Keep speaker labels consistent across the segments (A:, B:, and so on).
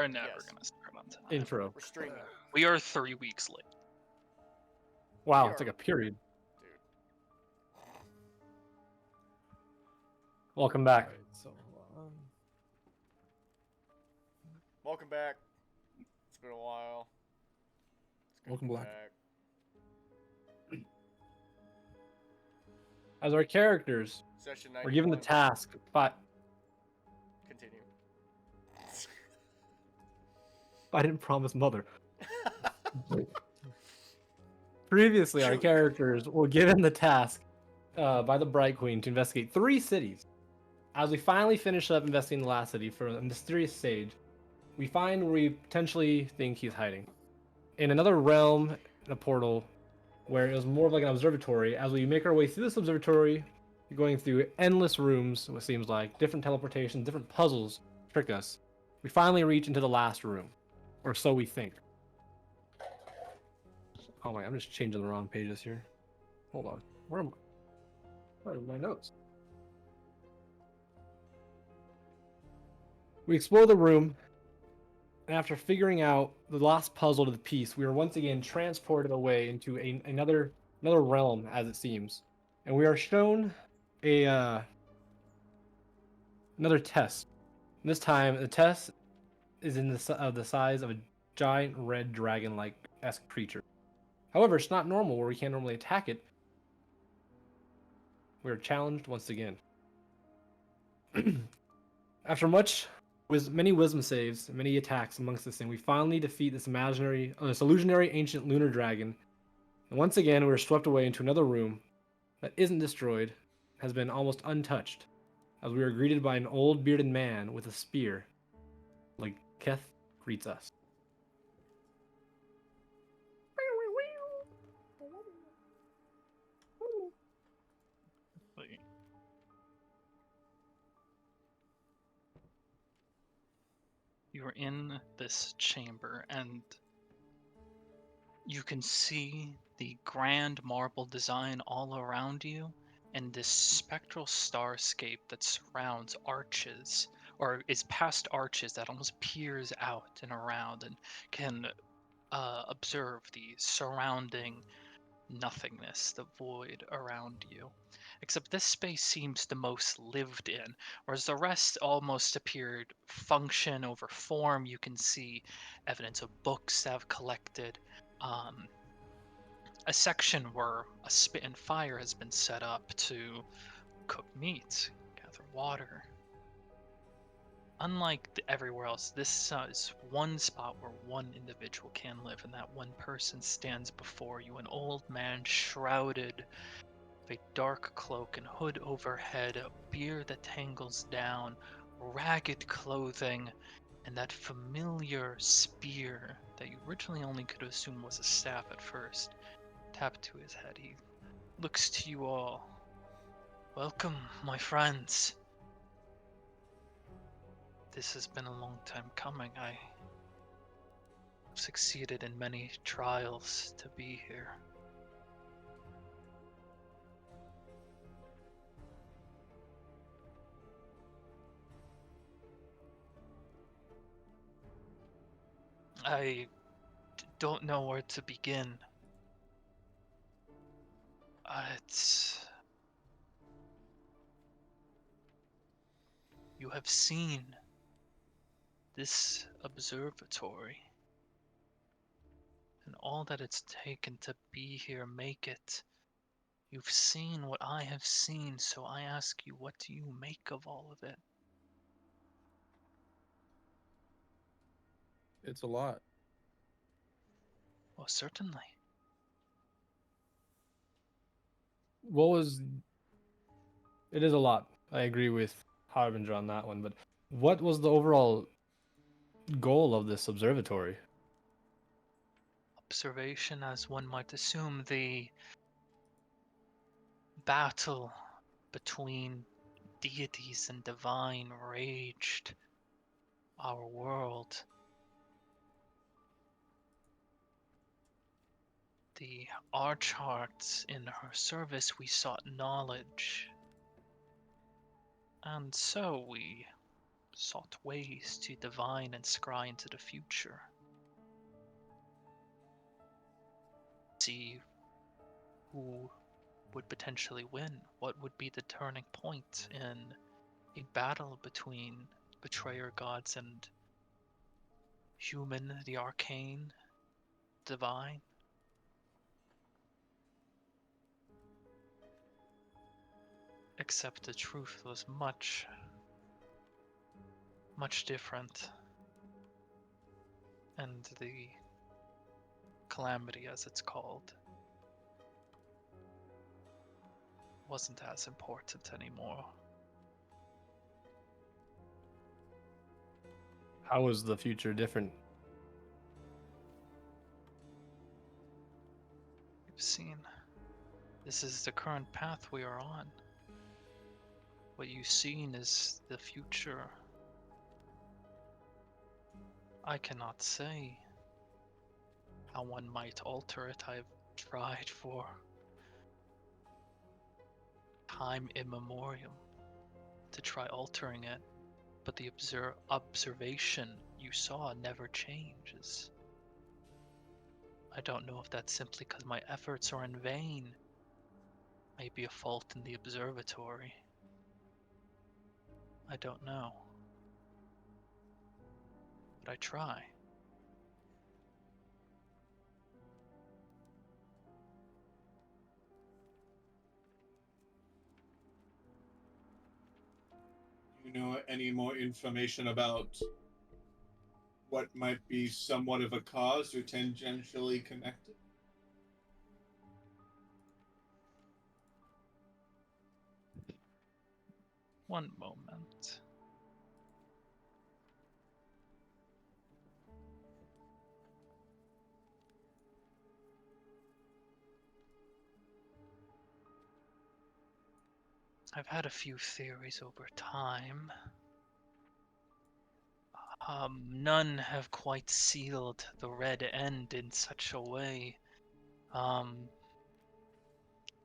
A: We're never
B: Yes.
A: gonna start on time.
C: Intro.
B: We're streaming.
A: We are 3 weeks late.
C: Wow,
B: We
C: it's
B: are-
C: like a period.
B: Dude.
C: Welcome back.
D: Alright, so
B: Welcome back. It's been a while. It's good
D: Welcome
B: to be
D: back.
C: As our characters,
B: Session
C: we're given the
B: 91.
C: task, but
B: Continue.
C: I didn't promise mother. Previously, our
B: Shoot.
C: characters were given the task by the Bright Queen to investigate 3 cities. As we finally finish up investigating the last city for a mysterious sage, we find where we potentially think he's hiding. In another realm, in a portal, where it was more of like an observatory. As we make our way through this observatory, we're going through endless rooms, what seems like, different teleportations, different puzzles trick us. We finally reach into the last room, or so we think. Oh my, I'm just changing the wrong pages here. Hold on. Where are my notes? We explore the room, and after figuring out the last puzzle to the piece, we are once again transported away into another realm, as it seems, and we are shown another test. And this time, the test is in the size of a giant red dragon-like esque creature. However, it's not normal, where we can't normally attack it. We are challenged once again. After many wisdom saves, and many attacks amongst this thing, we finally defeat this illusionary ancient lunar dragon. And once again, we are swept away into another room that isn't destroyed, has been almost untouched, as we are greeted by an old bearded man with a spear, like Keth greets us.
A: Wait. You're in this chamber, and you can see the grand marble design all around you, and this spectral starscape that surrounds arches, or is past arches that almost peers out and around and can observe the surrounding nothingness, the void around you. Except this space seems the most lived in, whereas the rest almost appeared function over form. You can see evidence of books that have collected. A section where a spit and fire has been set up to cook meat, gather water. Unlike everywhere else, this is one spot where one individual can live, and that one person stands before you, an old man shrouded with a dark cloak and hood overhead, a beard that tangles down, ragged clothing, and that familiar spear that you originally only could assume was a staff at first, tapped to his head. He looks to you all. Welcome, my friends. This has been a long time coming. I have succeeded in many trials to be here. I don't know where to begin. It's... You have seen this observatory and all that it's taken to be here, make it. You've seen what I have seen, so I ask you, what do you make of all of it?
D: It's a lot.
A: Well, certainly.
C: It is a lot. I agree with Harbinger on that one, but what was the overall goal of this observatory?
A: Observation, as one might assume, the battle between deities and divine raged our world. The Archhearts, in her service, we sought knowledge. And so we sought ways to divine and scry into the future. See who would potentially win. What would be the turning point in a battle between betrayer gods and human, the arcane, divine? Except the truth was much, much different. And the calamity, as it's called, wasn't as important anymore.
C: How was the future different?
A: You've seen. This is the current path we are on. What you've seen is the future. I cannot say how one might alter it. I've tried for time immemorial to try altering it, but the observation you saw never changes. I don't know if that's simply because my efforts are in vain. Maybe a fault in the observatory. I don't know. But I try.
D: Do you know any more information about what might be somewhat of a cause or tangentially connected?
A: One moment. I've had a few theories over time. None have quite sealed the red end in such a way.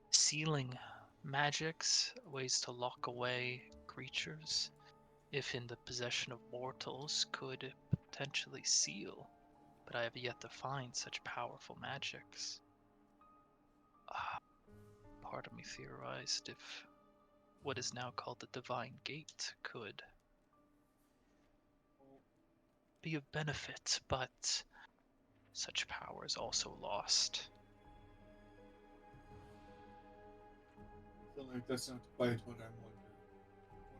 A: Sealing magics, ways to lock away creatures, if in the possession of mortals, could potentially seal, but I have yet to find such powerful magics. Part of me theorized if what is now called the Divine Gate could be of benefit, but such power is also lost.
D: I feel like that's not quite what I'm wondering.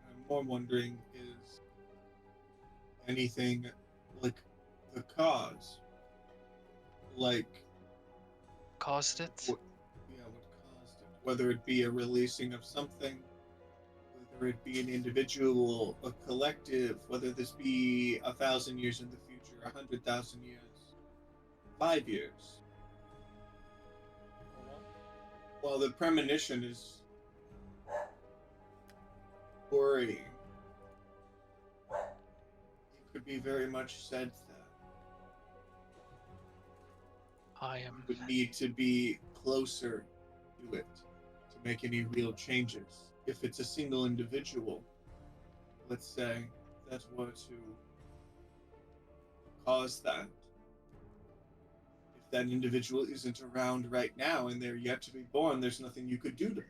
D: What I'm more wondering is anything like the cause. Like
A: Caused it?
D: what caused it. Whether it be a releasing of something, whether it be an individual, a collective, whether this be 1,000 years in the future, 100,000 years, 5 years. Well, the premonition is worrying. It could be very much said that
A: I am.
D: would need to be closer to it to make any real changes. If it's a single individual, let's say, that were to cause that, if that individual isn't around right now and they're yet to be born, there's nothing you could do to them.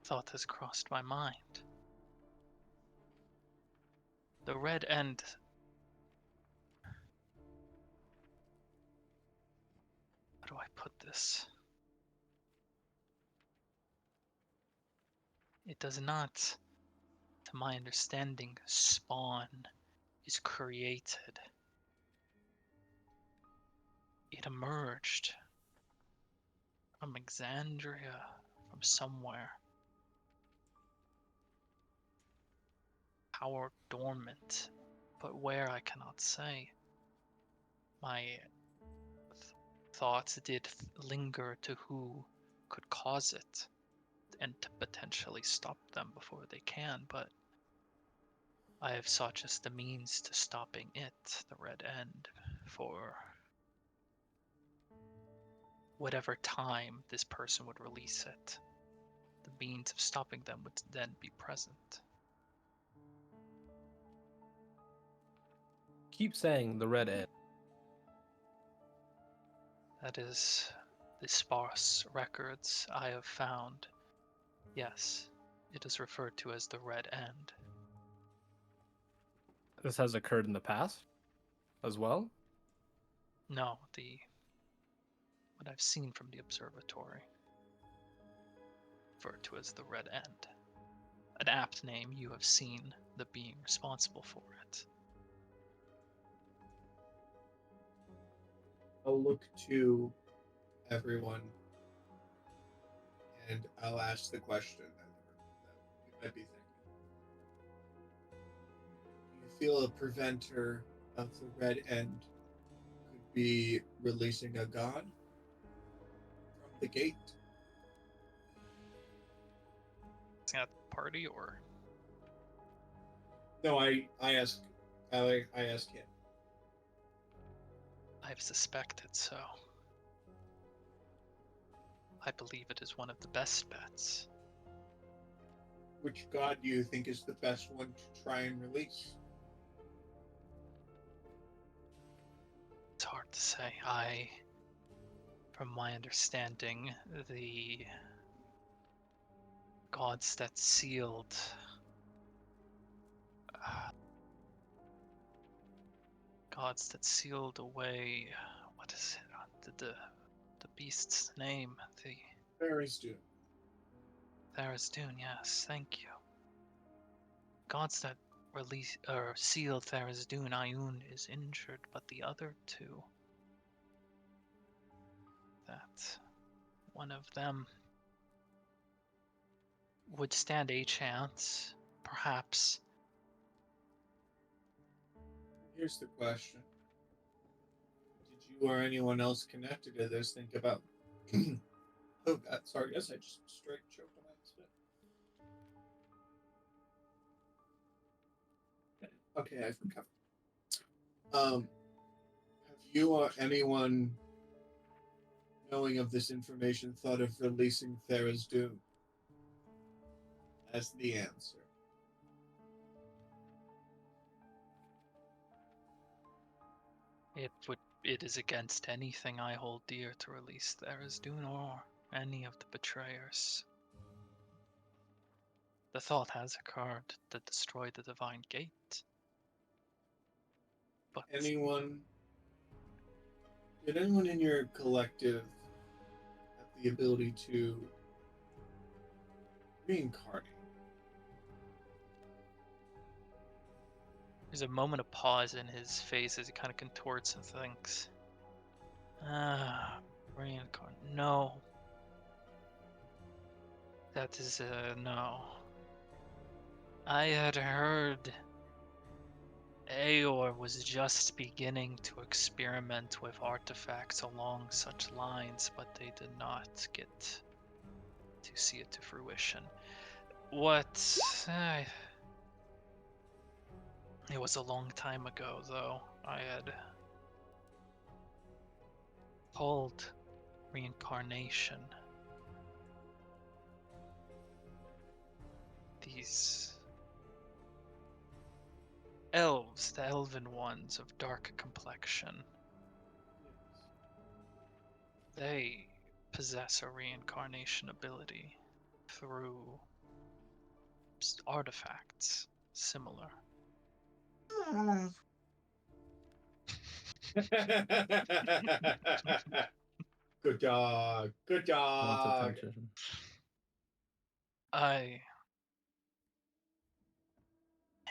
A: Thought has crossed my mind. The red end. How do I put this? It does not, to my understanding, spawn is created. It emerged from Exandria, from somewhere. Power dormant, but where I cannot say. My thoughts did linger to who could cause it and to potentially stop them before they can, but I have sought just the means to stopping it, the red end, for whatever time this person would release it. The means of stopping them would then be present.
C: keep saying the Red End.
A: That is the sparse records I have found. Yes, it is referred to as the Red End.
C: This has occurred in the past as well.
A: No, what I've seen from the observatory. Referred to as the Red End. An apt name. You have seen the being responsible for it.
D: I'll look to everyone and I'll ask the question that you might be thinking. Do you feel a preventer of the Red End could be releasing a god from the gate?
A: Is that the party or?
D: No, I ask him.
A: I've suspected so. I believe it is one of the best bets.
D: Which god do you think is the best one to try and release?
A: It's hard to say. From my understanding, the gods that sealed away, what is it? The beast's name?
D: Tharizdun.
A: Tharizdun, yes, thank you. Gods that sealed Tharizdun, Ayun is injured, but the other two, that one of them would stand a chance, perhaps.
D: Here's the question. Did you or anyone else connected to this think about... Oh, God, sorry, yes, I just straight choked on my spit. Okay, I've recovered. Have you or anyone knowing of this information thought of releasing Tharizdun as the answer?
A: It is against anything I hold dear to release Tharizdun or any of the betrayers. The thought has occurred to destroy the Divine Gate. But
D: Did anyone in your collective have the ability to reincarnate?
A: there's a moment of pause in his face as he kind of contorts and thinks. Reincarnate. No. That is no. I had heard Aor was just beginning to experiment with artifacts along such lines, but they did not get to see it to fruition. It was a long time ago, though. I had called reincarnation. These elves, the elven ones of dark complexion, they possess a reincarnation ability through artifacts similar.
D: Good dog. Good
C: Lots of
D: dog.
C: tension.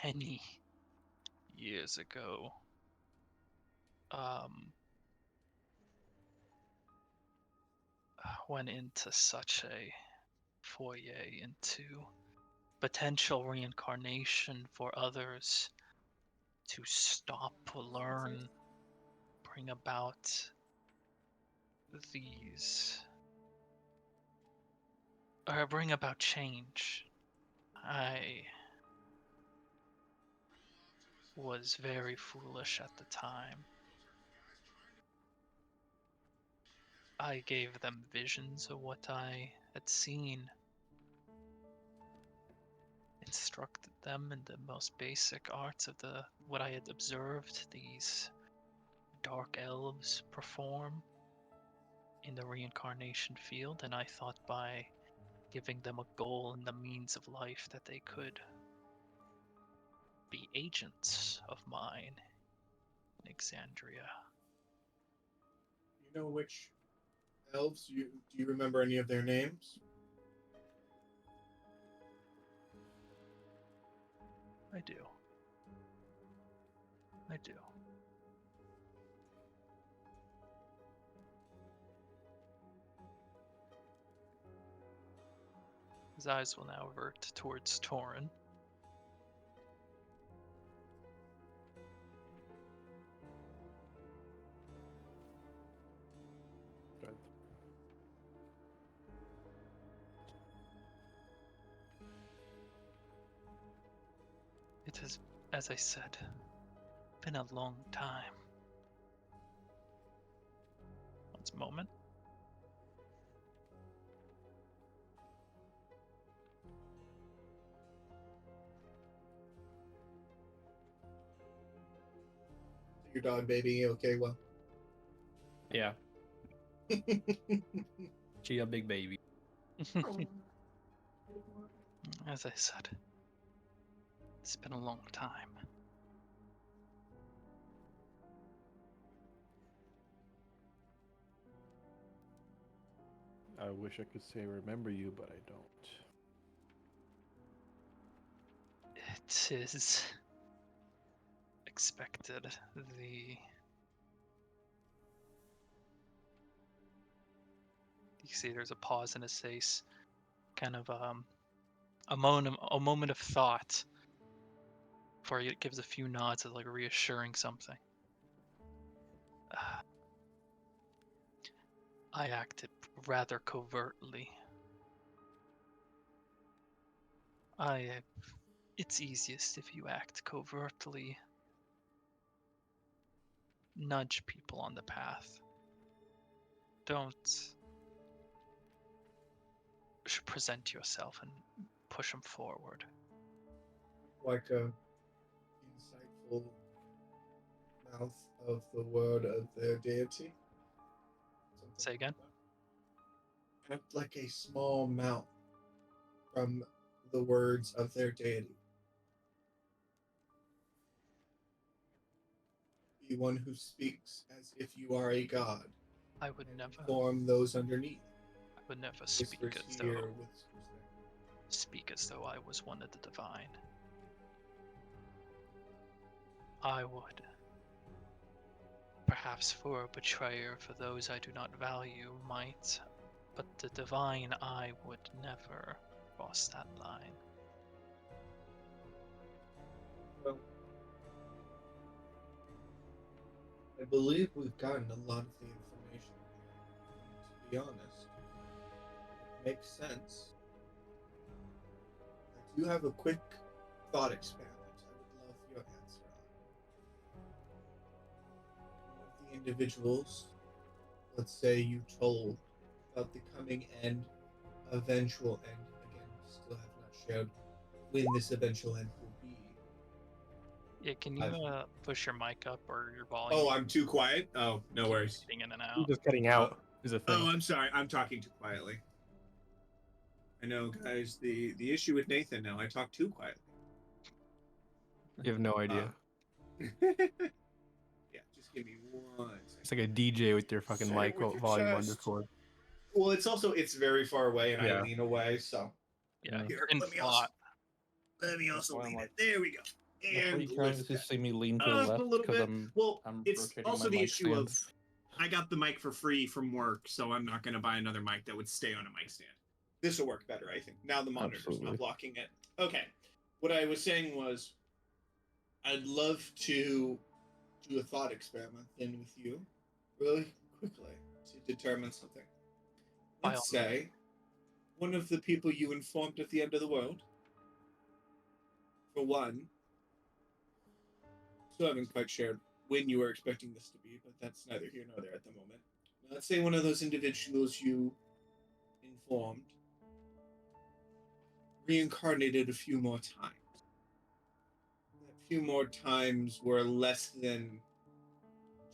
A: Many years ago, went into such a foyer into potential reincarnation for others to stop, learn, bring about bring about change. I was very foolish at the time. I gave them visions of what I had seen instructed them in the most basic arts of what I had observed these dark elves perform in the reincarnation field, and I thought by giving them a goal and the means of life that they could be agents of mine in Exandria.
D: You know which elves? Do you remember any of their names?
A: I do. I do. His eyes will now revert towards Torin. It has, as I said, been a long time. One moment.
D: Your dog, baby. Okay, well.
C: Yeah. She a big baby.
A: As I said, it's been a long time.
E: I wish I could say remember you, but I don't.
A: It is expected. You see there's a pause in his face, kind of a moment of thought before he gives a few nods of like reassuring something. I acted rather covertly. It's easiest if you act covertly. Nudge people on the path. Don't present yourself and push them forward.
D: Like a insightful mouth of the word of their deity. Something
A: Say again?
D: Kind of like a small mouth from the words of their deity. Be one who speaks as if you are a god.
A: I would never
D: Inform those underneath.
A: I would never
D: Whispers here, whispers there.
A: speak as though I was one of the divine. I would. Perhaps for a betrayer for those I do not value might, but the divine I would never cross that line.
D: Well, I believe we've gotten a lot of the information. To be honest, it makes sense. I do have a quick thought experiment I would love your answer on. One of the individuals, let's say you told about the coming end, eventual end, again, still have not shared when this eventual end will be.
A: Yeah, can you push your mic up or your volume?
D: Oh, I'm too quiet? Oh, no worries.
A: Getting in and
C: You're
A: out.
C: just cutting out is a thing.
D: Oh, I'm sorry. I'm talking too quietly. I know, guys. The issue with Nathan now, I talk too quietly.
C: You have no idea.
D: Yeah, just give me 1 second.
C: It's like a DJ with your fucking
D: Say
C: mic
D: it with your
C: volume
D: chest.
C: underscore.
D: Well, it's very far away, and
C: Yeah.
D: I lean away, so
A: Yeah,
C: Yeah.
D: here.
A: in
D: Let me
A: plot.
D: also
E: why I'm
D: lean
E: like-
D: it. There we go.
E: That's why
D: And
E: you can't
D: lift
E: just
D: that
E: see me lean to the
D: up
E: left
D: a little
E: because
D: bit.
E: I'm
D: Well,
E: I'm
D: it's
E: rotating
D: also
E: my
D: the
E: mic
D: issue
E: stand.
D: of I got the mic for free from work, so I'm not going to buy another mic that would stay on a mic stand. This will work better, I think. Now the monitor's
E: Absolutely.
D: not blocking it. Okay. What I was saying was I'd love to do a thought experiment then with you really quickly to determine something. Let's say one of the people you informed at the end of the world, for one, still haven't quite shared when you were expecting this to be, but that's neither here nor there at the moment. Let's say one of those individuals you informed reincarnated a few more times. A few more times were less than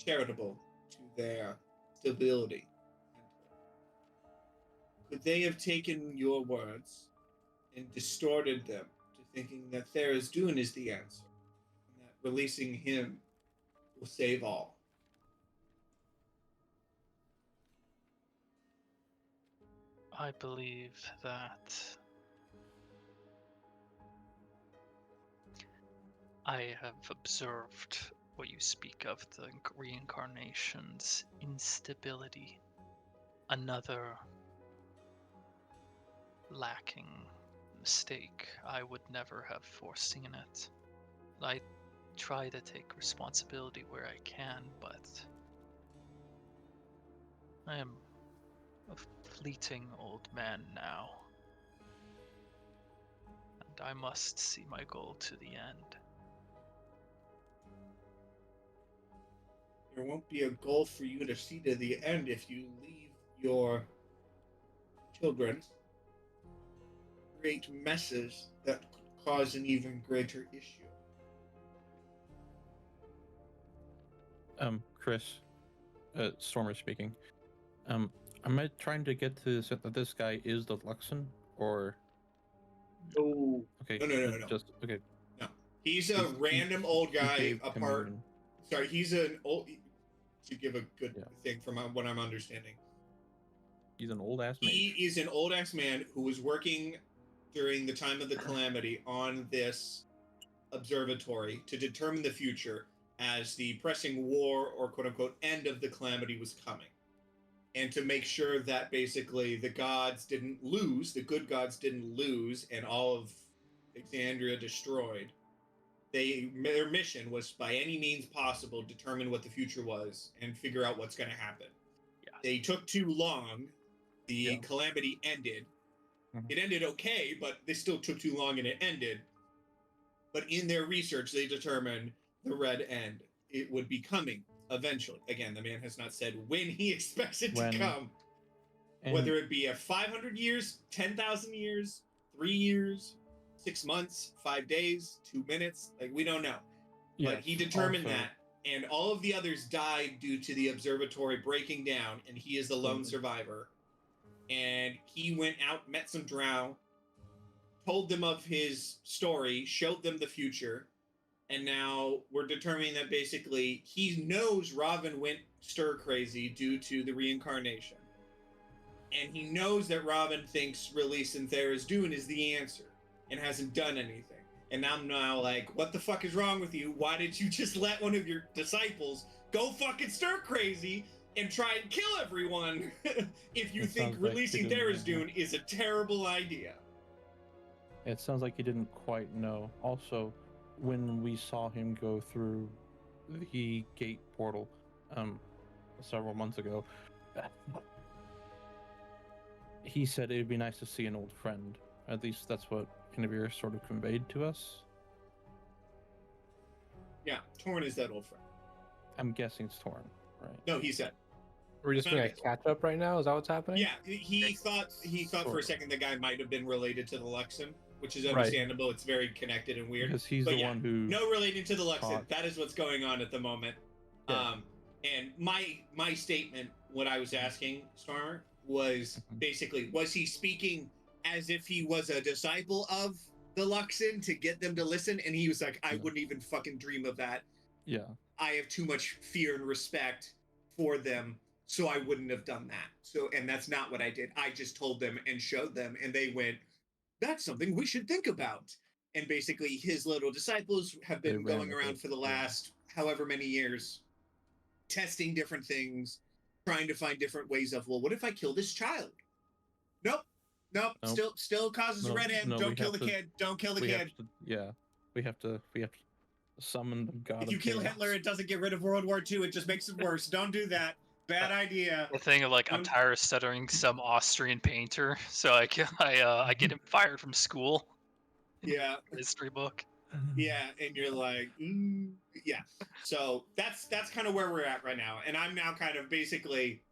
D: charitable to their stability. Could they have taken your words and distorted them to thinking that Tharizdun is the answer, and that releasing him will save all?
A: I believe that I have observed what you speak of, the reincarnation's instability. Another lacking mistake. I would never have foreseen it. I try to take responsibility where I can, but I am a fleeting old man now, and I must see my goal to the end.
D: There won't be a goal for you to see to the end if you leave your children create messes that could cause an even greater issue.
F: Chris, Stormer speaking. Am I trying to get to that this guy is the Luxon, or?
D: No.
F: Okay.
D: No.
F: Just okay.
D: No. He's a random old guy apart. Sorry, he's an old. To give a good thing from what I'm understanding.
F: He's an old ass man.
D: He is an old ass man who was working during the time of the calamity on this observatory to determine the future as the pressing war or quote unquote end of the calamity was coming. And to make sure that basically the gods didn't lose, the good gods didn't lose, and all of Exandria destroyed. Their mission was by any means possible determine what the future was and figure out what's going to happen.
A: Yeah.
D: They took too long. The calamity ended.
F: Mm-hmm.
D: It ended okay, but they still took too long and it ended. But in their research, they determined the Red End. It would be coming eventually. Again, the man has not said when he expects it to come. Whether it be a 500 years, 10,000 years, 3 years, 6 months, 5 days, 2 minutes, like we don't know. But he determined that, and all of the others died due to the observatory breaking down, and he is the lone survivor. And he went out, met some drow, told them of his story, showed them the future, and now we're determining that basically he knows Raven went stir crazy due to the reincarnation. And he knows that Raven thinks releasing Tharizdun is the answer and hasn't done anything. And I'm now like, what the fuck is wrong with you? Why did you just let one of your disciples go fucking stir crazy and try and kill everyone if you think releasing Tharizdun is a terrible idea?
F: It sounds like he didn't quite know. Also, when we saw him go through the gate portal several months ago, he said it would be nice to see an old friend. At least that's what Kinevere sort of conveyed to us.
D: Yeah, Torn is that old friend.
F: I'm guessing it's Torn, right?
D: No, he said.
C: We're just doing a catch up right now. Is that what's happening?
D: Yeah, he thought for a second the guy might have been related to the Luxon, which is understandable. Right. It's very connected and weird.
F: Because he's the one who
D: no relating to the Luxon. That is what's going on at the moment. Yeah. And my statement, what I was asking Stormer, was basically, was he speaking as if he was a disciple of the Luxon to get them to listen? And he was like, I wouldn't even fucking dream of that.
F: Yeah.
D: I have too much fear and respect for them, so I wouldn't have done that. So, and that's not what I did. I just told them and showed them, and they went, that's something we should think about. And basically his little disciples have been going around for the last however many years, testing different things, trying to find different ways of, well, what if I kill this child? Nope. Still causes a red end. Don't kill the kid. Don't kill the kid.
F: We have to summon the god.
D: If you kill Hitler, it doesn't get rid of World War II. It just makes it worse. Don't do that. Bad idea.
A: The thing of like, I'm tired of stuttering some Austrian painter, so I get him fired from school.
D: Yeah.
A: History book.
D: Yeah, and you're like, yeah. So that's kind of where we're at right now, and I'm now kind of basically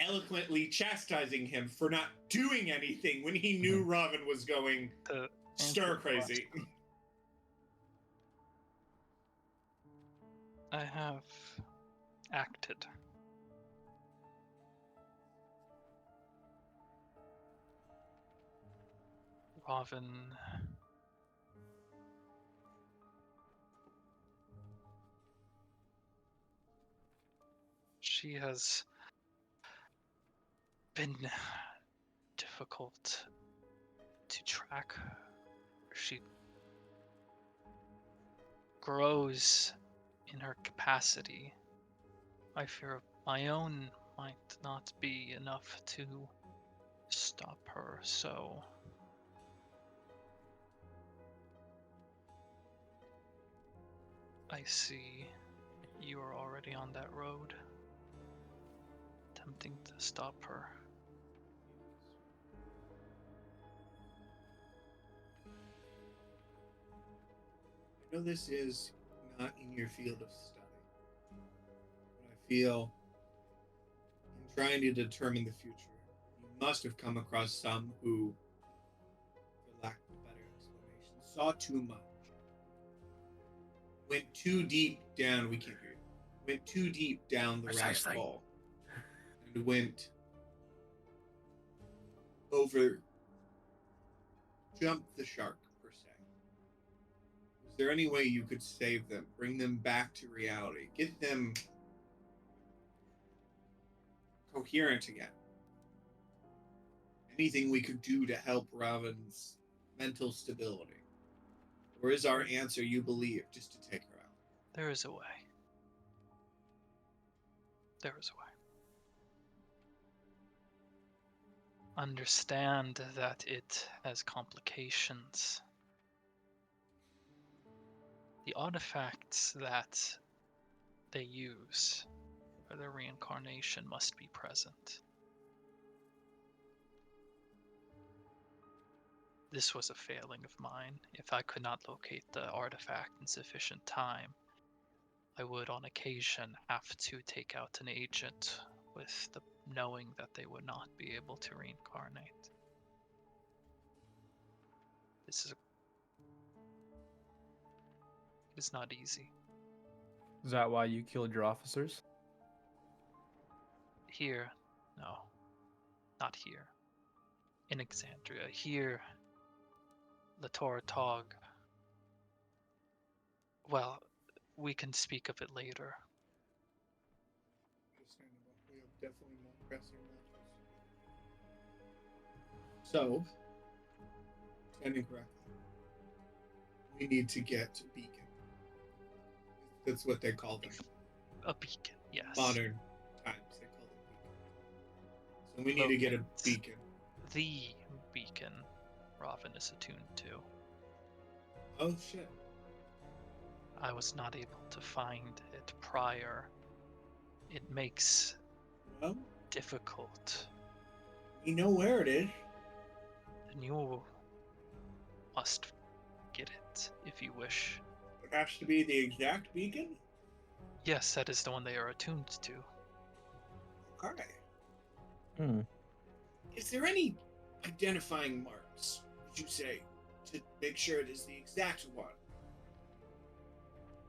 D: eloquently chastising him for not doing anything when he knew Robin was going
A: To
D: stir
A: answer the
D: crazy.
A: question, I have acted. Robin she has been difficult to track. She grows in her capacity. I fear my own might not be enough to stop her, so I see you are already on that road, attempting to stop her.
D: I know this is not in your field of study, but I feel in trying to determine the future, you must have come across some who, for lack of a better explanation, saw too much. Went too deep down, we can't hear you. Went too deep down the rabbit
C: Precisely.
D: hole. And went over, jumped the shark, per se. Is there any way you could save them, bring them back to reality, get them coherent again? Anything we could do to help Robin's mental stability? Or is our answer, you believe, just to take her out?
A: There is a way. There is a way. Understand that it has complications. The artifacts that they use for their reincarnation must be present. This was a failing of mine. If I could not locate the artifact in sufficient time, I would on occasion have to take out an agent with the knowing that they would not be able to reincarnate. It is not easy.
C: Is that why you killed your officers?
A: Here, no, not here. In Exandria, here, the Torah Tog. Well, we can speak of it later.
D: Understandable. We have definitely more pressing matters. So, standing correctly, we need to get a beacon. That's what they call them.
A: A beacon, yes.
D: Modern times, they call them beacons. So we need to get a beacon.
A: The beacon Robin is attuned to.
D: Oh, shit.
A: I was not able to find it prior. It makes
D: Well,
A: difficult.
D: we know where it is.
A: And you must get it if you wish.
D: It has to be the exact beacon?
A: Yes, that is the one they are attuned to.
D: Okay.
F: Hmm.
D: Is there any identifying marks, would you say, to make sure it is the exact one?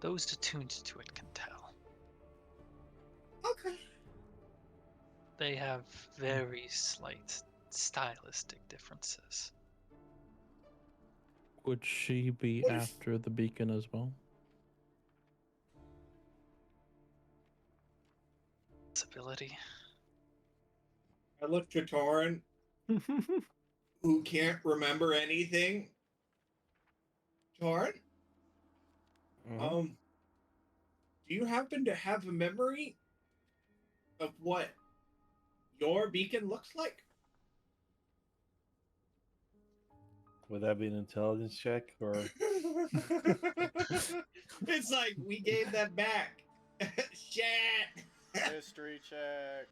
A: Those attuned to it can tell.
D: Okay.
A: They have very slight stylistic differences.
F: Would she be
D: What if-
F: after the beacon as well?
A: Possibility.
D: I look to Torin, who can't remember anything. Torin,
E: Uh-huh.
D: Do you happen to have a memory of what your beacon looks like?
E: Would that be an intelligence check or?
D: It's like we gave that back. Shit.
B: History check.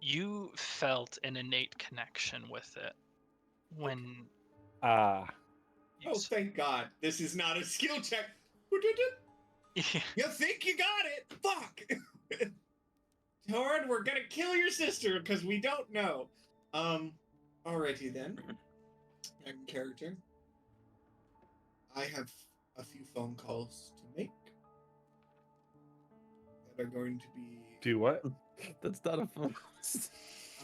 A: You felt an innate connection with it when you
E: Ah,
D: Oh, thank God. This is not a skill check. You think you got it? Fuck. Tord, we're gonna kill your sister because we don't know. Alrighty then. Back in character. I have a few phone calls to make that are going to be.
E: Do what?
F: That's not a phone.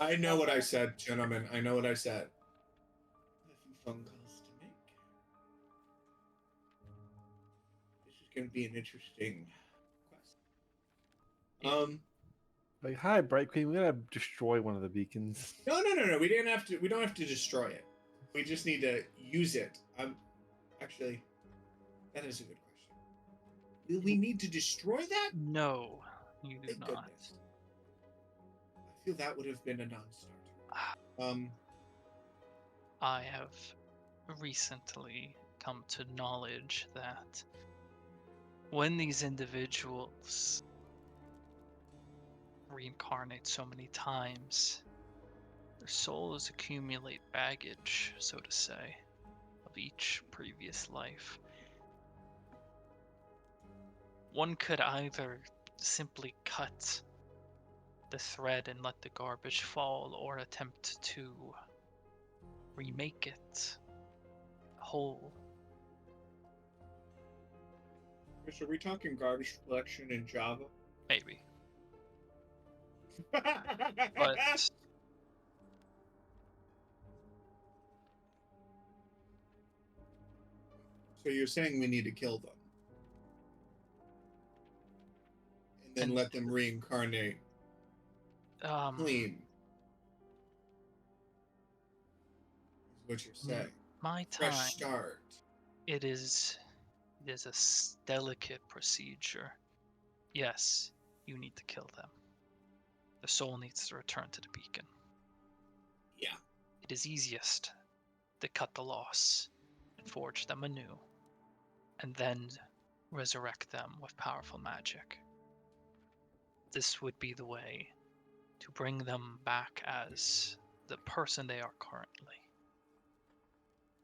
D: I know what I said, gentlemen. I know what I said. A few phone calls to make. This is going to be an interesting quest.
E: Like, hi, Bright Queen. We're gonna destroy one of the beacons.
D: No. We didn't have to. We don't have to destroy it. We just need to use it. Actually, that is a good question. Will we need to destroy that?
A: No, you do
D: Thank
A: not.
D: goodness. I feel that would have been a non-starter.
A: I have recently come to knowledge that when these individuals reincarnate so many times, their souls accumulate baggage, so to say, of each previous life. One could either simply cut the thread and let the garbage fall, or attempt to remake it whole.
D: Chris, are we talking garbage collection in Java?
A: Maybe. But
D: So you're saying we need to kill them and then
A: And-
D: let them reincarnate clean? Is what you're saying?
A: my time,
D: Fresh start.
A: it is a delicate procedure. Yes, you need to kill them. The soul needs to return to the beacon.
D: Yeah.
A: It is easiest to cut the loss and forge them anew, and then resurrect them with powerful magic. This would be the way to bring them back as the person they are currently.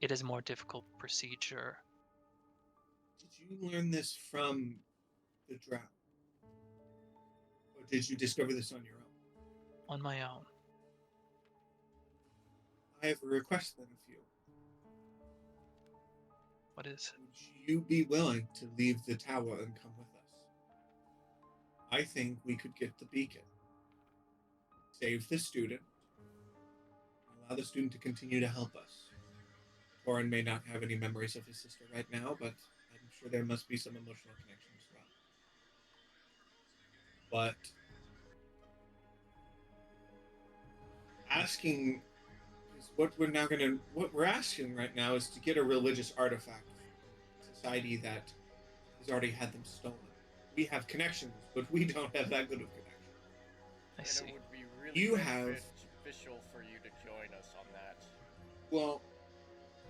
A: It is a more difficult procedure.
D: Did you learn this from the drought? Or did you discover this on your own?
A: On my own.
D: I have a request then of you.
A: What is it?
D: Would you be willing to leave the tower and come with us? I think we could get the beacon, save the student, allow the student to continue to help us. Torin may not have any memories of his sister right now, but I'm sure there must be some emotional connection as well. But asking is what we're asking right now is to get a religious artifact from a society that has already had them stolen. We have connections, but we don't have that good of connection.
A: I
B: And
A: see.
B: it would be really
D: You have-
B: beneficial for you to join us on that.
D: Well,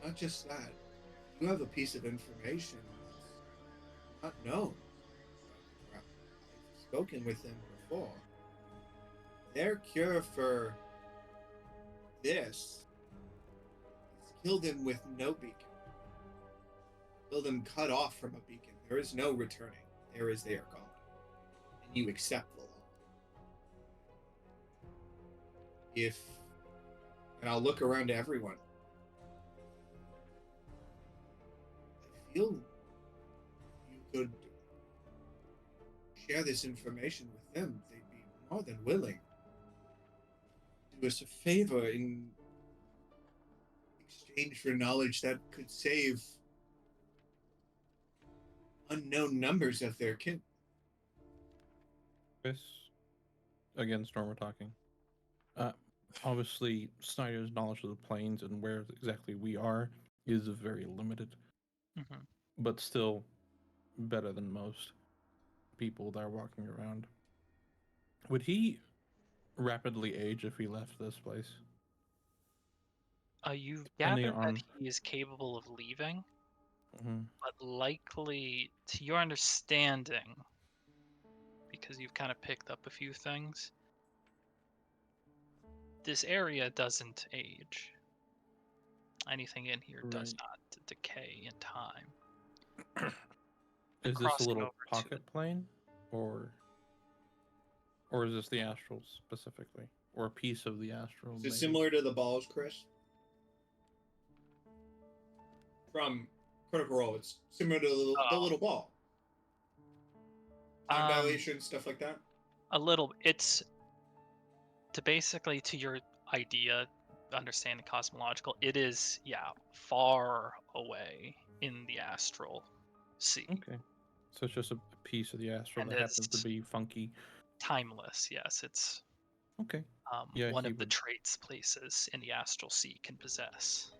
D: not just that. You have a piece of information that's not known. I've spoken with them before. Their cure for this is kill them with no beacon. Kill them cut off from a beacon. There is no returning. There is they are gone. And you accept the law. And I'll look around to everyone. I feel you could share this information with them. They'd be more than willing to do us a favor in exchange for knowledge that could save unknown numbers of their kin.
F: Chris, again, Storm, we're talking. Obviously, Snyder's knowledge of the planes and where exactly we are is very limited,
A: Hmm.
F: but still better than most people that are walking around. Would he rapidly age if he left this place?
A: You
F: Depending
A: gather
F: on-
A: that he is capable of leaving,
F: Mm-hmm.
A: but likely, to your understanding, because you've kind of picked up a few things, this area doesn't age. Anything in here does
F: Right.
A: not decay in time.
F: Is this a
A: crossing
F: little
A: over to
F: pocket plane, or Or is this the astral specifically? Or a piece of the astral?
D: Is it
F: maybe?
D: similar to the balls, Chris? From Critical Role, it's similar to the little ball. Time dilation, stuff like that.
A: A little. It's to basically to your idea, understanding cosmological. It is far away in the astral sea.
F: Okay. So it's just a piece of the astral
A: And
F: that happens to
A: it's
F: be funky.
A: timeless. Yes, it's
F: Okay. Yeah,
A: one
F: he
A: of the
F: would-
A: traits places in the astral sea can possess.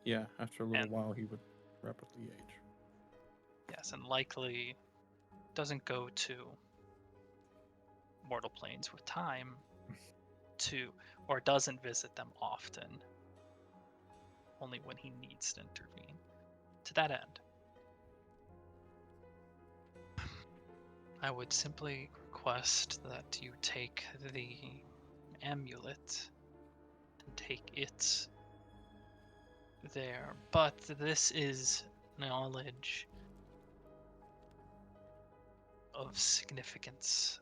F: Yeah, after a little
A: And-
F: while, he would rapidly age.
A: Yes, and likely doesn't go to mortal planes with time or doesn't visit them often. Only when he needs to intervene. To that end, I would simply request that you take the amulet and take it there. But this is knowledge of significance.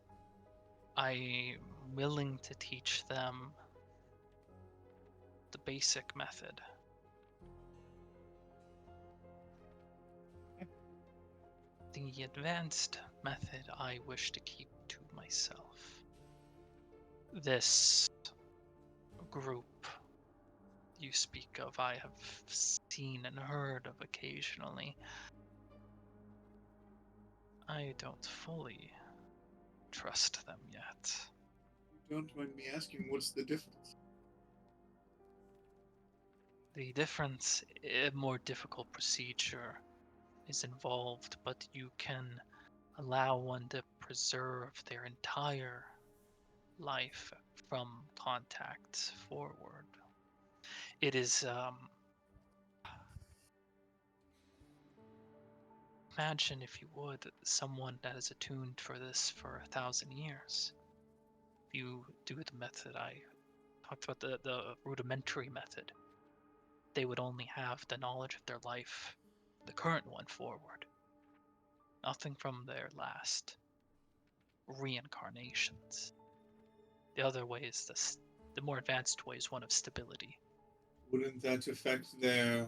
A: I'm willing to teach them the basic method. The advanced method I wish to keep to myself. This group you speak of, I have seen and heard of occasionally. I don't fully trust them yet.
D: Don't mind me asking, what's the difference?
A: The difference, a more difficult procedure is involved, but you can allow one to preserve their entire life from contact forward. It is, imagine, if you would, someone that is attuned for this for 1,000 years. If you do the method I talked about, the rudimentary method, they would only have the knowledge of their life, the current one, forward. Nothing from their last reincarnations. The other way is the more advanced way is one of stability.
D: Wouldn't that affect their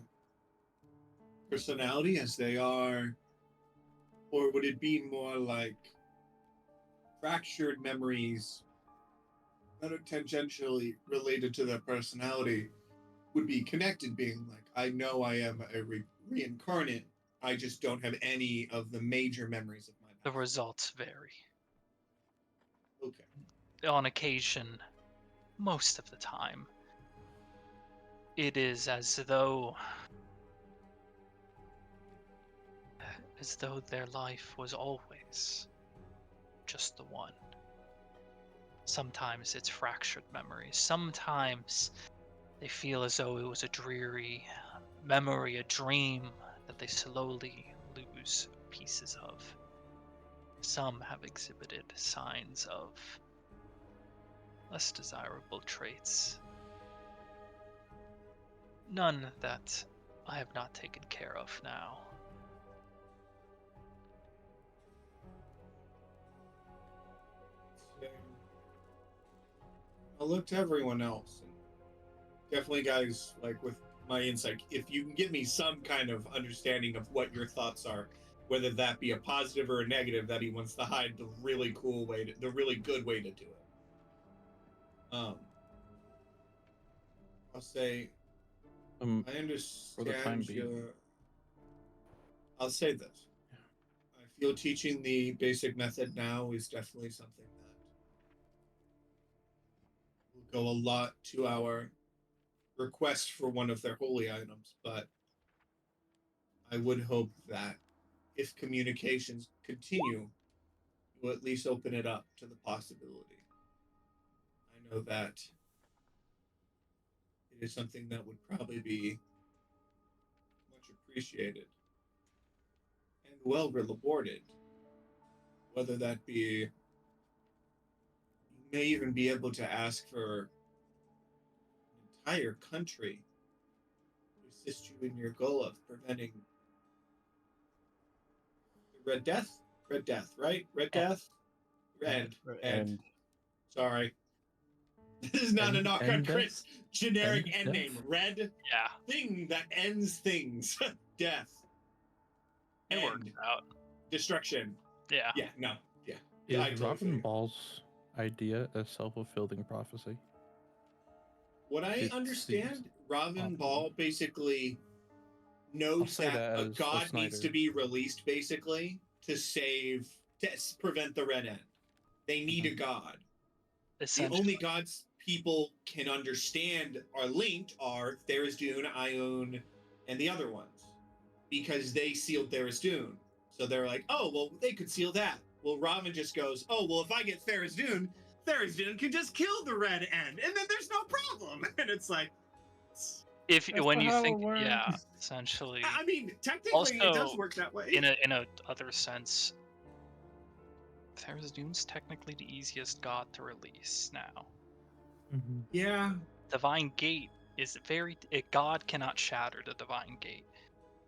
D: personality as they are? Or would it be more like fractured memories that are tangentially related to their personality would be connected, being like, I know I am a reincarnate, I just don't have any of the major memories of my past.
A: The results vary.
D: Okay.
A: On occasion, most of the time, it is as though their life was always just the one. Sometimes it's fractured memories. Sometimes they feel as though it was a dreary memory, a dream that they slowly lose pieces of. Some have exhibited signs of less desirable traits. None that I have not taken care of now.
D: So, I'll look to everyone else. And definitely, guys, like with my insight, if you can give me some kind of understanding of what your thoughts are, whether that be a positive or a negative, that he wants to hide the really cool way, the really good way to do it. I'll say, I understand
F: time being.
D: your. I'll say this. I feel teaching the basic method now is definitely something that will go a lot to our request for one of their holy items, but I would hope that if communications continue, you'll at least open it up to the possibility. I know that it is something that would probably be much appreciated and well rewarded. Whether that be, you may even be able to ask for an entire country to assist you in your goal of preventing the Red Death? Red Death, right? Red
A: Yeah.
D: Death? Red.
E: And
D: Sorry. This is not a knock on
F: and
D: Chris. Generic
F: and
D: end
F: death.
D: name. Red
A: Yeah,
D: thing that ends things. Death.
A: it works
D: End.
A: out.
D: Destruction.
A: Yeah.
D: Yeah, no. Yeah.
F: Is
D: I totally
F: Robin
D: figured.
F: Ball's idea a self-fulfilling prophecy?
D: What I
F: It
D: understand,
F: seems
D: Robin
F: awful.
D: Ball basically
F: I'll
D: knows
F: say
D: that
F: that
D: a
F: as a
D: god needs to
F: Snyder.
D: be released, basically, to prevent the Red End. They need a god. The
A: Essentially.
D: only gods people can understand are linked are Tharizdun, Ioun, and the other ones, because they sealed Tharizdun. So they're like, oh, well, they could seal that. Well, Robin just goes, oh, well, if I get Tharizdun, Tharizdun can just kill the Red End, and then there's no problem. And it's like,
A: If
E: That's
A: when
E: not
A: you
E: how
A: think,
E: it works.
A: yeah, essentially.
D: I mean, technically, it does
A: Also,
D: work that way.
A: In a other sense, Tharizdun's technically the easiest god to release now.
F: Mhm.
D: Yeah,
A: Divine Gate is a god cannot shatter the Divine Gate,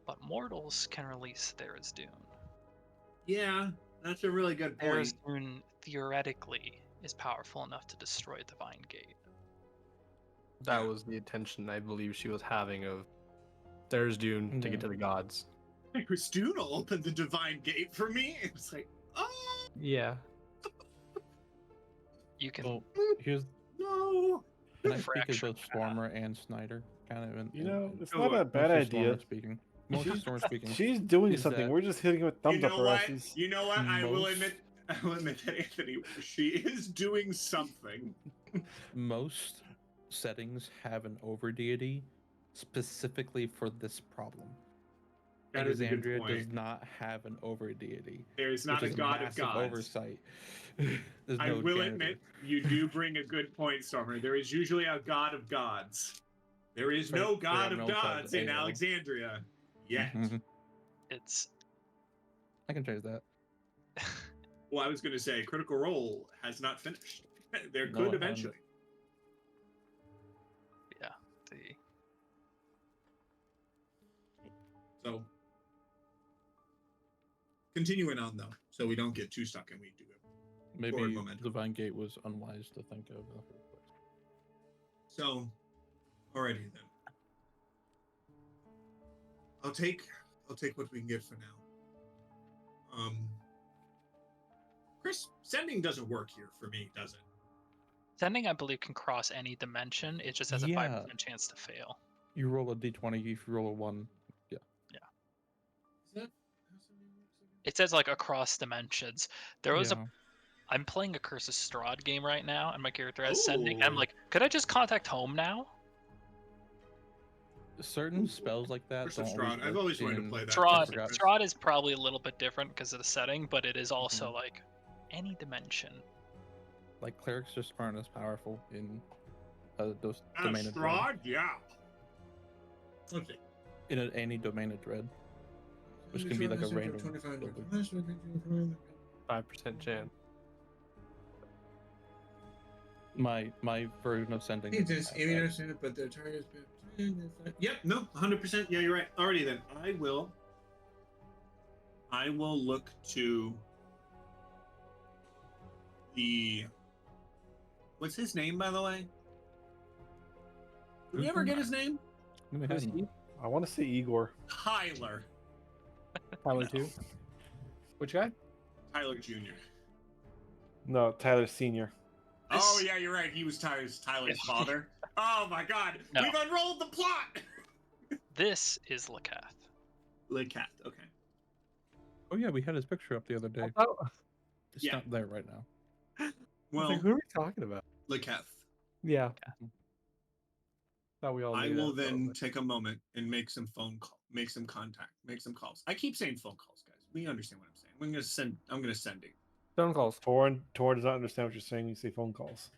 A: but mortals can release Tharizdun.
D: yeah, that's a really good point.
A: Tharizdun theoretically is powerful enough to destroy Divine Gate.
C: That
D: Yeah.
C: was the intention I believe she was having of Tharizdun to get
F: Yeah.
C: to the gods.
D: Tharizdun will open the Divine Gate for me. It's like, oh,
C: Yeah.
A: You can
F: Well, here's
D: no.
F: and I speak as
A: fracture
F: both Stormer and Snyder, kind of.
E: You know, it's
D: Oh,
E: not
D: what?
E: a bad
F: mostly Stormer
E: idea.
F: speaking. Mostly Stormer speaking.
E: She's doing
F: Is
E: something.
F: that-
E: We're just hitting her with thumbs
D: You
E: up
D: know
E: her
D: what?
E: asses.
D: You know what? I will
F: Most-
D: admit that Anthony, she is doing something.
F: Most settings have an over deity specifically for this problem.
D: That is a good
F: Alexandria
D: point.
F: does not have an over deity.
D: There is not
F: which
D: a
F: is
D: god of
F: massive
D: gods.
F: oversight. There's
D: I
F: no
D: will
F: janitor.
D: admit, you do bring a good point, Stormer. There is usually a god of gods. There is no
F: Right,
D: god of
F: realm called
D: gods in
F: AO.
D: Alexandria yet.
F: Mhm.
A: it's
F: I can change that.
D: Well, I was going to say Critical Role has not finished. There
F: No,
D: could
F: it hasn't.
D: eventually.
A: the
D: So, continuing on though, so we don't get too stuck and we do it.
F: Maybe
D: Forward momentum.
F: Divine Gate was unwise to think of in the first place.
D: So, alrighty then. I'll take what we can get for now. Chris, sending doesn't work here for me, does it?
A: sending, I believe, can cross any dimension. It just has a
F: Yeah.
A: 5% chance to fail.
F: You roll a d20, if you roll a 1.
D: Is that how sending works again?
A: It says like across dimensions. There was
F: Yeah.
A: I'm playing a Curse of Strahd game right now, and my character has sending. I'm
D: Ooh.
A: like, could I just contact home now?
F: Certain spells like that
D: Curse of
F: don't
D: Strahd. I've
F: work
D: always wanted to
F: in-
D: play that.
A: Strahd,
F: forgot.
A: Strahd is probably a little bit different because of the setting, but it is also
F: Mhm.
A: like any dimension.
F: Like clerics just aren't as powerful in those
D: Ah,
F: domain of dread.
D: Strahd, yeah. Okay.
F: In any domain of dread. Which can be like a random
C: 5% chance.
F: My version of sending.
D: It
F: doesn't
D: is
F: have
D: even
F: that.
D: understand it, but the target is Yep, no, 100%. Yeah, you're right. Alrighty then. I will look to the what's his name, by the way? Did we ever get his name?
F: We
C: Who's
F: hadn't.
C: he?
E: I want to say Igor.
D: Tyler.
C: Tyler 2? Which guy?
D: Tyler Jr.
E: No, Tyler Senior.
D: Oh
A: This-
D: yeah, you're right. He was Tyler's father. Oh my god.
A: No.
D: We've unrolled the plot!
A: This is Lakath.
D: Cat, okay.
F: Oh yeah, we had his picture up the other day.
C: Oh,
F: It's
D: Yeah.
F: not there right now.
C: I was
D: Well,
C: like, who are we talking about?
D: Cat.
C: Yeah. Thought we all
D: I
C: knew
D: will
C: that, so I was
D: then
C: like,
D: take a moment and make some make some contact, make some calls. I keep saying phone calls, guys. We understand what I'm saying. I'm gonna send it.
C: phone calls.
E: Tor does not understand what you're saying. You say phone calls.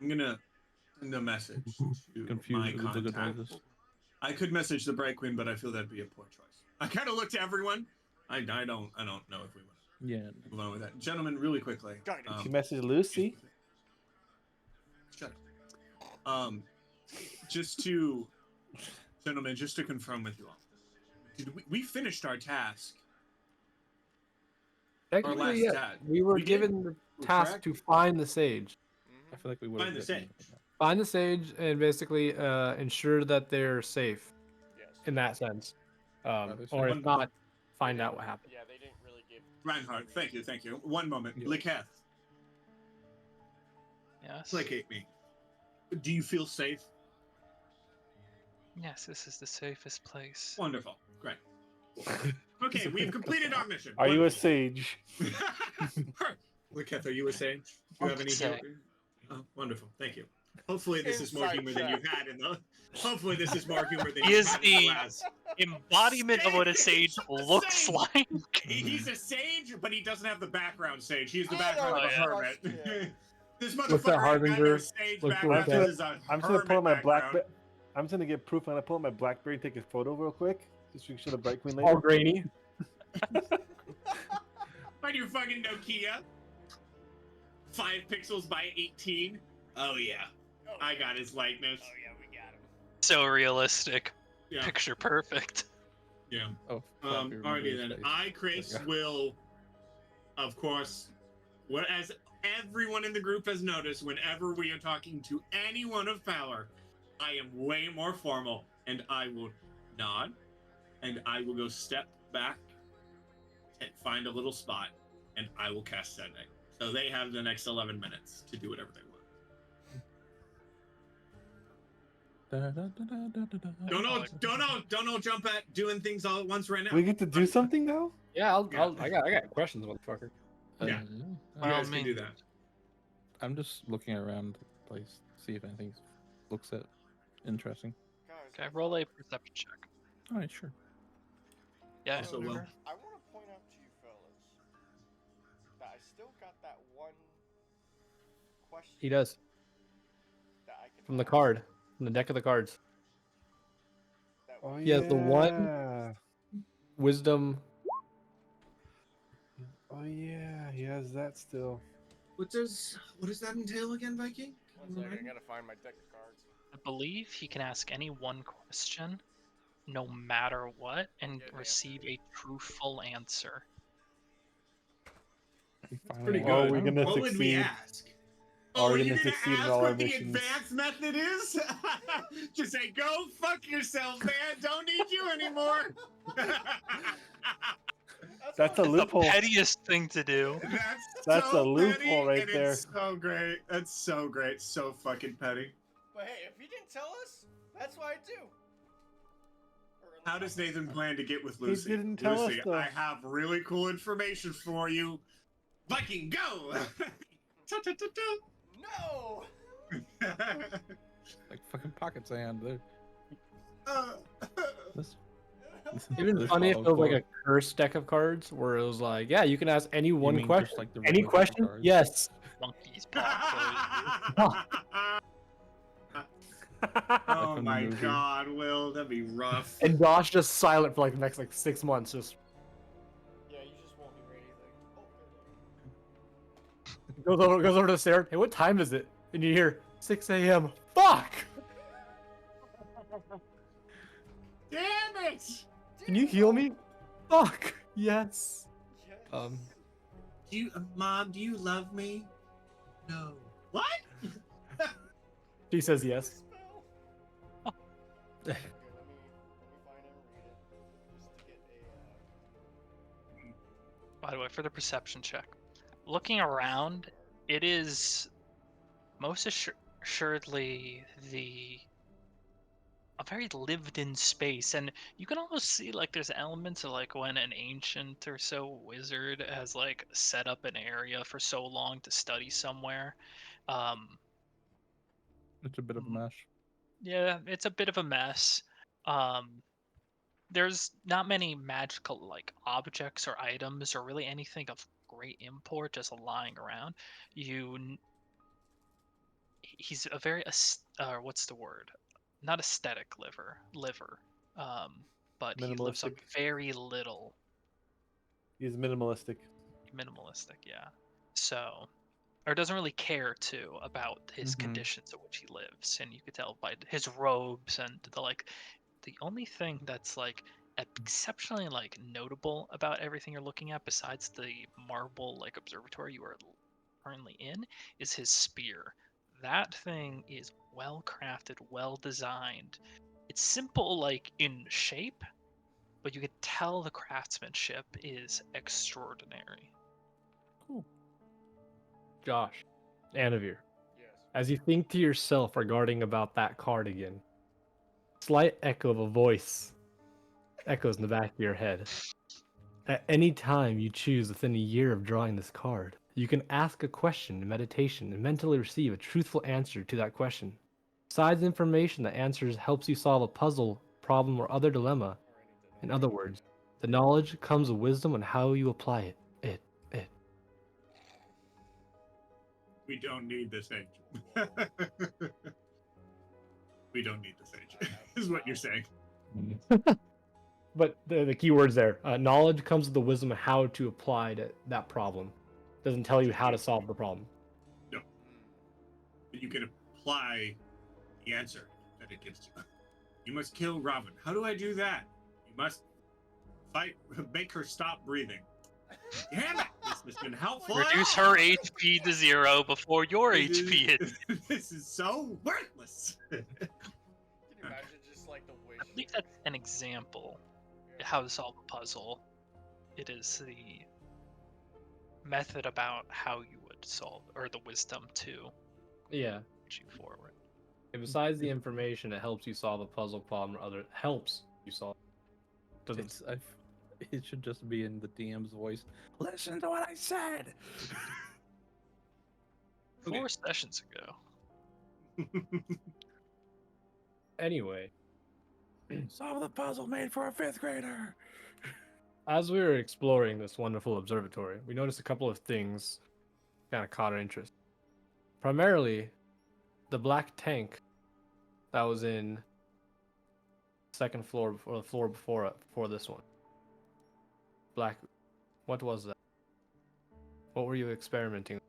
D: I'm gonna send a message to my
F: Confused with the good
D: contact.
F: noises.
D: I could message the Bright Queen, but I feel that'd be a poor choice. I kind of looked to everyone. I don't know if we want
F: Yeah.
D: to move on with that. Gentlemen, really quickly.
E: She messaged Lucy.
D: Shut up. Just to, gentlemen, just to confirm with you all, we finished our task
C: Technically,
G: last
C: yeah.
G: stat.
C: We were
G: We did?
C: given the
G: We're
C: task
G: correct?
C: to find the sage.
F: I feel like we would
G: Find the sage.
C: Find the sage and basically ensure that they're safe
B: Yes.
C: in that sense.
F: Are they
C: Or
F: safe?
C: if not,
B: They
C: find out
B: didn't-
C: what happened.
B: Yeah, they didn't really give.
G: Reinhardt, thank you. One moment.
F: Yeah.
G: Liketh,
A: Yes.
G: placate me. Do you feel safe?
A: Yes, this is the safest place.
G: Wonderful. Great. Okay, we've completed our mission.
E: Are you a
G: Wonderful.
E: sage?
G: Liketh, are you a sage? Do you have any
A: Say.
G: Oh, wonderful. Thank you. Hopefully this is more
B: Inside
G: humor than
B: check.
G: you've had in the. Hopefully this is more humor than
A: He
G: you've
A: is
G: had in the
A: the-
G: last.
A: Embodiment of what a sage looks
G: Sage!
A: like.
G: He's a sage, but he doesn't have the background sage. He's the
B: I
G: background of a
B: don't
G: hermit.
B: trust him.
G: This
C: Look
G: motherfucker
C: at
G: ain't got no
C: Harbinger.
G: sage
C: Look
G: background.
C: at
G: This is a
E: I'm just gonna pull out
G: hermit
E: my
G: background.
E: I'm just gonna get proof. I'm gonna pull out my BlackBerry and take a photo real quick. Just so we can show the Bright Queen later.
C: All grainy.
G: On your fucking Nokia. 5 pixels by 18. Oh yeah,
B: Oh,
G: I
B: yeah.
G: got his likeness.
B: Oh yeah, we got him.
A: So realistic.
G: Yeah,
A: Picture perfect.
G: yeah.
F: Oh, crap, you remember
G: Alrighty
F: his
G: then.
F: face.
G: I, Chris,
F: There you
G: will, of course, as everyone in the group has noticed, whenever we are talking to anyone of power, I am way more formal, and I will nod, and I will go step back and find a little spot, and I will cast Sending. So they have the next 11 minutes to do whatever they want. Don't all jump at doing things all at once right now.
E: We get to do something now?
C: Yeah,
G: Yeah.
C: I got questions, motherfucker.
G: Yeah.
F: Yeah.
G: You
A: By all
G: guys can do
A: means.
G: that.
F: I'm just looking around the place, see if anything looks at interesting.
B: Guys,
A: Okay, roll a perception check.
F: All right, sure.
A: Yeah.
G: Also,
A: whoever.
G: well,
B: I want to point out to you fellas that I still got that one question.
C: He does.
B: That I can
C: From the
B: ask.
C: card. From the deck of the cards.
B: That
E: Oh
B: we-
C: Yeah, the one-
E: yeah.
C: Wisdom.
E: Oh yeah, he has that still.
G: what does that entail again, Viking?
B: One second, I gotta find my deck of cards.
A: I believe he can ask any one question, no matter what, and
B: Yeah, they
A: receive a truthful answer.
C: pretty
E: Are
C: good.
E: we gonna
G: What would we
E: succeed?
G: ask?
E: Are
G: Oh,
E: we
G: you're
E: gonna
G: gonna
E: succeed in
G: ask
E: all our
G: what the
E: missions?
G: advanced method is? Just say, go fuck yourself, man. Don't need you anymore.
E: That's a
A: It's
E: loophole.
A: the pettiest thing to do.
G: That's
E: a
G: so
E: loophole
G: petty,
E: right
G: and
E: there.
G: It's so great. That's so great. So fucking petty.
B: But hey, if you didn't tell us, that's what I do. Or unless
G: How
B: I-
G: does Nathan plan to get with Lucy?
E: didn't tell us,
G: Lucy,
E: though.
G: I have really cool information for you. Viking, go! Ta-ta-ta-ta.
B: No!
F: Like fucking pocket sand. There. This,
C: Even
F: this
C: funny if it
F: follow
C: was like a
F: forward.
C: cursed deck of cards where it was like, yeah, you can ask any
F: You
C: one
F: mean
C: question.
F: just like the
C: Any
F: regular
C: question?
F: cards?
C: Yes.
A: Monkey's paw.
G: Oh
F: from the
G: my
F: movie.
G: god, Will, that'd be rough.
C: And Josh just silent for like the next 6 months. Just
B: Yeah, you just won't hear anything. Oh,
C: goes over to the stair. Hey, what time is it? And you hear 6 a.m. Fuck!
G: Damn it!
C: Can you heal me? Fuck! Yes.
B: yes.
G: Mom, do you love me? No. What?
C: She says yes.
B: Spell. Okay, let me find it and read it. Just to get a.
A: By the way, for the perception check, looking around, it is most assuredly a very lived-in space, and you can almost see like there's elements of like when an ancient or so wizard has like set up an area for so long to study somewhere.
F: It's a bit of a mess.
A: Yeah, it's a bit of a mess. There's not many magical like objects or items or really anything of great import just lying around. He's a very what's the word? Not aesthetic liver. But he lives on
E: Minimalistic.
A: very little.
E: He's minimalistic.
A: Minimalistic, yeah. So, or doesn't really care too about his
F: Mhm.
A: conditions in which he lives, and you could tell by his robes and the only thing that's like exceptionally like notable about everything you're looking at, besides the marble like observatory you are currently in, is his spear. That thing is well crafted, well designed. It's simple like in shape, but you could tell the craftsmanship is extraordinary.
F: Cool.
C: Josh, Anavir,
B: Yes.
C: as you think to yourself regarding about that card again, slight echo of a voice echoes in the back of your head. At any time you choose within a year of drawing this card, you can ask a question in meditation and mentally receive a truthful answer to that question. Besides information that answers helps you solve a puzzle, problem, or other dilemma. In other words, the knowledge comes with wisdom on how you apply it.
G: We don't need this angel. We don't need this angel, is what you're saying.
C: But the key words there, knowledge comes with the wisdom of how to apply that problem. Doesn't tell you how to solve the problem.
G: No. But you can apply the answer that it gives you. You must kill Robin. How do I do that? You must make her stop breathing. Damn it! This has been helpful.
A: Reduce her HP to 0 before your
G: This
A: HP hits.
G: This is so worthless.
B: Can you imagine just like the wish?
A: I believe that's an example of how to solve a puzzle. It is the method about how you would solve, or the wisdom to
C: Yeah.
A: push you forward.
C: And besides the information, it helps you solve a puzzle problem or other helps you solve. Doesn't
F: It should just be in the DM's voice. Listen to what I said.
A: 4 sessions ago.
C: anyway.
F: Solve the puzzle made for a 5th grader.
C: As we were exploring this wonderful observatory, we noticed a couple of things kind of caught our interest. Primarily, the black tank that was in second floor before the floor before this one. Black, what was that? What were you experimenting with?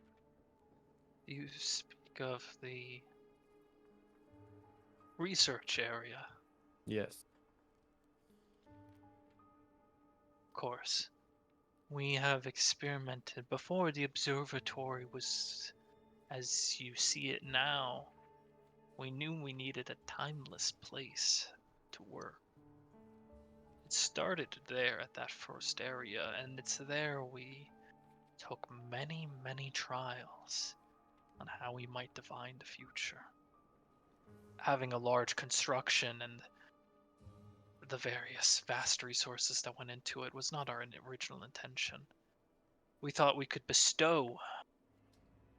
A: You speak of the research area,
C: Yes.
A: of course. We have experimented before the observatory was as you see it now. We knew we needed a timeless place to work. It started there at that first area, and it's there we took many, many trials on how we might divine the future. Having a large construction and the various vast resources that went into it was not our original intention. We thought we could bestow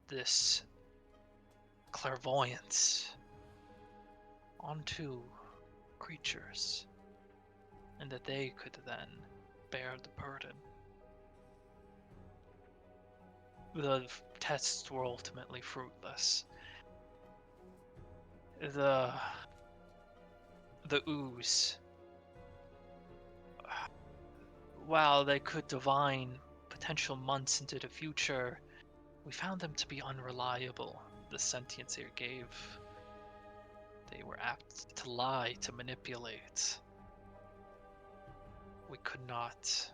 A: this clairvoyance onto creatures, and that they could then bear the burden. The tests were ultimately fruitless. The ooze, while they could divine potential months into the future, we found them to be unreliable. The sentience they gave, they were apt to lie, to manipulate. We could not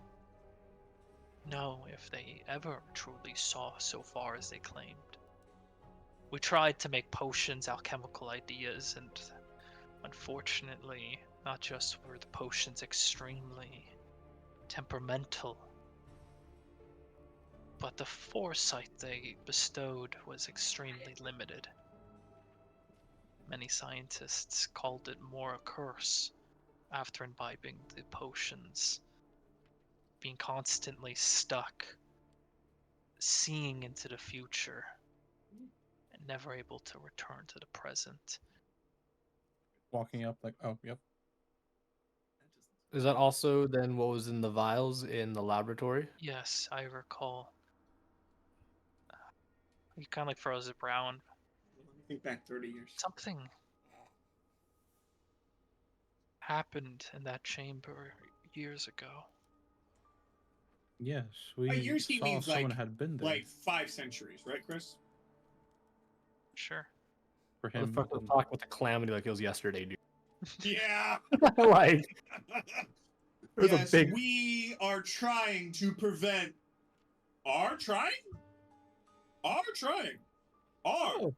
A: know if they ever truly saw so far as they claimed. We tried to make potions, alchemical ideas, and unfortunately, not just were the potions extremely temperamental, but the foresight they bestowed was extremely limited. Many scientists called it more a curse after imbibing the potions, being constantly stuck, seeing into the future, and never able to return to the present.
F: Walking up like, oh, yep.
C: Is that also then what was in the vials in the laboratory?
A: Yes, I recall. He kind of like froze it brown.
G: Let me think back 30 years.
A: Something happened in that chamber years ago.
F: Yes, we
G: Years he
F: saw
G: means
F: someone
G: like,
F: had been there.
G: like 5 centuries, right, Chris?
A: Sure.
F: For him.
C: Motherfucker talk about the calamity like it was yesterday, dude.
G: Yeah.
C: like, There's
G: yes,
C: a big.
G: we are trying to prevent. Are trying?
C: Oh.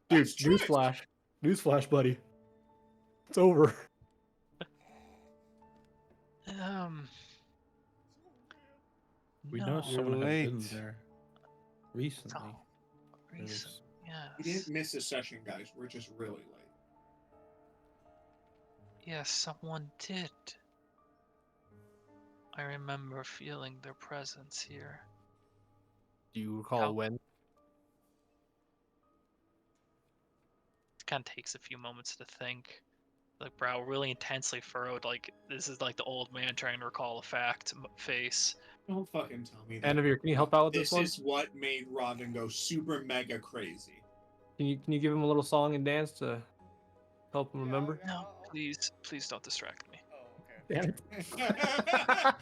C: Dude,
G: That's trying.
C: newsflash, buddy. It's over.
F: We
A: No.
F: know someone
E: You're
F: had been
E: late.
F: there recently.
A: Oh,
F: It
A: recent.
F: was-
G: We
A: Yes.
G: didn't miss a session, guys. We're just really late.
A: Yes, someone did. I remember feeling their presence here.
C: Do you recall
A: How-
C: when?
A: It kind of takes a few moments to think. Like brow really intensely furrowed. Like this is like the old man trying to recall a fact face.
G: Don't fucking tell me that.
C: Anavir, can you help out with this one?
G: This is what made Robin go super mega crazy.
C: Can you give him a little song and dance to help him remember?
A: No, please don't distract me.
B: Oh,
C: Damn
B: okay.
C: it.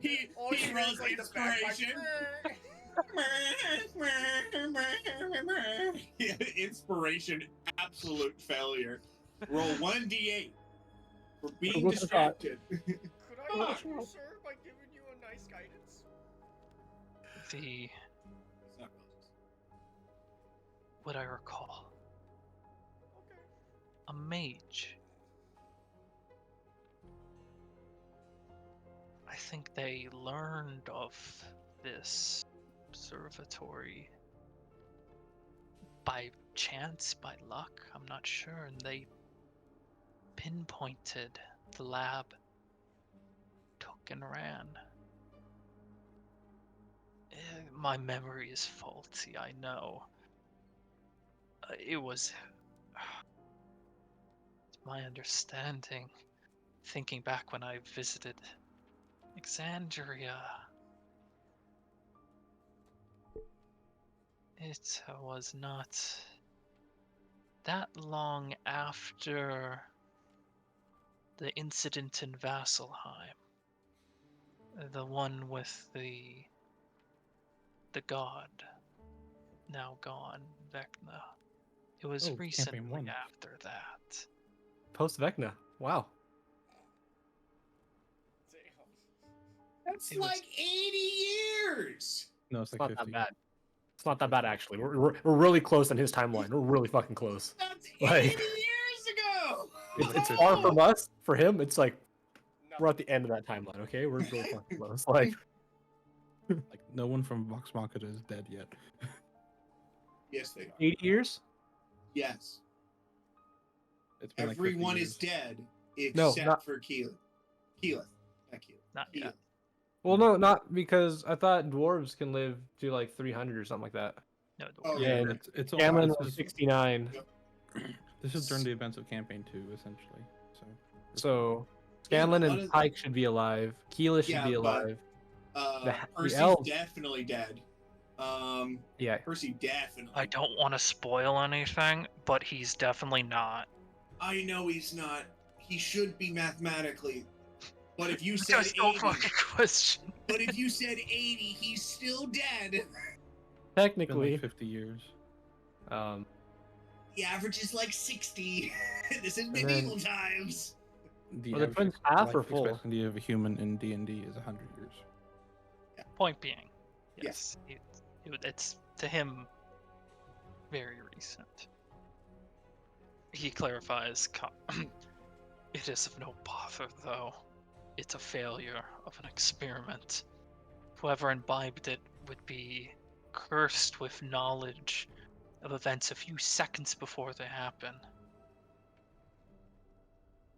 G: he
B: All you hear
G: rolls
B: is, like, the bagpipes.
G: inspiration. Inspiration, absolute failure. Roll 1d8 for being
C: What's the thought?
G: distracted.
B: Could I
G: Come
B: help
G: on.
B: you, sir, by giving you a nice guidance?
A: The
G: It's not Moses.
A: what I recall,
B: Okay.
A: a mage. I think they learned of this observatory by chance, by luck, I'm not sure, and they pinpointed the lab, took and ran. My memory is faulty, I know. It was my understanding, thinking back when I visited Exandria. It was not that long after the incident in Vasselheim. The one with the god, now gone, Vecna. It was
F: Oh,
A: recently
F: Campaign 1.
A: after that.
C: Post Vecna. Wow.
B: Damn.
G: That's
A: It was-
G: like 80 years.
F: No, it's
C: It's
F: like
C: not
F: 50.
C: that bad. It's not that bad actually. We're really close on his timeline. We're really fucking close.
G: That's 80
C: Like-
G: years ago.
C: It's far from us. For him, it's like we're
B: Nothing.
C: at the end of that timeline. Okay, we're really fucking close. Like
F: Like no one from Vox Machina is dead yet.
G: Yes, they are.
C: 80 years?
G: Yes.
F: It's been
G: Everyone
F: like 50
G: is dead
C: No,
G: except
C: not-
G: for Keelan. Keelan. Not Keelan.
A: Not yet.
G: Keelan.
C: Well, no, not because I thought dwarves can live to like 300 or something like that.
A: No,
G: Oh,
A: dwarf.
G: yeah.
C: And
F: It's all
C: Scanlan
F: this
C: was
F: is,
C: 69.
F: this is during the events of campaign 2, essentially. So
C: So
G: Yeah,
C: Scanlan
G: but one
C: and
G: of-
C: Pike should be alive. Keela should
G: Yeah,
C: be
G: but-
C: alive. The
G: Percy's
C: elves-
G: definitely dead.
C: Yeah.
G: Percy definitely.
A: I don't want to spoil anything, but he's definitely not.
G: I know he's not. He should be mathematically. But if you said
A: That's no
G: 80,
A: fucking question.
G: but if you said 80, he's still dead.
F: it's been
C: Technically,
F: like 50 years.
G: The average is like 60. This is
C: then-
G: medieval times.
F: The
C: Well, the
F: average
C: twins half
F: life
C: or full?
F: expectancy of a human in D&D is 100 years.
A: Point being,
G: Yes.
A: yes, it's to him very recent. He clarifies, it is of no bother though. It's a failure of an experiment. Whoever imbibed it would be cursed with knowledge of events a few seconds before they happen.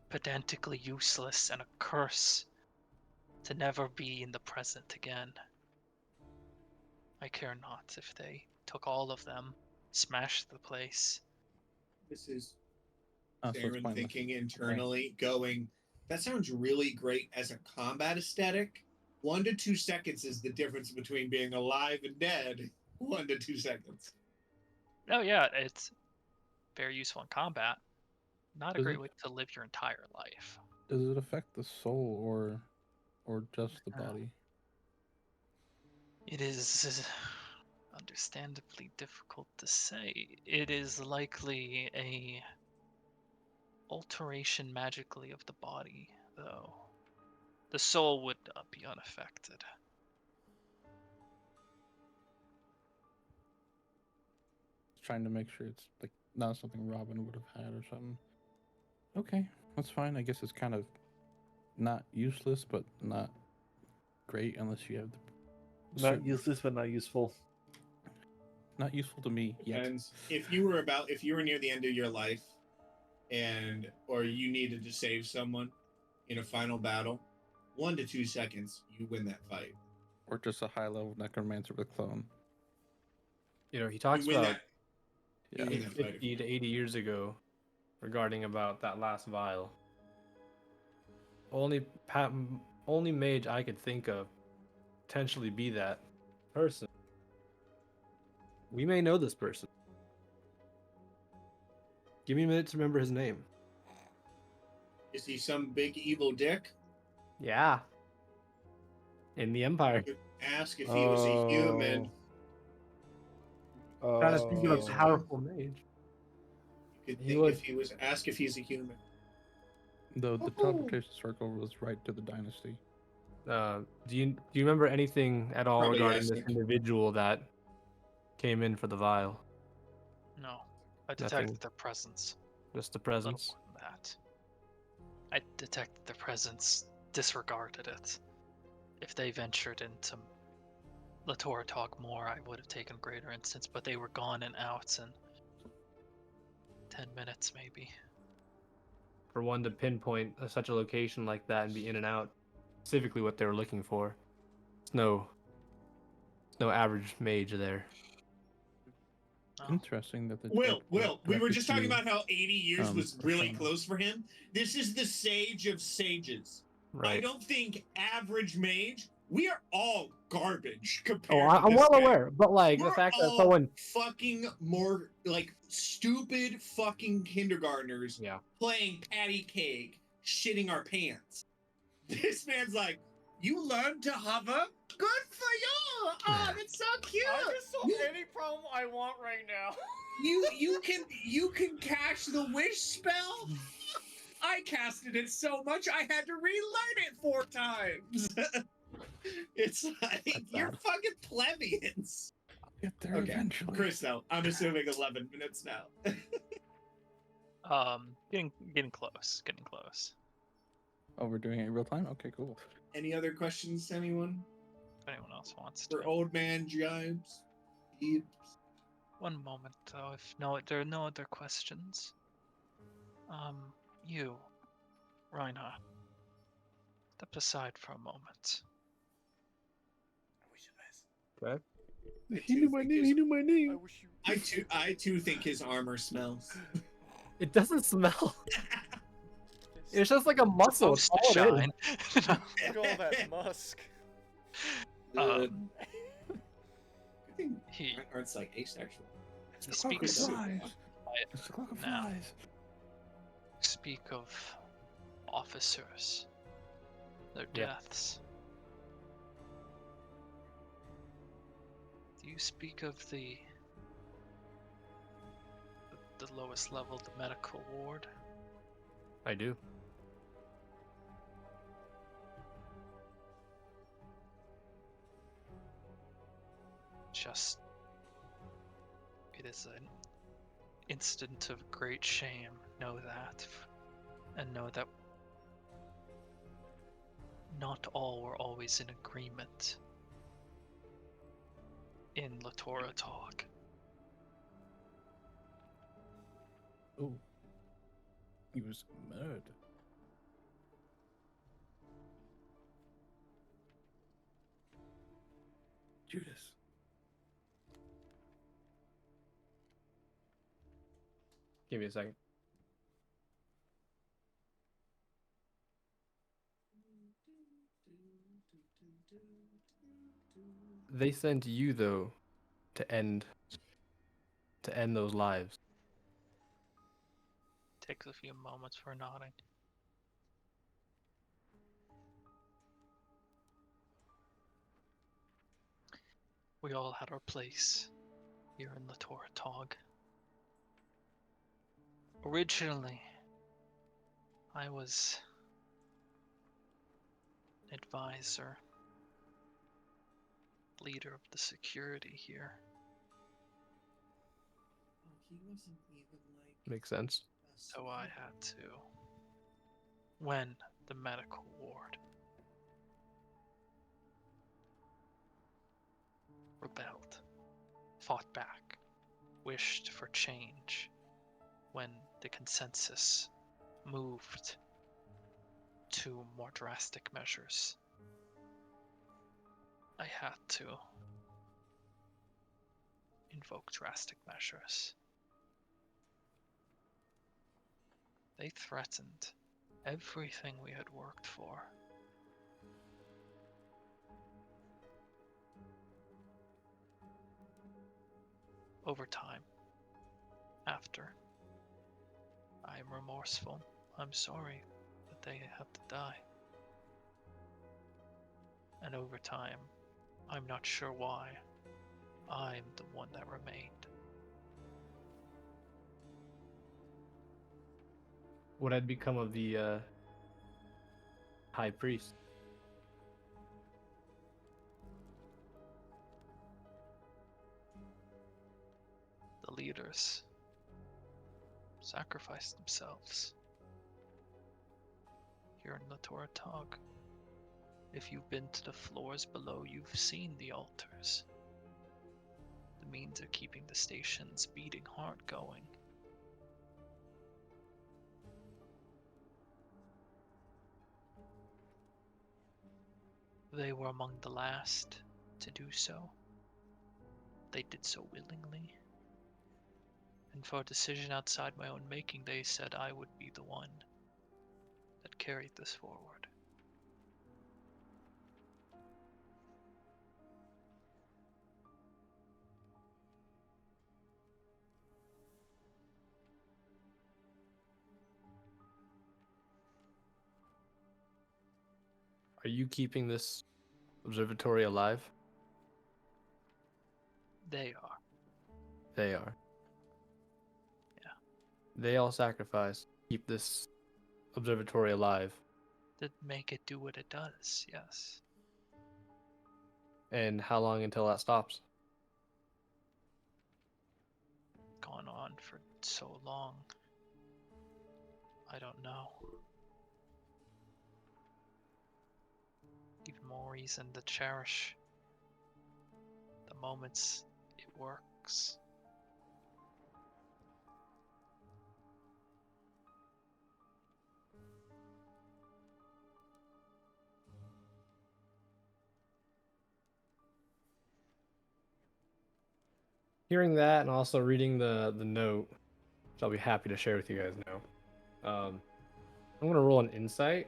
A: Pedantically useless and a curse to never be in the present again. I care not if they took all of them, smashed the place.
G: This is
F: So it's
G: Darren
F: pointless.
G: thinking internally, going, that sounds really great as a combat aesthetic. 1 to 2 seconds is the difference between being alive and dead. 1 to 2 seconds.
A: Oh yeah, it's very useful in combat. Not a
F: Does
A: great
F: it-
A: way to live your entire life.
F: Does it affect the soul or just the body?
A: It is understandably difficult to say. It is likely a alteration magically of the body, though. The soul would be unaffected.
F: Trying to make sure it's like not something Robin would have had or something. Okay, that's fine. I guess it's kind of not useless, but not great unless you have the
E: Not useless, but not useful.
F: not useful to me yet.
G: Depends. If you were near the end of your life, or you needed to save someone in a final battle, 1 to 2 seconds, you win that fight.
F: Or just a high level necromancer with clone.
C: You know, he talks
G: You win
C: about
G: that. You win that fight.
C: 50 to 80 years ago regarding about that last vial. Only mage I could think of potentially be that person. We may know this person. Give me a minute to remember his name.
G: Is he some big evil dick?
C: Yeah. In the Empire.
G: You could ask if he was a human.
C: Trying to think of a
G: Oh.
C: powerful mage.
G: You could
C: He
G: think
C: would-
G: if he was ask if he's a human.
F: Though the teleportation circle was right to the dynasty.
C: Do you remember anything at all
G: Probably
C: regarding
G: yes,
C: this
G: Nick.
C: individual that came in for the vial?
A: No, I
C: Nothing.
A: detected their presence.
C: Just the
A: Little
C: presence.
A: more than that. I detected their presence, disregarded it. If they ventured into Latora Talk more, I would have taken greater instance, but they were gone and out in 10 minutes maybe.
C: For one to pinpoint such a location like that and be in and out, specifically what they were looking for. It's no average mage there.
A: Oh,
F: Interesting that the
G: Will, we were just talking
F: directed
G: about how 80 years was
F: a
G: really
F: shaman.
G: close for him. This is the sage of sages. I
C: Right.
G: don't think average mage. We are all garbage
C: Oh,
G: compared to
C: I'm
G: this
C: well
G: guy.
C: aware, but like the
G: We're
C: fact that
G: all
C: someone,
G: fucking more like stupid fucking kindergartners
C: yeah,
G: playing patty cake, shitting our pants. This man's like, you learned to hover? Good for you! Oh, that's so cute!
B: I can solve
G: You-
B: any problem I want right now.
G: you can cast the wish spell. I casted it so much I had to relearn it 4 times. It's like
C: That's
G: you're
C: bad.
G: fucking plebeians.
F: Get there
G: Okay,
F: eventually.
G: Chris, though, I'm assuming 11 minutes now.
A: getting close, getting close.
F: Oh, we're doing it in real time? Okay, cool.
G: Any other questions, anyone?
A: If anyone else wants to.
G: For old man jibes? Peeps?
A: One moment, though. If there are no other questions, you, Reinhardt, step aside for a moment.
C: okay.
E: He knew my name. He knew my
B: I
E: name.
B: wish you.
G: I too think his armor smells.
C: It doesn't smell. It's just like a muscle. It's
A: Supposed to
C: all it is.
A: shine.
B: Look at all that musk.
A: Um,
G: Good thing
A: he
G: Reinhardt's like asexual.
A: he speaks
F: Flies. It's the clock of
A: Now.
F: flies.
A: speak of officers, their
C: Yeah.
A: deaths. Do you speak of the lowest level, the medical ward?
C: I do.
A: Just, it is an instant of great shame. Know that, and know that not all were always in agreement in Latora Talk.
F: Oh. He was murdered. Judas.
C: Give me a second. They sent you though to end those lives.
A: Takes a few moments for nodding. We all had our place here in Latora Tog. Originally, I was advisor, leader of the security here.
D: He wasn't even like.
C: Makes sense.
A: So I had to. When the medical ward rebelled, fought back, wished for change, when the consensus moved to more drastic measures, I had to invoke drastic measures. They threatened everything we had worked for. Over time, after, I am remorseful. I'm sorry that they had to die. And over time, I'm not sure why, I'm the one that remained.
C: What had become of the high priest?
A: The leaders sacrificed themselves. Here in the Toratog, if you've been to the floors below, you've seen the altars. The means of keeping the station's beating heart going. They were among the last to do so. They did so willingly. And for a decision outside my own making, they said I would be the one that carried this forward.
C: Are you keeping this observatory alive?
A: They are.
C: They are.
A: Yeah.
C: They all sacrifice. Keep this observatory alive.
A: To make it do what it does, yes.
C: And how long until that stops?
A: Gone on for so long. I don't know. Even more reason to cherish the moments it works.
C: Hearing that and also reading the note, which I'll be happy to share with you guys now. I'm gonna roll an insight,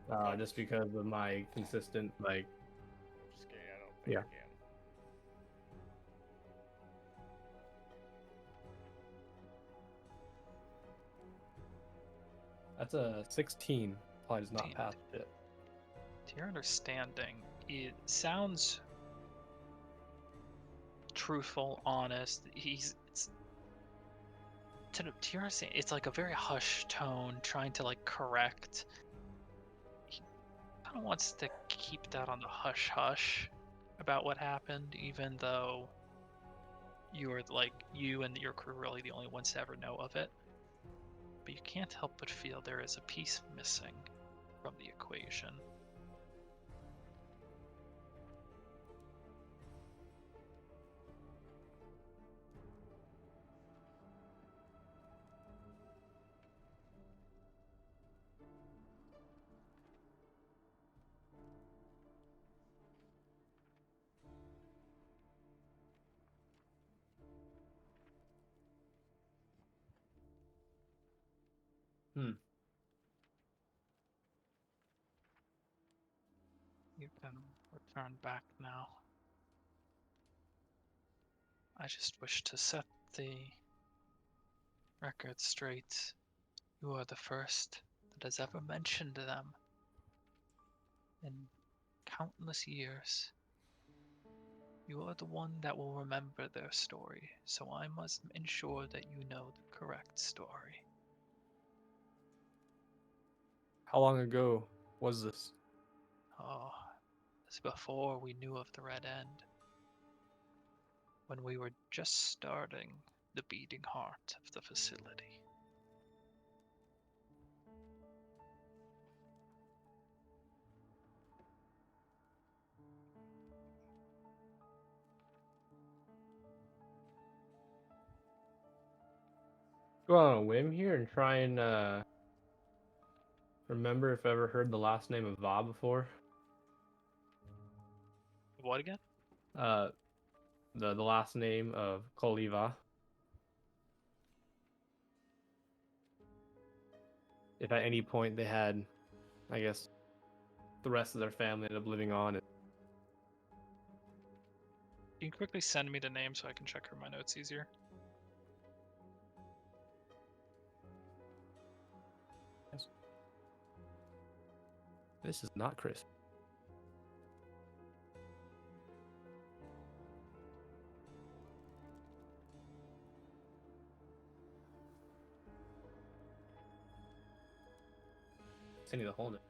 A: Go ahead.
C: just because of my consistent like.
B: Just kidding, I don't think
C: Yeah.
B: I can.
C: That's a 16. Probably does not
A: 16.
C: pass it.
A: To your understanding, it sounds truthful, honest. To your understanding, it's like a very hushed tone, trying to like correct. He kind of wants to keep that on the hush hush about what happened, even though you and your crew are really the only ones to ever know of it. But you can't help but feel there is a piece missing from the equation. You can return back now. I just wish to set the record straight. You are the first that has ever mentioned them in countless years. You are the one that will remember their story, so I must ensure that you know the correct story.
C: How long ago was this?
A: Oh, this before we knew of the Red End. When we were just starting the beating heart of the facility.
C: Go on a whim here and try and remember if I ever heard the last name of Va before.
A: What again?
C: The last name of Koliva. If at any point they had, I guess, the rest of their family ended up living on.
A: Can you quickly send me the name so I can check through my notes easier?
C: This is not crisp. I need to hold it.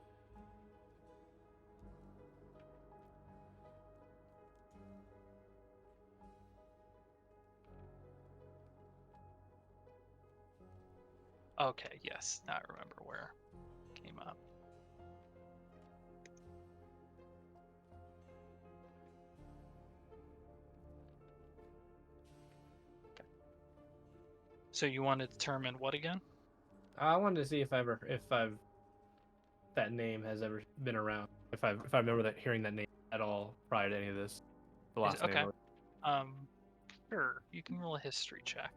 A: Okay, yes, now I remember where it came up. Okay. So you want to determine what again?
C: I wanted to see if that name has ever been around. If I remember that hearing that name at all prior to any of this. The last
A: Okay.
C: name.
A: Sure. You can roll a history check.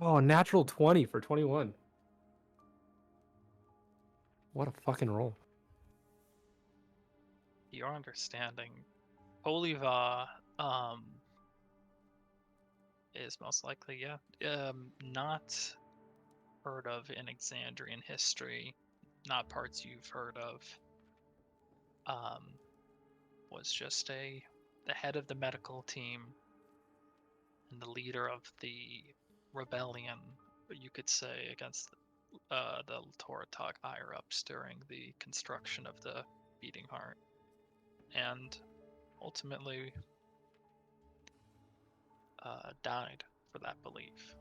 C: Oh, natural 20 for 21. What a fucking roll.
A: Your understanding, Oliva, is most likely, not heard of in Exandrian history, not parts you've heard of. Was just the head of the medical team and the leader of the rebellion, you could say, against the Toratog higher ups during the construction of the beating heart, and ultimately died for that belief.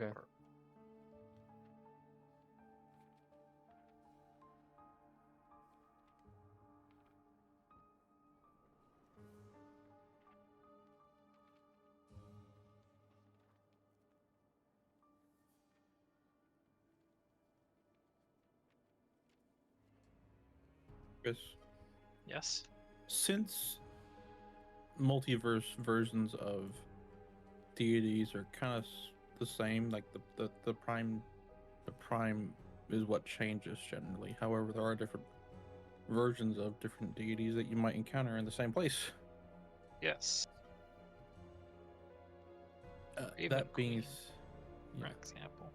C: Okay.
F: Chris,
A: Yes.
F: since multiverse versions of deities are kind of the same, like the prime is what changes generally. However, there are different versions of different deities that you might encounter in the same place.
A: Yes.
F: That being,
A: Queen, for example.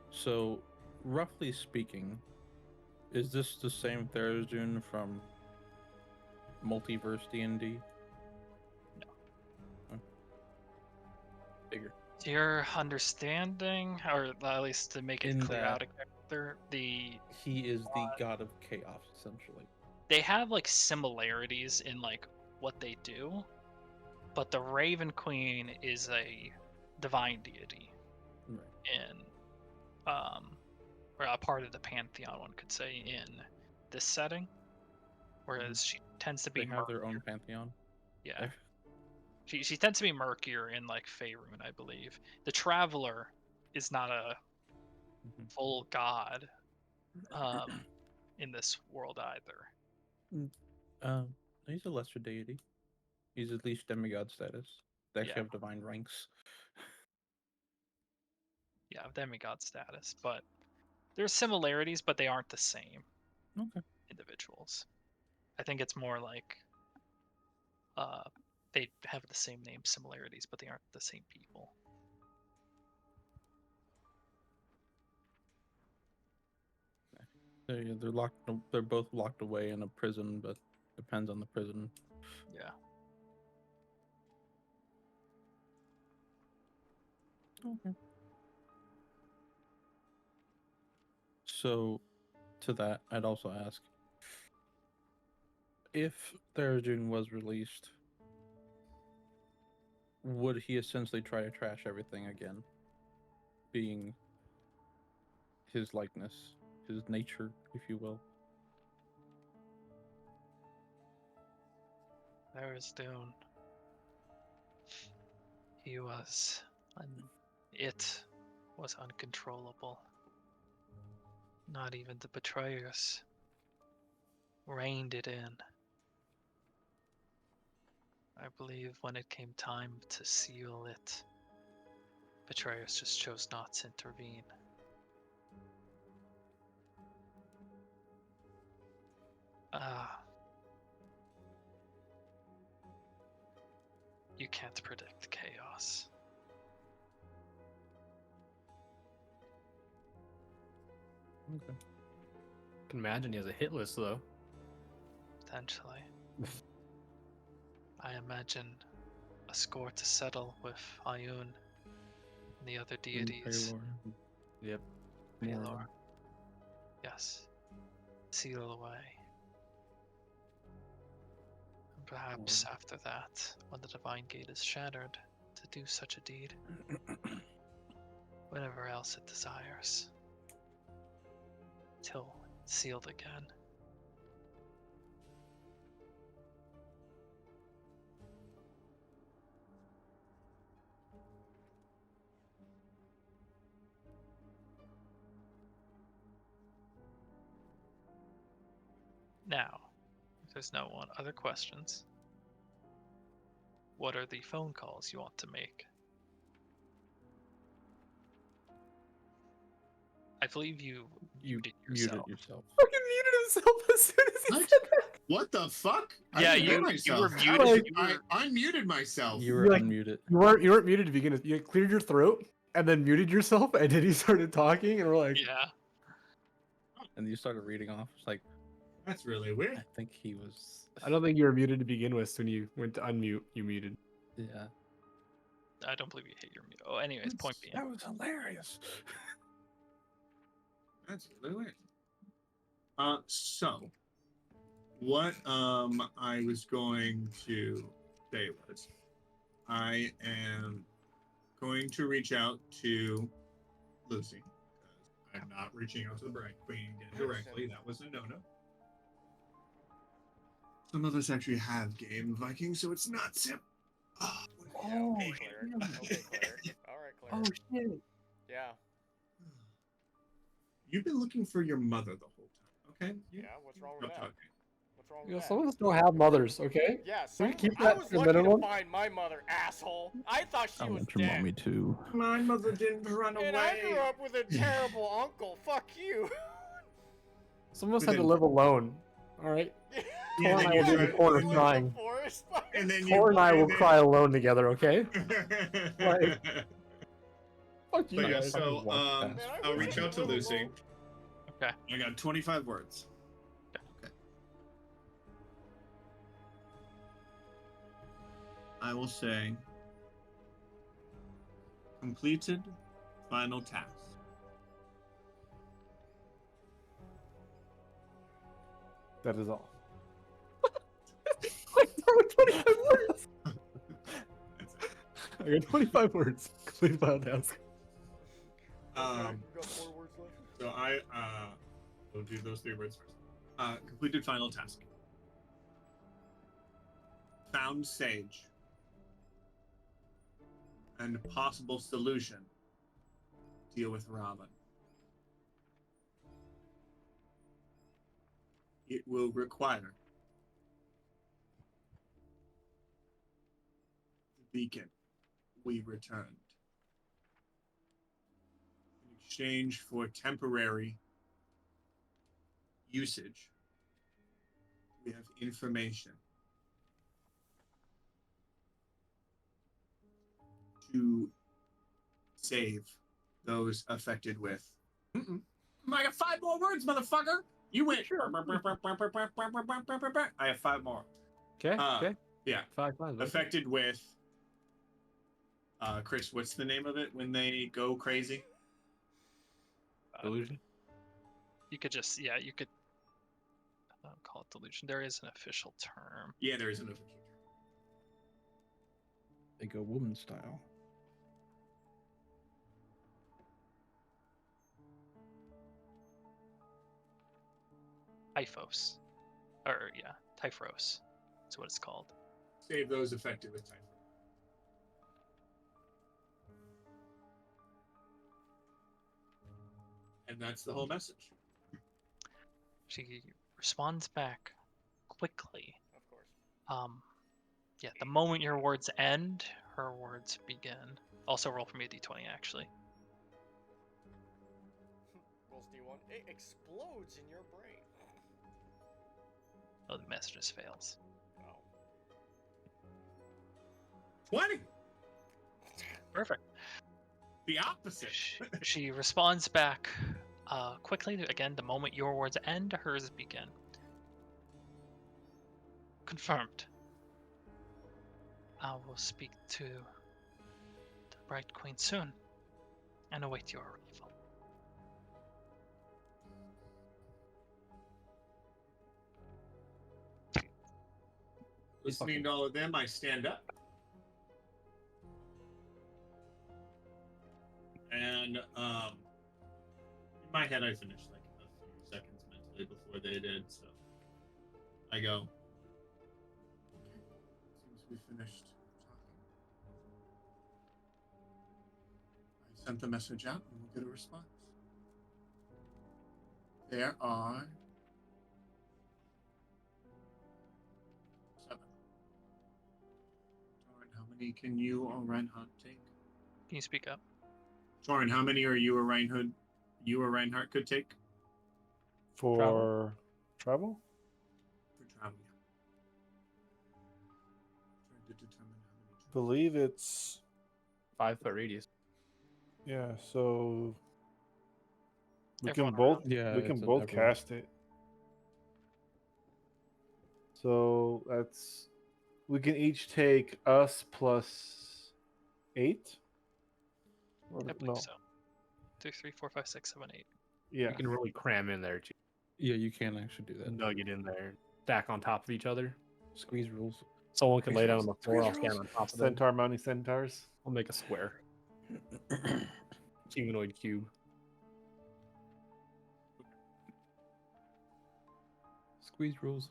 F: So, roughly speaking, is this the same Tharizdun from Multiverse D&D?
A: No.
F: Oh. Bigger.
A: To your understanding, or at least to make it
F: In
A: clear
F: that-
A: out of character,
F: He is the god of chaos, essentially.
A: they have like similarities in like what they do, but the Raven Queen is a divine deity
F: Right.
A: in or a part of the pantheon, one could say, in this setting, whereas she tends to be
F: They have their own
A: murkier.
F: pantheon.
A: Yeah,
F: There.
A: she tends to be murkier in like Faerun, I believe. The Traveler is not a
F: Mhm.
A: full god in this world either.
F: He's a lesser deity. He's at least demigod status. They actually
A: Yeah.
F: have divine ranks.
A: Yeah, demigod status, but there's similarities, but they aren't the same
F: Okay.
A: individuals. I think it's more like they have the same name similarities, but they aren't the same people.
F: They're locked. They're both locked away in a prison, but depends on the prison.
A: Yeah.
F: Okay. So, to that, I'd also ask if Therogen was released, would he essentially try to trash everything again? Being his likeness, his nature, if you will.
A: There is Dune. He was, it was uncontrollable. Not even the betrayers reined it in. I believe when it came time to seal it, betrayers just chose not to intervene. You can't predict chaos.
F: Okay.
C: I can imagine he has a hit list though.
A: Potentially. I imagine a score to settle with Ayun and the other deities.
C: Yep.
A: Palor. Yes. Seal away. And perhaps after that, when the Divine Gate is shattered, to do such a deed. Whatever else it desires. Till it's sealed again. Now, if there's no one other questions, what are the phone calls you want to make? I believe you muted yourself.
C: Fucking muted himself as soon as he
G: What?
C: said that.
G: What the fuck?
A: Yeah,
G: I didn't
A: you
G: mute
A: were
G: myself.
A: muted.
C: Like-
G: I unmuted myself.
F: You were
C: You're like-
F: unmuted.
C: You weren't muted to begin with. You cleared your throat and then muted yourself, and then he started talking, and we're like,
A: Yeah.
F: And you started reading off. It's like,
G: That's really weird.
F: I think he was.
C: I don't think you were muted to begin with. So when you went to unmute, you muted.
F: Yeah.
A: I don't believe you hit your mute. Oh, anyways, point being.
F: That was hilarious.
G: That's really weird. So what I was going to say was I am going to reach out to Lucy. I'm not reaching out to the Bright Queen directly. That was a no-no. Some of us actually have game Viking, so it's not simple.
B: Yeah, okay, Claire. Okay, Claire. All right, Claire.
C: shit!
B: Yeah.
G: You've been looking for your mother the whole time, okay?
B: Yeah, what's wrong with
G: Stop
B: that?
G: talking.
B: What's wrong
C: You
B: with
C: know,
B: that?
C: some of us don't have mothers. Okay.
B: Yeah,
C: Can we
B: some,
C: keep
B: I
C: that
B: was
C: to a
B: lucky
C: minimum?
B: to find my mother, asshole. I thought she
F: I
B: was
F: want your
B: dead.
F: mommy too.
G: My mother didn't run
B: And I grew up with a terrible uncle. Fuck you.
C: Some of us
G: But
C: had to
G: then-
C: live alone. All right.
G: Yeah,
C: Cole and
G: then
C: I
G: you
C: will be in the
G: tried-
C: corner
B: Live in the
C: crying.
B: forest.
G: And then
C: Cole and I will
G: then-
C: cry alone together. Okay. Like- Fuck you
G: But yeah,
C: guys.
G: so
F: walk past
B: Man, I
G: I'll
B: wish
G: reach
B: I
G: out to
B: could live
G: Lucy.
B: alone.
A: Okay.
G: I got 25 words. Okay. I will say completed final task.
E: That is all.
C: I got 25 words.
G: That's it.
C: I got 25 words. Complete file task.
B: Okay, you got 4 words left.
G: So I will do those 3 words first. Completed final task. Found sage. And possible solution. Deal with Robin. It will require the beacon we returned in exchange for temporary usage. We have information to save those affected with. I got 5 more words, motherfucker. You went.
C: Sure.
G: I have 5 more.
C: Okay. Okay.
G: Yeah.
C: 5 5.
G: Affected with. Chris, what's the name of it when they go crazy?
C: Delusion.
A: You could just, yeah, you could call it delusion. There is an official term.
G: Yeah, there is an official term.
F: They go woman style.
A: Typhos. Or, yeah, Typhros. That's what it's called.
G: Save those affected with typhus. And that's the whole message.
A: She responds back quickly.
B: Of course.
A: Yeah, the moment your words end, her words begin. Also roll for me a d20, actually.
B: Rolls D1. It explodes in your brain.
A: Oh, the message just fails.
B: Oh.
G: 20!
A: Perfect.
G: The opposite.
A: She responds back quickly. Again, the moment your words end, hers begin. Confirmed. I will speak to the Bright Queen soon and await your arrival.
G: Listening to all of them, I stand up. And in my head, I finished like a few seconds mentally before they did, so I go. Seems we finished talking. I sent the message out, and we'll get a response. There are 7. Torin, how many can you or Reinhardt take?
A: Can you speak up?
G: Torin, how many are you or Reinhardt could take
E: For travel?
G: for travel? Trying to determine how many.
E: Believe it's
C: 5-foot radius.
E: yeah. So we
A: Everyone
E: can both
A: around.
F: Yeah,
E: we can
F: it's
E: both
F: everyone.
E: cast it. So that's we can each take us plus 8. Or,
A: I believe so. 2, 3, 4, 5, 6, 7, 8.
E: Yeah.
C: You can really cram in there too.
F: Yeah, you can actually do that.
C: Nugget in there, stack on top of each other.
F: Squeeze rules.
C: Someone can lay down on the floor. I'll
F: Squeeze
C: stand
F: rules.
C: on top of them.
E: Centaur mounting centaurs.
C: I'll make a square. Humanoid cube.
F: Squeeze rules.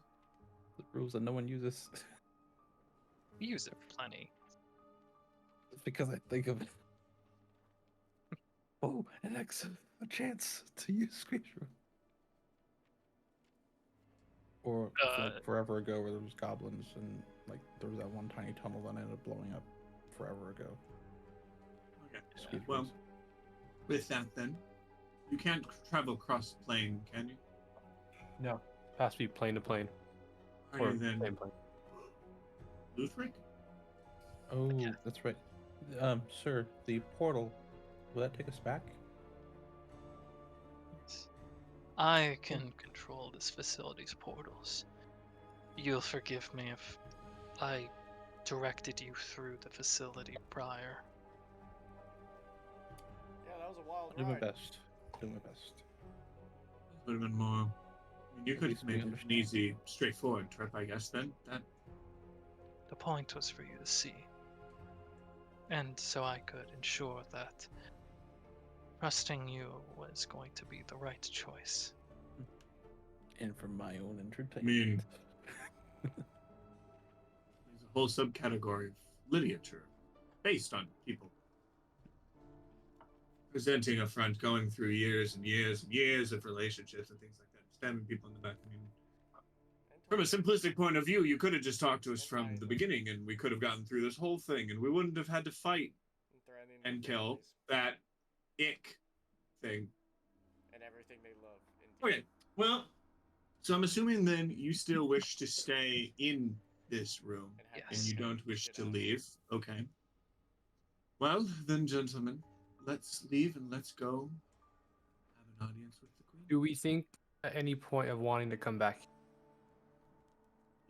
F: The rules that no one uses.
A: We use it plenty.
F: It's because I think of oh, a chance to use squeeze rule. Or like forever ago where there was goblins and like there was that one tiny tunnel that ended up blowing up forever ago.
G: Okay.
F: Squeeze
G: Well,
F: rules.
G: with that then, you can't travel cross plane, can you?
C: No. Has to be plane to plane.
G: Are
C: Or
G: you then
C: plane plane.
G: Luthric?
F: Oh, that's right. Sir, the portal, will that take us back?
A: Yes. I can control this facility's portals. You'll forgive me if I directed you through the facility prior.
B: Yeah, that was a wild
F: I'll do my
B: ride.
F: best. Do my best.
G: Would have been more. You
F: At
G: could
F: least
G: have
F: we
G: made it an
F: understand.
G: easy, straightforward trip, I guess. Then that
A: The point was for you to see. And so I could ensure that trusting you was going to be the right choice.
F: And for my own entertainment.
G: I mean, there's a whole subcategory of literature based on people presenting a front, going through years and years and years of relationships and things like that, stabbing people in the back. I mean, from a simplistic point of view, you could have just talked to us from the beginning, and we could have gotten through this whole thing, and we wouldn't have had to fight and kill that ick thing.
B: And everything they love.
G: Okay, well, so I'm assuming then you still wish to stay in this room, and
A: Yes.
G: you don't wish to leave. Okay. Well, then, gentlemen, let's leave and let's go have an audience with the queen.
C: Do we think at any point of wanting to come back?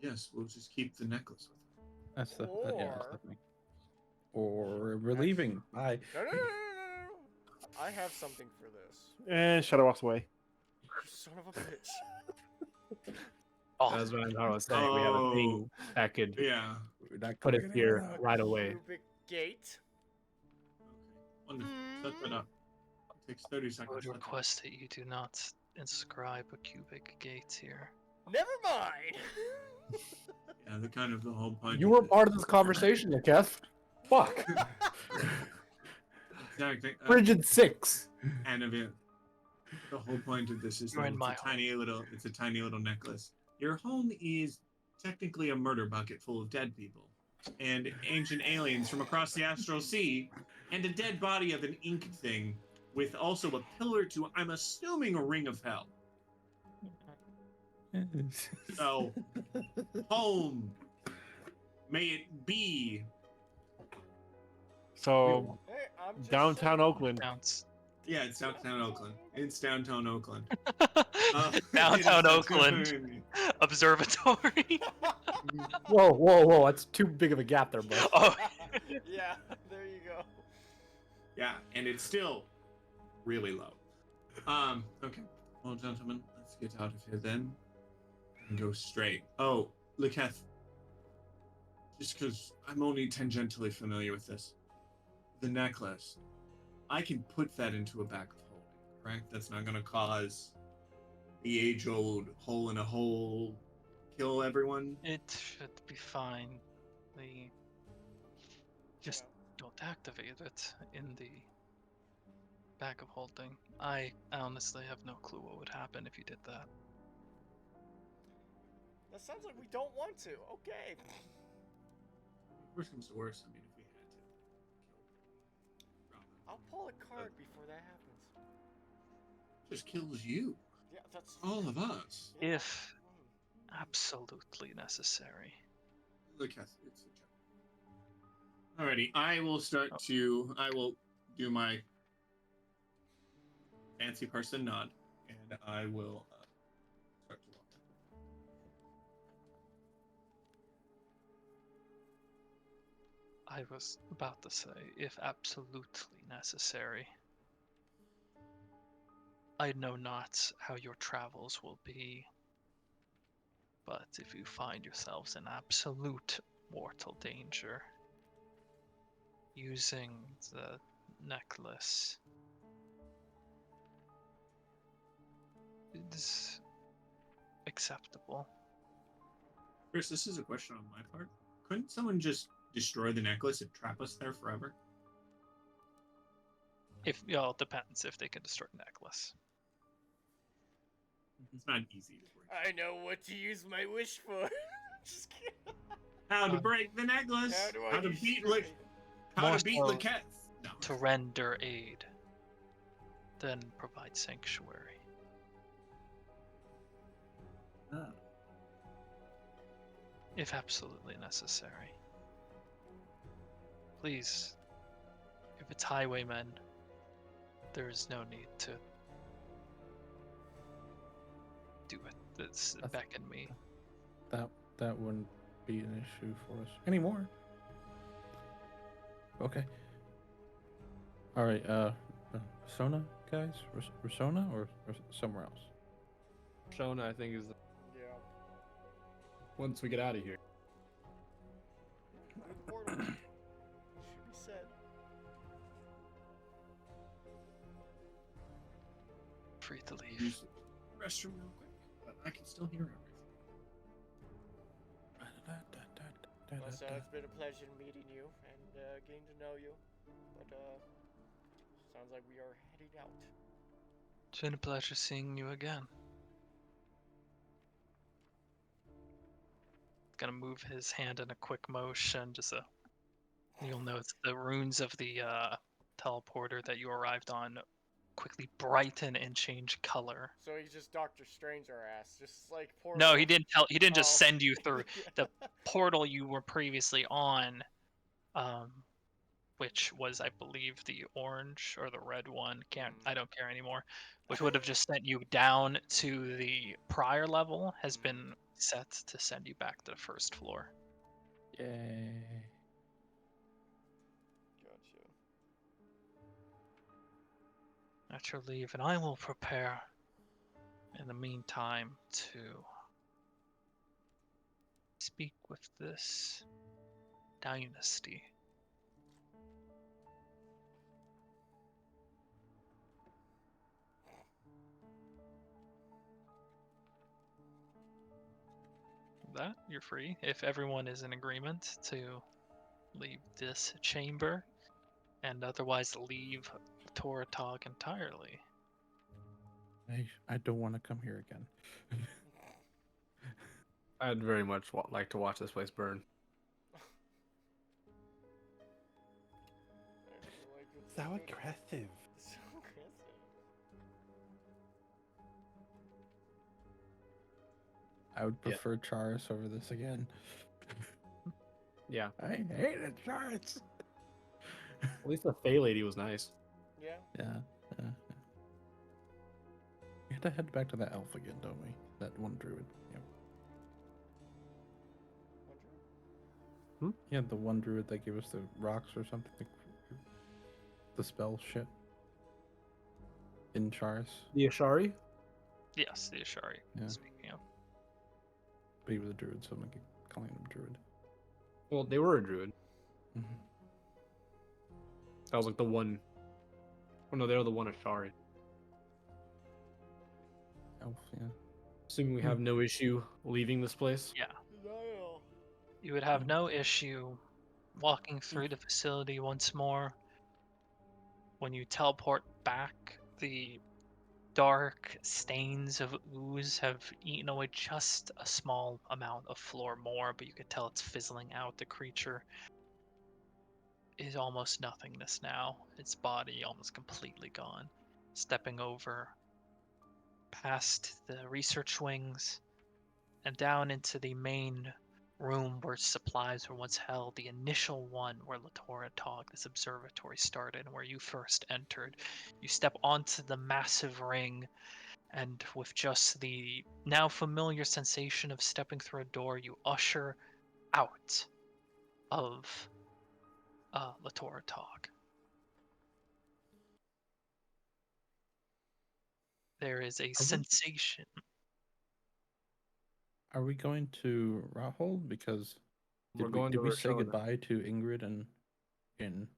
G: Yes, we'll just keep the necklace with her.
F: That's the yeah, that's
B: Or-
F: the thing. Or we're leaving. Bye.
B: No. I have something for this.
E: And Shadow walks away.
B: son of a bitch.
A: Oh,
C: As what I was saying, we have a thing that could
G: Yeah.
F: We're not
C: put
F: coming
C: it here
F: anywhere.
C: right away.
B: Cubic gate.
G: Okay. Wonderful. Set that up. Takes 30
A: I
G: seconds.
A: would
G: That's
A: request that you do not inscribe a cubic gate here.
B: Never mind.
G: Yeah, the kind of the whole point.
C: You were part of this conversation, Niketh. Fuck.
G: Exactly.
C: Frigid 6.
G: And of it, the whole point of this is
A: You're
G: that
A: in
G: it's
A: my
G: a tiny little, necklace. Your home is technically a murder bucket full of dead people, and ancient aliens from across the astral sea, and a dead body of an ink thing, with also a pillar to, I'm assuming, a ring of hell. So, home, may it be.
E: So
B: Hey, I'm just
E: downtown
B: saying.
E: Oakland.
A: Counts.
G: Yeah, it's downtown Oakland. It's downtown Oakland.
A: Downtown
G: It is
A: Oakland Observatory.
C: Whoa. That's too big of a gap there, bud.
A: Oh,
B: Yeah, there you go.
G: Yeah, and it's still really low. Okay. Well, gentlemen, let's get out of here then. And go straight. Oh, Leketh. Just because I'm only tangentially familiar with this. The necklace. I can put that into a bag of holding, correct? That's not going to cause the age-old hole in a hole kill everyone?
A: it should be fine. The just don't activate it in the bag of holding. I honestly have no clue what would happen if you did that.
B: That sounds like we don't want to. Okay.
G: Worst comes to worst, I mean, if we had to kill Robin.
B: I'll pull a card before that happens.
G: Just kills you.
B: Yeah, that's
G: All of us.
B: yeah.
A: If absolutely necessary.
G: Leketh, it's a joke. Alrighty, I will do my fancy person nod, and I will start to walk.
A: I was about to say, if absolutely necessary. I know not how your travels will be, but if you find yourselves in absolute mortal danger, using the necklace is acceptable.
G: Chris, this is a question on my part. Couldn't someone just destroy the necklace and trap us there forever?
A: If it depends if they can destroy the necklace.
G: It's not easy to break.
B: I know what to use my wish for. Just kidding.
G: How to break the necklace?
B: How do I
G: How to beat
B: destroy
G: Leketh? How
A: More
G: to beat
A: so
G: Leketh? No.
A: to render aid, then provide sanctuary. If absolutely necessary. Please, if it's highwaymen, there is no need to do it. It's beckon me.
F: That wouldn't be an issue for us anymore. Okay. All right. Persona guys, Persona or somewhere else.
C: Shona, I think, is the...
B: Yeah.
C: once we get out of here.
B: Through the portal. Should be set.
A: Free to leave.
G: Use the restroom real quick, but I can still hear everything.
B: Well, so it's been a pleasure meeting you and getting to know you. But sounds like we are heading out.
A: It's been a pleasure seeing you again. Gonna move his hand in a quick motion, you'll notice the runes of the teleporter that you arrived on quickly brighten and change color.
B: So he just Doctor Strange our ass, just like portal.
A: No, he didn't just
B: Oh.
A: send you through the portal you were previously on, which was, I believe, the orange or the red one. I don't care anymore. Which would have just sent you down to the prior level, has been set to send you back to the first floor.
F: Yay.
B: Gotcha.
A: At your leave, and I will prepare in the meantime to speak with this dynasty. That you're free if everyone is in agreement to leave this chamber and otherwise leave Toratog entirely.
F: I don't want to come here again.
C: I'd very much like to watch this place burn.
E: So aggressive.
B: So aggressive.
F: I would
C: Yeah.
F: prefer Charis over this again.
C: Yeah.
F: I hated Charis.
C: At least the Fey lady was nice.
B: Yeah.
F: Yeah. We have to head back to that elf again, don't we? That one druid. Yeah. Yeah, the one druid that gave us the rocks or something. The spell shit. In Charis.
C: The Ashari?
A: Yes, the Ashari.
F: Yeah.
A: Speaking of.
F: But he was a druid, so I'm gonna keep calling him druid.
C: Well, they were a druid.
F: Mm-hmm.
C: That was like the one. Oh no, they were the one Ashari.
F: Elf, yeah.
C: Assuming we have no issue leaving this place.
A: Yeah.
B: No.
A: You would have no issue walking through the facility once more. When you teleport back, the dark stains of ooze have eaten away just a small amount of floor more, but you could tell it's fizzling out. The creature is almost nothingness now. Its body almost completely gone. Stepping over past the research wings and down into the main room where supplies were once held, the initial one where Latoratog, this observatory, started, and where you first entered. You step onto the massive ring, and with just the now familiar sensation of stepping through a door, you usher out of Latoratog. There is a sensation.
F: Are we going to Rahold? Because
C: We're going
F: did
C: to
F: we say
C: Rashona.
F: goodbye to Ingrid and in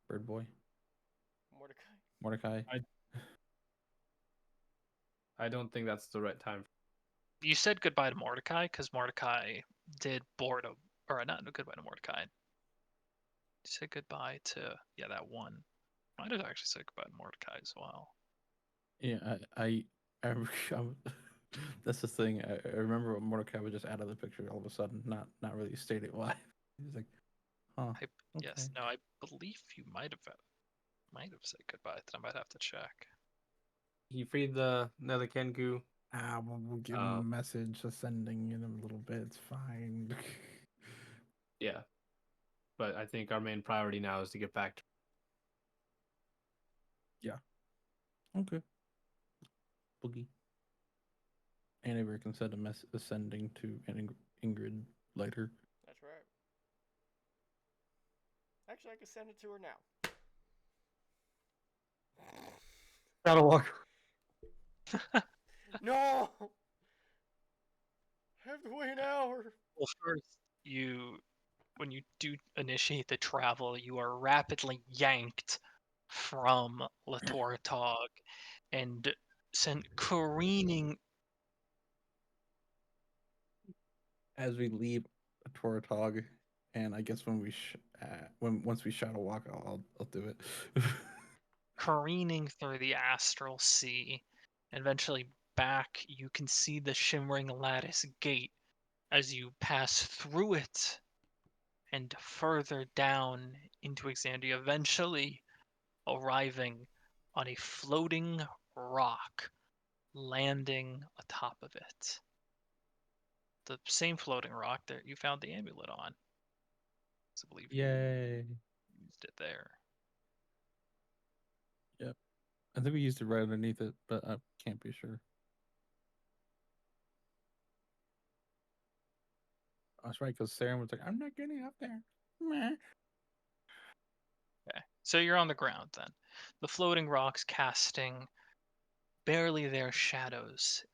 F: Bird Boy?
B: Mordecai.
F: Mordecai?
C: I don't think that's the right time.
A: You said goodbye to Mordecai because Mordecai did board a, or not goodbye to Mordecai. You said goodbye to that one. I did actually say goodbye to Mordecai as well.
F: Yeah, I that's the thing. I remember Mordecai was just out of the picture all of a sudden, not really stated why. He's like, huh. Okay.
A: Yes, no, I believe you might have said goodbye. Then I might have to check.
C: He freed the another Kenku.
F: We'll give him a message ascending in a little bit. It's fine.
C: Yeah. But I think our main priority now is to get back to.
F: Yeah. Okay. Boogie. Anywhere can send a message ascending to Ingrid later.
B: That's right. Actually, I can send it to her now.
C: Shadow Walker.
B: No! I have to wait an hour.
A: Well, first, when you do initiate the travel, you are rapidly yanked from Latoratog and sent careening.
F: As we leave Toratog, and I guess when once we shadow walk, I'll do it.
A: Careening through the astral sea. Eventually back, you can see the shimmering lattice gate as you pass through it and further down into Exandria, eventually arriving on a floating rock, landing atop of it. The same floating rock that you found the amulet on. I believe
F: Yay!
A: you used it there.
F: Yep. I think we used it right underneath it, but I can't be sure. That's right, because Sarah was like, I'm not getting up there. Meh.
A: Okay, so you're on the ground then. The floating rocks casting barely there shadows.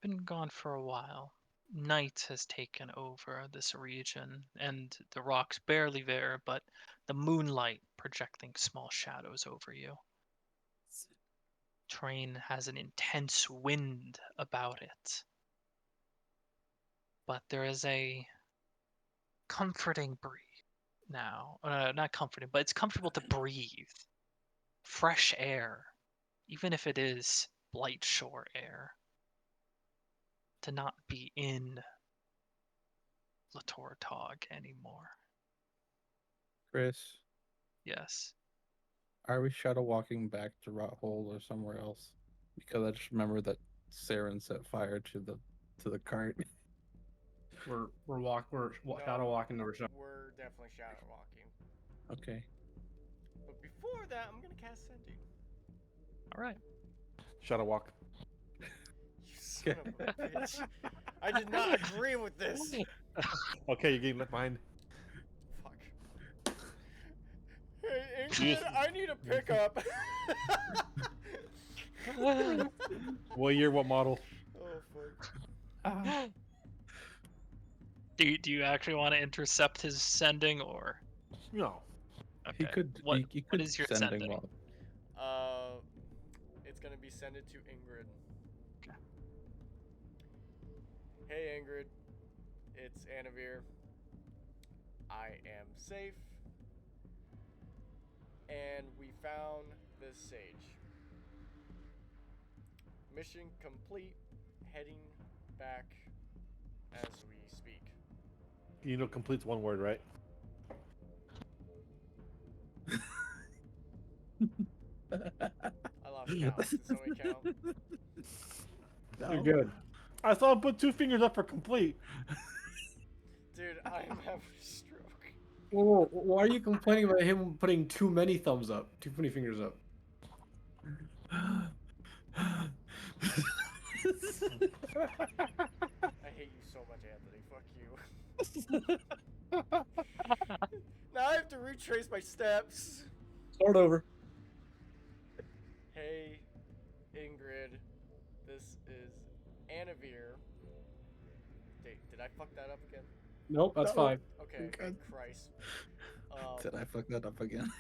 A: Been gone for a while. Night has taken over this region, and the rock's barely there, but the moonlight projecting small shadows over you. Terrain has an intense wind about it, but there is a comforting breeze now. Not comforting, but it's comfortable to breathe. Fresh air, even if it is Blight Shore air. To not be in Latortog anymore.
F: Chris,
A: Yes.
F: are we shadow walking back to Rothhold or somewhere else? Because I just remember that Saren set fire to the cart.
C: We're
B: No,
C: shadow walking over shadow.
B: We're definitely shadow walking.
F: Okay.
B: But before that, I'm gonna cast Sending.
A: All right.
E: Shadow walk.
B: You son of a bitch. I did not agree with this.
E: Okay, you getting left behind.
B: Fuck. Hey, Ingrid, I need a pickup.
E: What year? What model?
B: Oh, fuck.
A: Do you actually want to intercept his sending, or
E: No.
A: okay?
F: He could.
A: What
F: He
A: what
F: could
A: is your
F: send
A: sending?
F: while-
B: It's gonna be sent to Ingrid.
A: Okay.
B: Hey, Ingrid. It's Anavir. I am safe. And we found this sage. Mission complete. Heading back as we speak.
E: You know, complete's one word, right?
B: I lost count. Did somebody count?
E: You're good. I saw him put 2 fingers up for complete.
B: Dude, I'm having a stroke.
C: Whoa, why are you complaining about him putting too many thumbs up? Too many fingers up.
B: I hate you so much, Anthony. Fuck you. Now I have to retrace my steps.
C: Start over.
B: Hey, Ingrid. This is Anavir. Did I fuck that up again?
C: Nope, that's
F: No.
C: fine.
B: Okay,
F: Okay.
B: thank Christ.
F: Did I fuck that up again?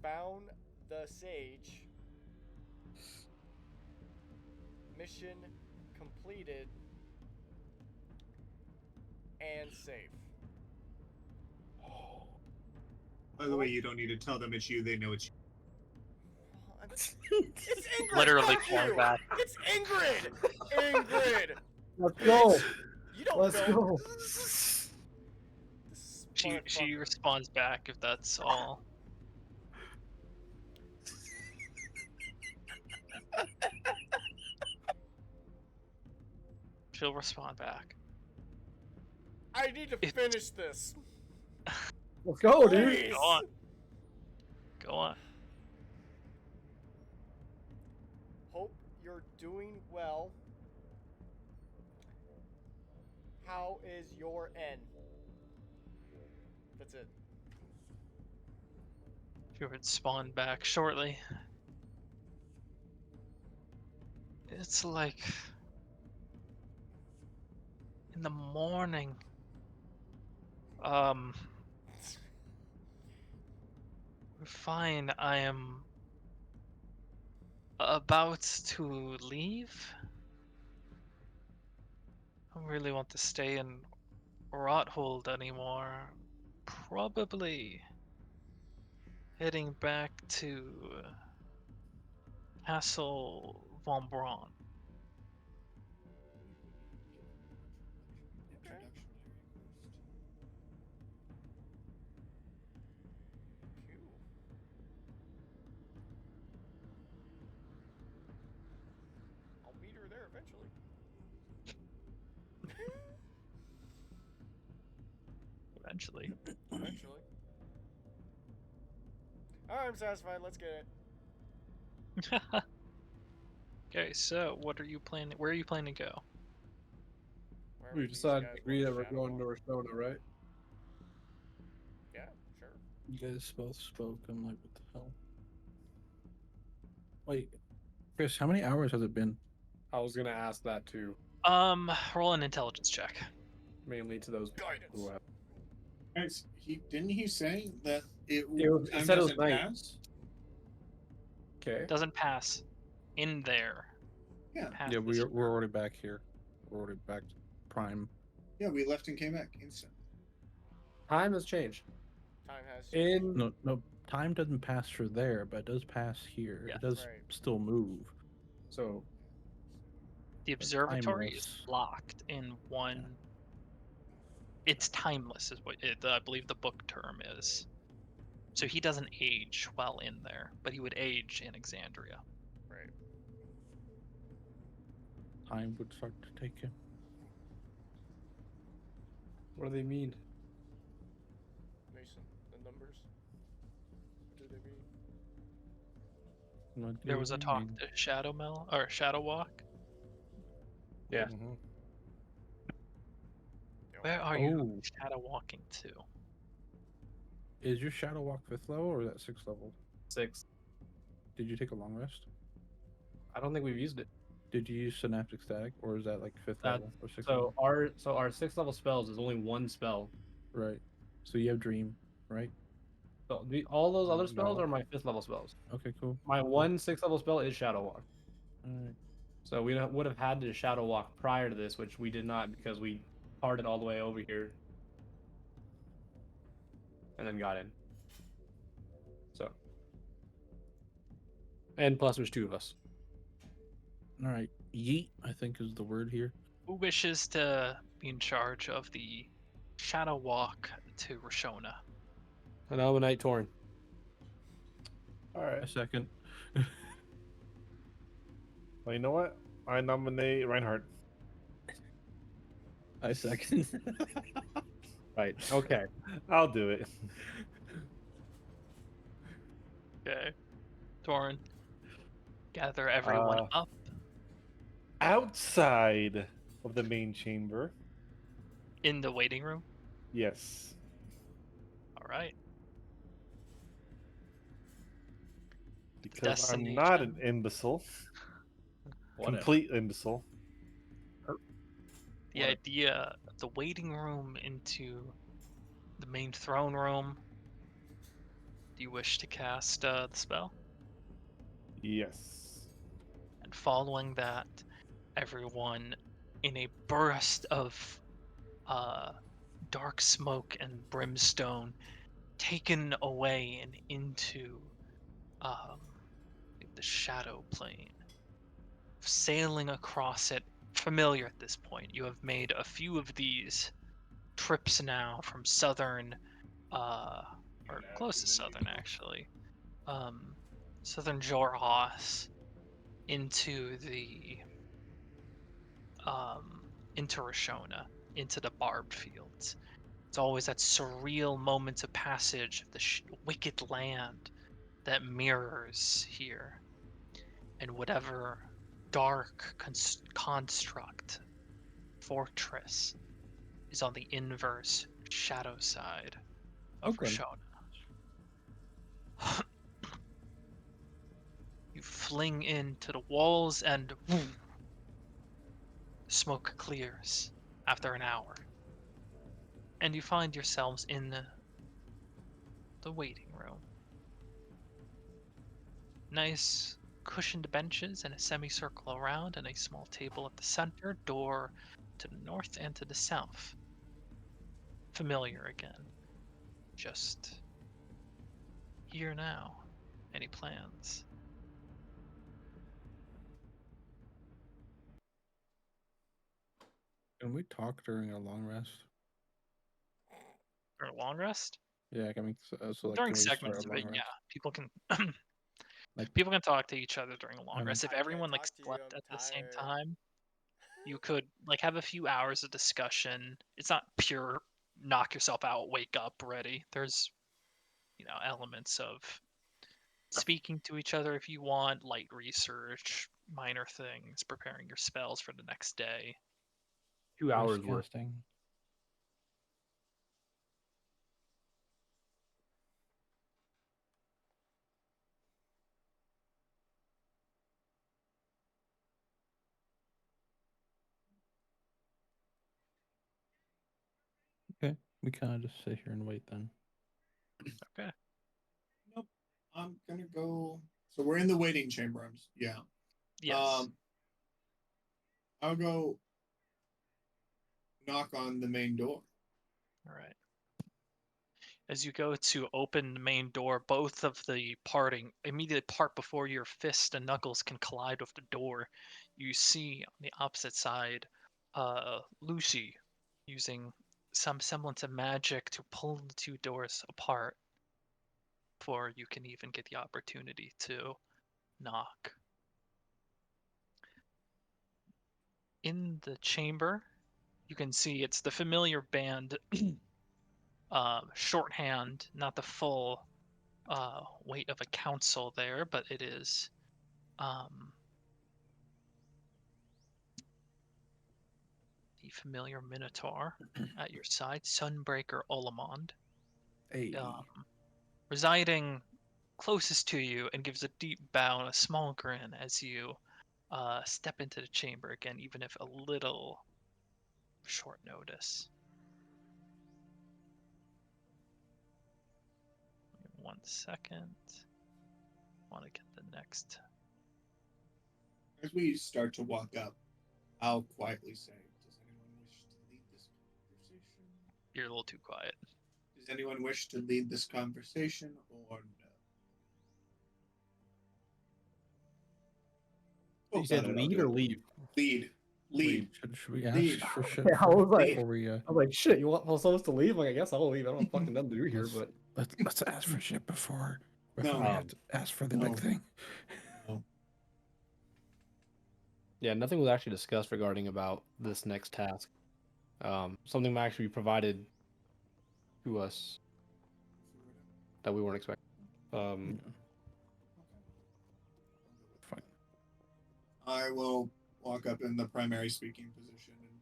B: Found the sage. Mission completed. And safe.
D: By the way, you don't need to tell them it's you. They know it's you.
B: It's Ingrid.
A: Literally
B: fuck
A: fall
B: you!
A: back.
B: It's Ingrid. Ingrid.
C: Let's go.
B: You don't
C: Let's
B: know.
C: go.
B: This
A: She
B: motherfucker.
A: responds back if that's all. She'll respond back.
B: I need to finish this.
C: Let's go, dude.
B: Please.
A: Go on. Go on.
B: Hope you're doing well. How is your N? That's it.
A: She would spawn back shortly. It's like in the morning. Fine, I am about to leave. I don't really want to stay in Rothold anymore. Probably heading back to Castle Von Braun.
B: I'll meet her there eventually.
A: Eventually.
B: Eventually. Alright, I'm satisfied. Let's get it.
A: Okay, so what are you planning? Where are you planning to go?
B: Wherever
C: We
B: these
C: decided
B: guys
C: to agree
B: want
C: that we're
B: shadow
C: going to
B: walk.
C: Arizona, right?
B: Yeah, sure.
F: You guys both spoke. I'm like, what the hell? Wait, Chris, how many hours has it been?
C: I was gonna ask that too,
A: Roll an intelligence check.
C: mainly to those
B: Guidance.
C: who have.
D: Guys, didn't he say that
C: It
D: time
C: said it was
D: doesn't
C: night.
D: pass?
C: Okay.
A: Doesn't pass in there.
D: Yeah.
F: Yeah,
A: Passes.
F: we're already back here. We're already back to Prime.
D: Yeah, we left and came back instantly.
C: Time has changed.
B: Time has.
C: In
F: No, time doesn't pass for there, but it does pass here.
A: Yeah.
F: It does
B: Right.
F: still move.
C: so
A: The observatory is
F: timeless.
A: locked in one. It's timeless, is what I believe the book term is. So he doesn't age while in there, but he would age in Exandria.
B: Right.
F: Time would start to take him.
C: what do they mean?
B: Mason, the numbers. What do they mean?
F: What
A: There
F: do
A: was a
F: they
A: talk
F: mean?
A: to Shadow Mel or Shadow Walk.
C: Yeah.
E: Mm-hmm.
A: Where are you
F: Oh,
A: shadow walking to?
F: is your Shadow Walk 5th level or is that 6th level?
C: 6.
F: Did you take a long rest?
C: I don't think we've used it.
F: Did you use Synaptic Static or is that like 5th
C: That-
F: level or 6th
C: So
F: level?
C: our 6th level spells is only one spell.
F: Right. So you have Dream, right?
C: So all those other spells
F: No.
C: are my 5th level spells.
F: Okay, cool.
C: My one 6th level spell is Shadow Walk.
F: Alright.
C: So we would have had to Shadow Walk prior to this, which we did not because we parted all the way over here and then got in. So, and plus there's 2 of us.
F: Alright. Yeet, I think is the word here.
A: Who wishes to be in charge of the shadow walk to Rashona?
C: And Elvenite Torn.
E: All right.
F: A second.
E: Well, you know what? I nominate Reinhardt.
F: I second.
C: Right. Okay.
E: I'll do it.
A: Okay. Torn. Gather everyone up.
E: Outside of the main chamber.
A: In the waiting room.
E: Yes.
A: All right.
E: Because I'm not an
A: destination.
E: imbecile.
C: Whatever.
E: Complete imbecile.
A: The idea of the waiting room into the main throne room. Do you wish to cast the spell?
E: Yes.
A: And following that, everyone in a burst of dark smoke and brimstone taken away and into the shadow plane, sailing across it. Familiar at this point. You have made a few of these trips now from southern, or close to southern actually, southern Jorhas into the into Rashona, into the barbed fields. It's always that surreal moment of passage of the wicked land that mirrors here, and whatever dark construct, fortress, is on the inverse shadow side of
F: Okay.
A: Rashona. You fling into the walls and smoke clears after an hour. And you find yourselves in the waiting room. Nice cushioned benches and a semicircle around, and a small table at the center, door to the north and to the south. Familiar again. Just here now. Any plans?
F: Can we talk during a long rest?
A: Or a long rest?
F: Yeah, I mean, so like,
A: During
F: can we just start
A: segments
F: a
A: of
F: long
A: it,
F: rest?
A: yeah. People can
F: Like-
A: people can talk to each other during a long
F: I mean-
A: rest. If
B: I can't
A: everyone like
B: talk to you,
A: slept
B: I'm
A: at the same
B: tired.
A: time, you could like have a few hours of discussion. It's not pure knock yourself out, wake up, ready. There's elements of speaking to each other if you want, light research, minor things, preparing your spells for the next day.
C: 2 hours
F: Rest
C: worth.
F: casting. We kind of just sit here and wait then.
A: Okay.
D: Nope. I'm gonna go. So we're in the waiting chamber. Yeah.
A: Yes.
D: I'll go knock on the main door.
A: All right. As you go to open the main door, both of the parting immediately part before your fist and knuckles can collide with the door. You see on the opposite side, Lucy using some semblance of magic to pull the two doors apart before you can even get the opportunity to knock. In the chamber, you can see it's the familiar band, shorthand, not the full weight of a council there, but it is the familiar Minotaur at your side, Sunbreaker Olamond,
F: Hey.
A: residing closest to you, and gives a deep bow and a small grin as you step into the chamber again, even if a little short notice. 1 second. Want to get the next.
D: As we start to walk up, I'll quietly say, "Does anyone wish to lead this conversation?
A: You're a little too quiet.
D: Does anyone wish to lead this conversation or no?"
C: You said
D: No,
C: lead
D: do
C: or
D: it.
C: leave?
D: Lead.
F: Wait, should we ask
D: Lead.
F: for shit
C: Yeah, I was
F: first
C: like-
F: before we
C: I'm like, shit, you want supposed to leave? Like, I guess I'll leave. I don't have fucking nothing to do here,
F: let's,
C: but
F: let's ask for shit before
D: No.
F: we have to ask for the big
D: No.
F: thing.
D: No.
C: yeah, nothing was actually discussed regarding about this next task. Something might actually be provided to us that we weren't expecting.
F: Yeah, fine.
D: I will walk up in the primary speaking position and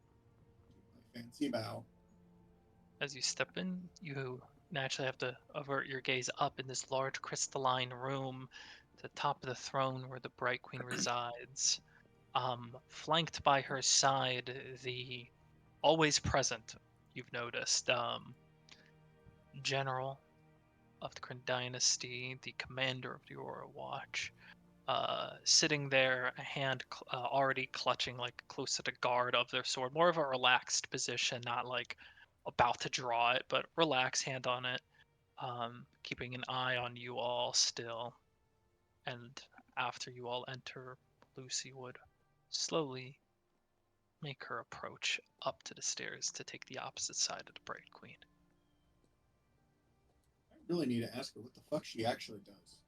D: do my fancy bow.
A: As you step in, you naturally have to avert your gaze up in this large crystalline room to the top of the throne where the Bright Queen resides. Flanked by her side, the always present, you've noticed, general of the Kryn dynasty, the commander of the Aurora Watch, sitting there, a hand already clutching like close to the guard of their sword, more of a relaxed position, not like about to draw it, but relaxed, hand on it, keeping an eye on you all still. And after you all enter, Lucy would slowly make her approach up to the stairs to take the opposite side of the Bright Queen.
D: I really need to ask her what the fuck she actually does.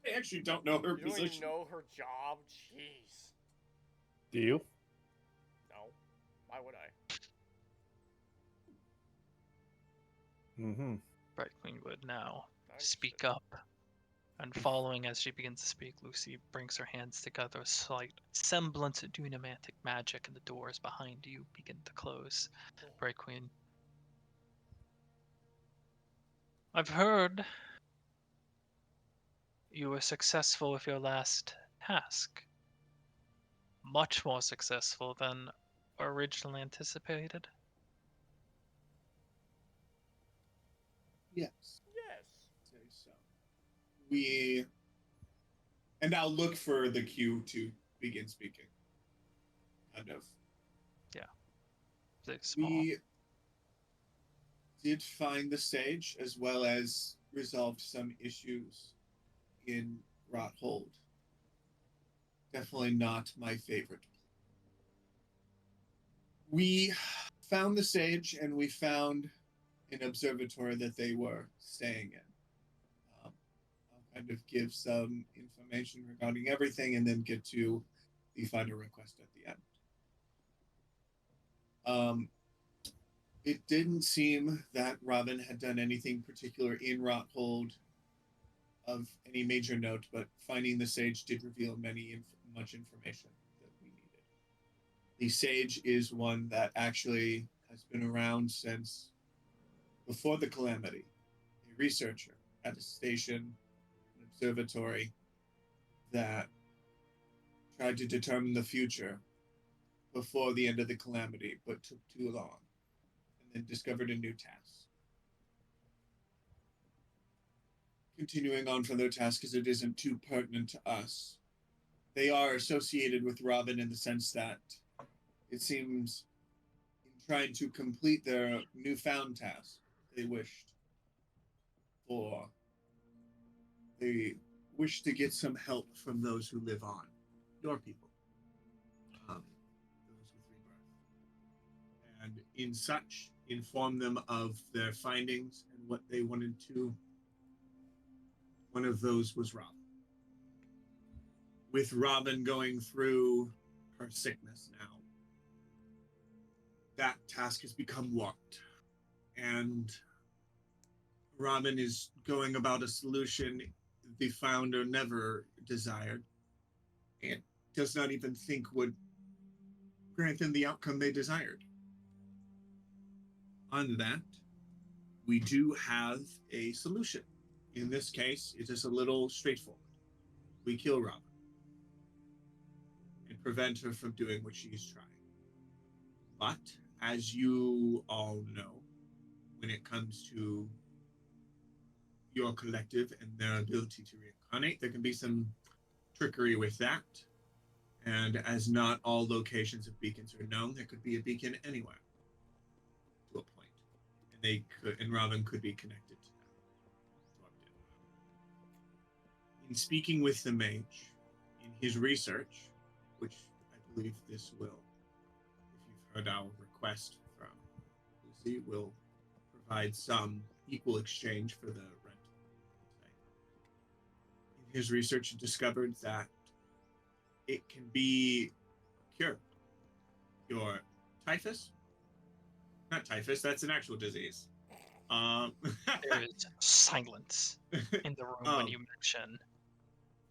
D: I actually don't know her
B: You don't
D: position.
B: even know her job? Jeez.
E: Do you?
B: No. Why would I?
E: Mm-hmm.
A: Bright Queen would now
B: Not
A: speak
B: interested.
A: up. And following as she begins to speak, Lucy brings her hands together, a slight semblance of dunamantic magic, and the doors behind you begin to close. Bright Queen. I've heard you were successful with your last task. Much more successful than originally anticipated.
D: Yes.
B: Yes.
D: Say so. And I'll look for the cue to begin speaking. Kind of.
A: They're small.
D: We did find the sage as well as resolved some issues in Rothold. Definitely not my favorite. We found the sage and we found an observatory that they were staying in. I'll kind of give some information regarding everything and then get to the final request at the end. It didn't seem that Robin had done anything particular in Rothold of any major note, but finding the sage did reveal much information that we needed. The sage is one that actually has been around since before the calamity, a researcher at a station, an observatory that tried to determine the future before the end of the calamity, but took too long. And and then discovered a new task. Continuing on from their task, as it isn't too pertinent to us, they are associated with Robin in the sense that it seems in trying to complete their newfound task, they wished to get some help from those who live on, your people, those with rebirth, and in such inform them of their findings and what they wanted to. One of those was Robin. With Robin going through her sickness now, that task has become warped, and Robin is going about a solution the founder never desired, and does not even think would grant them the outcome they desired. On that, we do have a solution. In this case, it is a little straightforward. We kill Robin and prevent her from doing what she is trying. But, as you all know, when it comes to your collective and their ability to reincarnate, there can be some trickery with that. And as not all locations of beacons are known, there could be a beacon anywhere to a point. And Robin could be connected to that. In speaking with the mage, in his research, which I believe this will, if you've heard our request from Lucy, will provide some equal exchange for the rent. In his research, he discovered that it can be cured. Your typhus? Not typhus, that's an actual disease.
A: There is silence in the room when you mention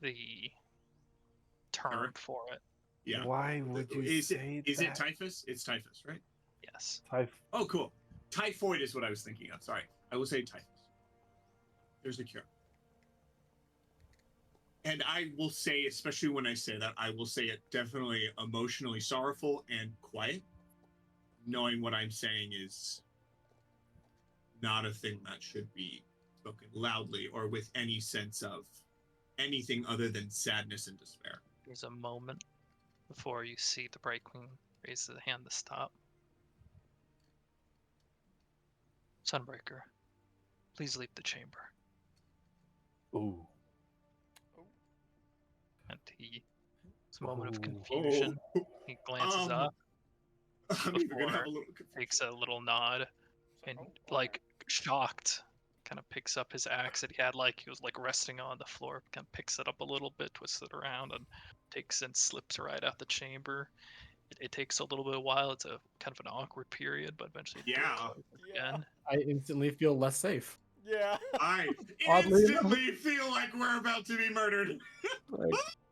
A: the term for it.
E: Yeah. Why would you say that?
G: Is it typhus? It's typhus, right?
A: Yes.
G: Oh, cool. Typhoid is what I was thinking of. Sorry. I will say typhus. There's a cure. And I will say, especially when I say that, I will say it definitely emotionally sorrowful and quiet. Knowing what I'm saying is not a thing that should be spoken loudly or with any sense of anything other than sadness and despair.
A: There's a moment before you see the Bright Queen raise the hand to stop. Sunbreaker, please leave the chamber.
E: Ooh.
A: And it's a moment of confusion. He glances up before takes a little nod and, like, shocked, kind of picks up his axe that he had, like, he was, like, resting on the floor, kind of picks it up a little bit, twists it around, and takes and slips right out the chamber. It takes a little bit of while. It's a kind of an awkward period, but eventually again.
C: I instantly feel less safe.
B: Yeah.
G: I
C: Oddly
G: instantly feel like we're about to be murdered.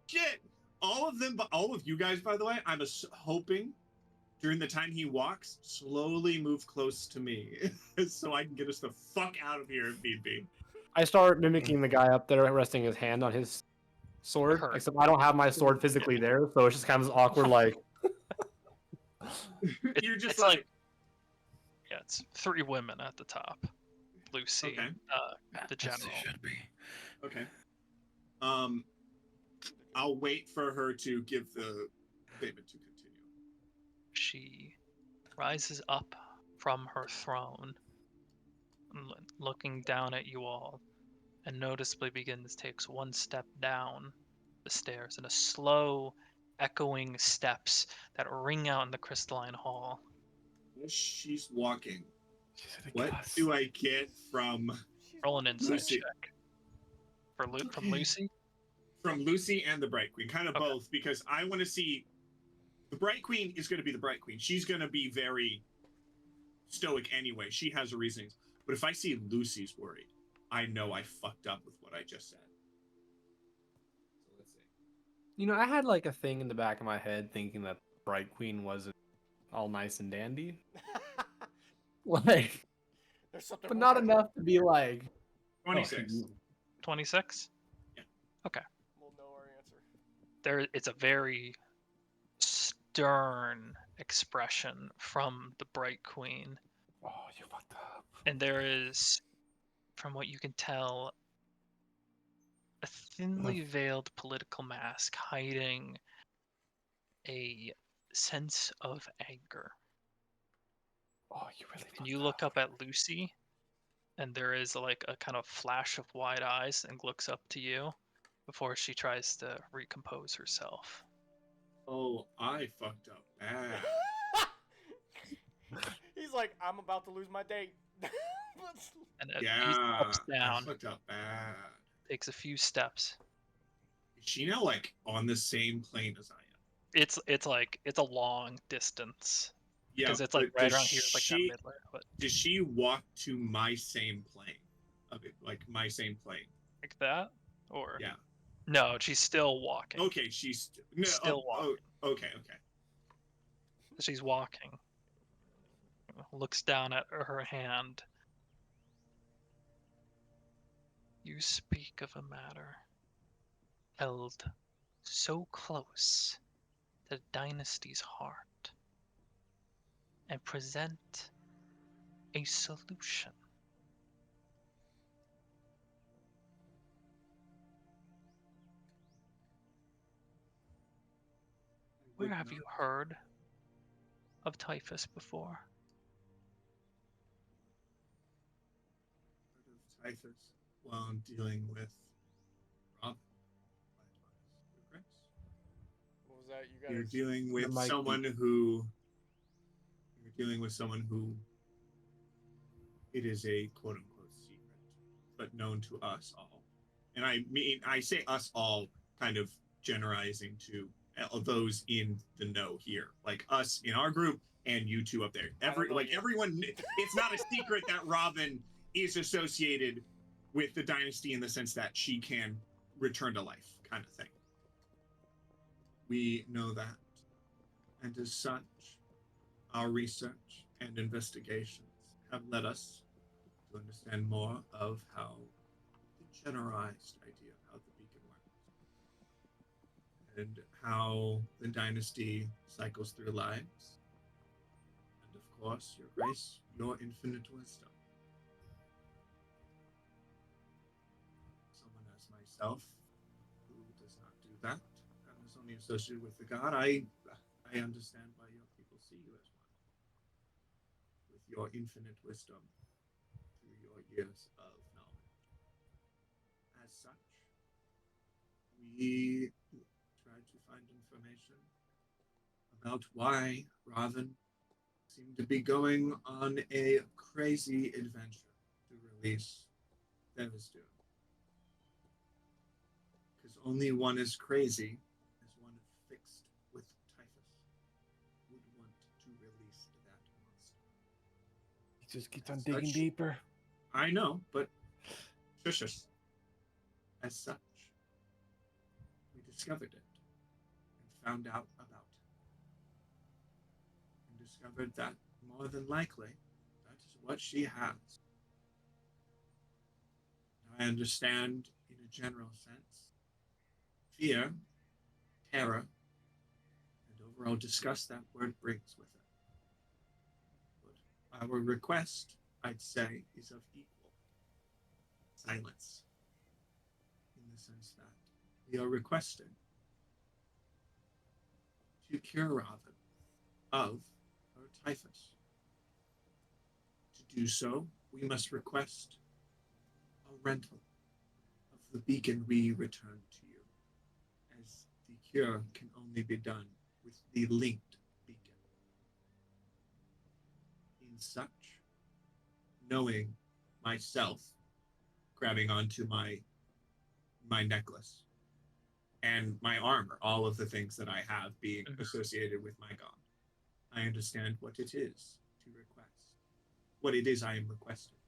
G: Shit. All of you guys, by the way, I'm hoping during the time he walks, slowly move close to me so I can get us the fuck out of here if need be.
C: I start mimicking the guy up there resting his hand on his sword, except I don't have my sword physically there, so it's just kind of this awkward, like...
G: You're just
A: it's like... Yeah, it's 3 women at the top. Lucy,
G: okay.
A: The general.
F: Should be.
G: Okay. I'll wait for her to give the statement to continue.
A: She rises up from her throne, looking down at you all, and noticeably takes one step down the stairs in a slow, echoing steps that ring out in the crystalline hall.
G: As she's walking, what do I get from
A: Roll an insight
G: Lucy?
A: check. From Lucy?
G: From Lucy and the Bright Queen, kind of both, because I want to see. The Bright Queen is going to be the Bright Queen. She's going to be very stoic anyway. She has her reasons. But if I see Lucy's worried, I know I fucked up with what I just said. So let's see.
C: You know, I had like a thing in the back of my head thinking that Bright Queen wasn't all nice and dandy. Like,
B: There's something
C: but not
B: wrong.
C: enough to be like...
G: 26.
A: 26?
B: Yeah.
A: Okay.
B: We'll know our answer.
A: It's a very stern expression from the Bright Queen.
E: Oh, you fucked up.
A: And there is, from what you can tell, a thinly veiled political mask hiding a sense of anger.
E: Oh, you really fucked
A: And you look
E: up.
A: up at Lucy, and there is like a kind of flash of wide eyes, and looks up to you before she tries to recompose herself.
G: Oh, I fucked up bad.
B: He's like, I'm about to lose my date.
A: And
G: Yeah,
A: he steps
G: I
A: down,
G: fucked up bad.
A: takes a few steps.
G: Is she now like on the same plane as I am?
A: It's like it's a long distance
G: Yeah,
A: because it's
G: but
A: like right around here, it's like that mid-layer. But
G: does she walk to my same plane? Of it, like my same plane.
A: like that, or
G: Yeah.
A: no, she's still walking.
G: Okay, she's no.
A: Still walking.
G: Okay.
A: She's walking. Looks down at her hand. You speak of a matter held so close to the dynasty's heart, and present a solution. Where have you heard of typhus before?
G: Heard of typhus while I'm dealing with Rob.
B: What was that? You got
G: You're dealing with
C: might
G: someone who. You're dealing with someone who. It is a quote unquote secret, but known to us all. And I mean, I say us all, kind of generalizing to those in the know here, like us in our group and you two up there. Everyone, it's not a secret that Robin is associated with the dynasty in the sense that she can return to life, kind of thing. We know that, and as such, our research and investigations have led us to understand more of how the generalized idea of how the beacon works and how the dynasty cycles through lives, and of course, your grace, your infinite wisdom. Someone as myself, who does not do that, and is only associated with the god, I understand why your people see you as one. With your infinite wisdom through your years of knowledge. As such, we tried to find information about why Raven seemed to be going on a crazy adventure to release Themysdoom. Because only one as crazy as one fixed with typhus would want to release that monster.
E: He just keeps on digging deeper.
G: I know, but shush us. As such, we discovered it and found out about it. And discovered that more than likely, that is what she has. Now, I understand, in a general sense, fear, terror, and overall disgust that word brings with it. But our request, I'd say, is of equal silence. In the sense that we are requesting to cure Raven of her typhus. To do so, we must request a rental of the beacon we return to you, as the cure can only be done with the linked beacon. In such, knowing myself grabbing onto my necklace and my armor, all of the things that I have being associated with my god, I understand what it is to request, what it is I am requesting,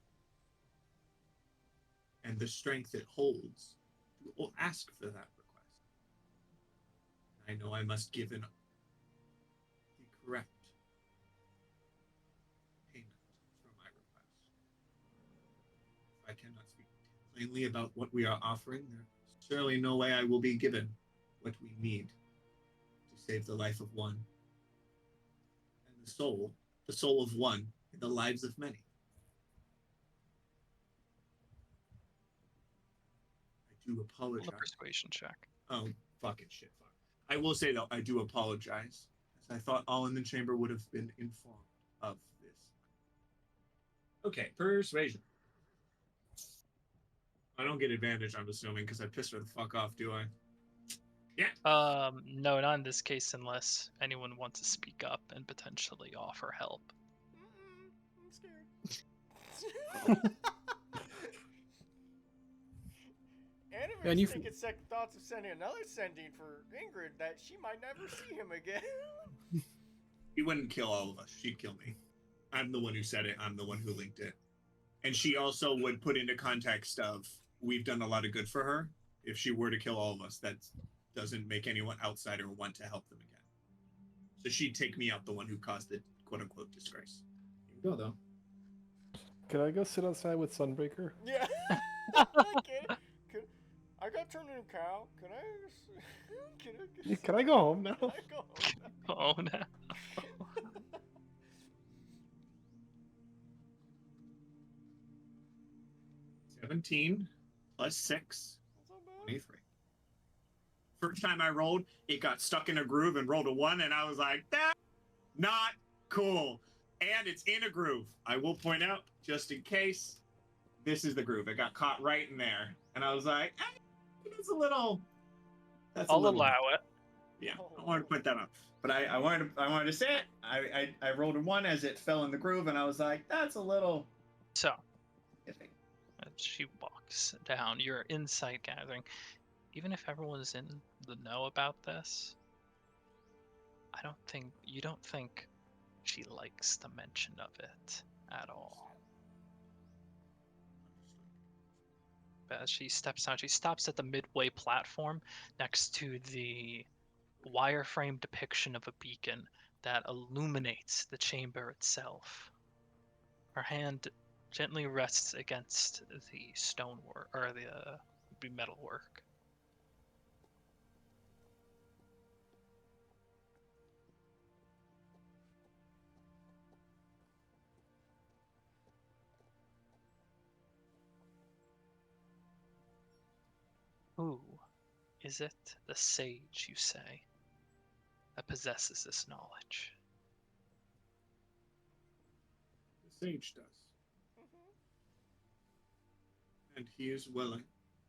G: and the strength it holds to ask for that request. I know I must give the correct payment for my request. If I cannot speak plainly about what we are offering, there's surely no way I will be given what we need to save the life of one. And the soul of one in the lives of many. I do
A: Roll a
G: apologize.
A: persuasion check.
G: Oh, fucking shit. Fuck. I will say, though, I do apologize, as I thought all in the chamber would have been informed of this. Okay, persuasion. I don't get advantage, I'm assuming, because I pissed her the fuck off, do I?
A: No, not in this case, unless anyone wants to speak up and potentially offer help.
B: I'm scared.
C: And
B: Anime's
C: you
B: thinking second thoughts of sending another sending for Ingrid that she might never see him again.
G: She wouldn't kill all of us. She'd kill me. I'm the one who said it. I'm the one who linked it. And she also would put into context of, we've done a lot of good for her. If she were to kill all of us, that doesn't make anyone outsider want to help them again. So she'd take me out, the one who caused the quote-unquote disgrace. Here we go, though.
E: Can I go sit outside with Sunbreaker?
B: Yeah. I got turned into a cow. Can I?
E: Can I go home now?
B: Can I go home?
A: Oh no.
G: 17 plus 6,
B: That's not bad.
G: 23. First time I rolled, it got stuck in a groove and rolled a 1, and I was like, that's not cool. And it's in a groove. I will point out, just in case, this is the groove. It got caught right in there. And I was like, it's a little... That's
A: I'll
G: a little
A: allow it.
G: Yeah, I wanted to point that out. But I wanted to say it. I rolled a 1 as it fell in the groove, and I was like, that's a little
A: So,
G: iffy.
A: as she walks down, your insight gathering. Even if everyone's in the know about this, you don't think she likes the mention of it at all. But as she steps out, she stops at the midway platform next to the wireframe depiction of a beacon that illuminates the chamber itself. Her hand gently rests against the stonework or the metalwork. Who is it, the sage, you say, that possesses this knowledge?
G: The sage does. And he is willing,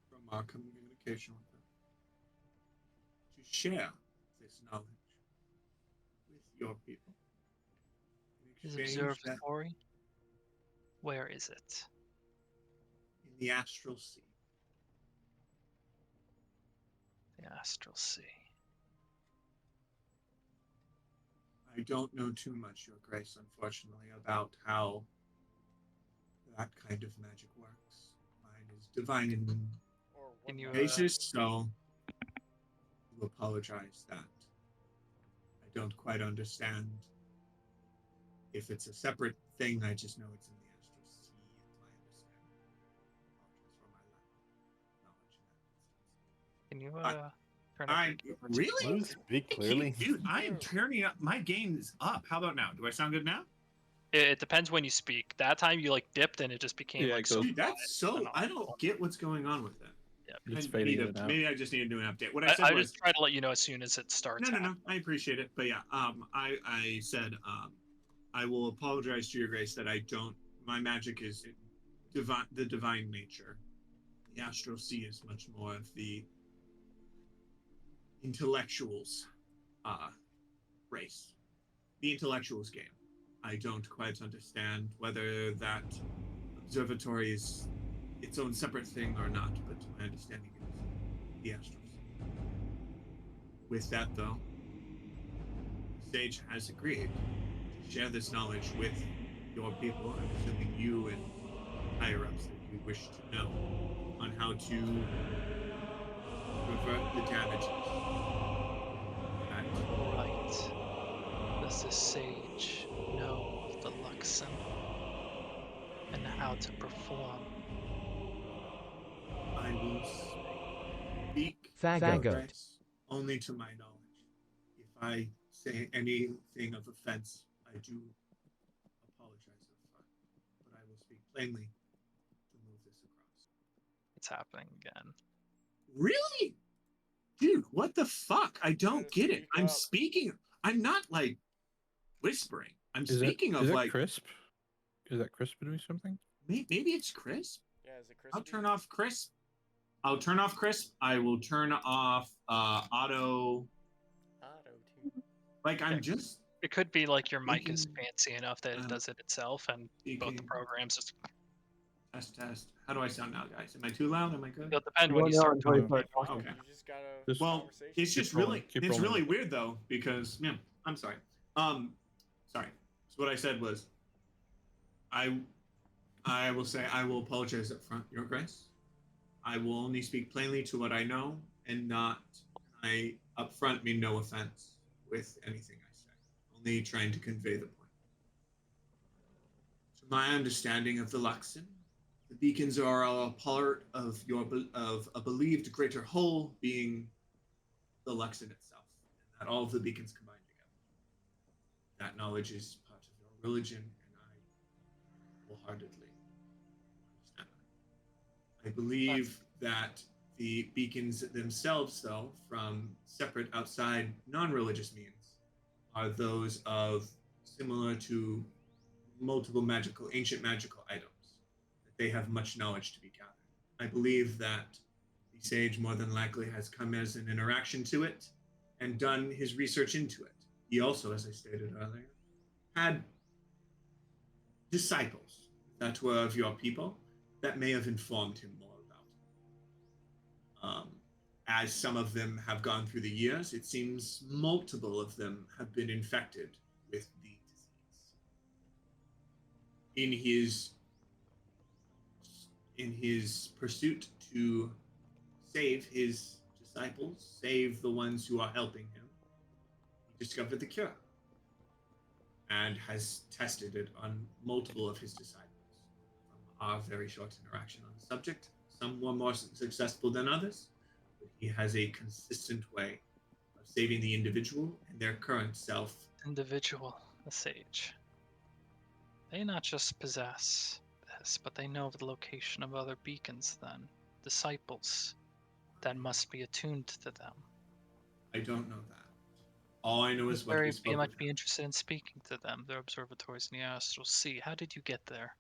G: from our communication with him, to share this knowledge with your people. In
A: His
G: exchange that
A: observatory? Where is it?
G: in the astral sea.
A: The Astral Sea.
G: I don't know too much, Your Grace, unfortunately, about how that kind of magic works. Mine is divine in
B: Or what
A: Can you,
G: basis, so I will apologize that I don't quite understand if it's a separate thing. I just know it's in the astral sea, is my understanding. Apologize for my lack of knowledge in that instance.
A: Can you
G: I-
A: turn up
G: I
A: your keyboard
G: really?
E: Can you speak clearly?
G: Dude, I am turning up. My gain is up. How about now? Do I sound good now?
A: It depends when you speak. That time you like dipped and it just became
F: Yeah,
A: like
F: it
A: so
F: goes-
G: Dude, that's so. I don't get what's going on with that.
F: It's
G: I
F: fading
G: need
F: in
G: to-
F: and out.
G: maybe I just need to do an update. What I said
A: I
G: was
A: just try to let you know as soon as it starts.
G: no. I appreciate it, but yeah, I said I will apologize to Your Grace that I don't. My magic is divine, the divine nature. The astral sea is much more of the intellectuals race, the intellectuals game. I don't quite understand whether that observatory is its own separate thing or not, but my understanding is the astral sea. With that, though, Sage has agreed to share this knowledge with your people, I'm assuming you and higher ups that you wish to know, on how to revert the damages.
A: Right. Does the sage know of the Luxon and how to perform?
G: I will speak
H: Fagot.
G: Grace, only to my knowledge. If I say anything of offense, I do apologize of plainly to move this across.
A: It's happening again.
G: Really? Dude, what the fuck? I don't get it. I'm speaking. I'm not like whispering. I'm speaking of like
F: Crisp? Is that Crisp doing something?
G: Maybe it's Crisp.
B: Yeah, is it Crisp?
G: I'll turn off Crisp. I'll turn off Crisp. I will turn off auto.
B: Auto-tune.
G: Like I'm just.
A: It could be like your mic is
G: Speaking,
A: fancy enough that it does it itself, and both the
G: speaking.
A: programs just.
G: Test. How do I sound now, guys? Am I too loud? Am I good?
A: It'll depend when you start talking.
G: Okay.
B: You just gotta
G: Well,
B: conversation.
G: it's just
F: rolling.
G: really, it's really weird though because I'm sorry. Sorry. So what I said was, I will say I will apologize up front, Your Grace. I will only speak plainly to what I know, and not. I up front mean no offense with anything I say. Only trying to convey the point. To my understanding of the Luxon, the beacons are a part of a believed greater whole, being the Luxon itself, and that all of the beacons combine together. That knowledge is part of your religion, and I wholeheartedly understand that. I believe that the beacons themselves, though, from separate outside non-religious means, are those of similar to multiple ancient magical items. That they have much knowledge to be gathered. I believe that the sage more than likely has come as an interaction to it and done his research into it. He also, as I stated earlier, had disciples that were of your people that may have informed him more about it. As some of them have gone through the years, it seems multiple of them have been infected with the disease. In his pursuit to save his disciples, save the ones who are helping him, he discovered the cure and has tested it on multiple of his disciples. From our very short interaction on the subject, some were more successful than others, but he has a consistent way of saving the individual and their current self.
A: Individual, the sage. They not just possess this, but they know the location of other beacons then. Disciples that must be attuned to them.
G: I don't know that. All I know is what we spoke
A: You might
G: with
A: be
G: him.
A: interested in speaking to them. Their observatories in the Astral Sea. How did you get there?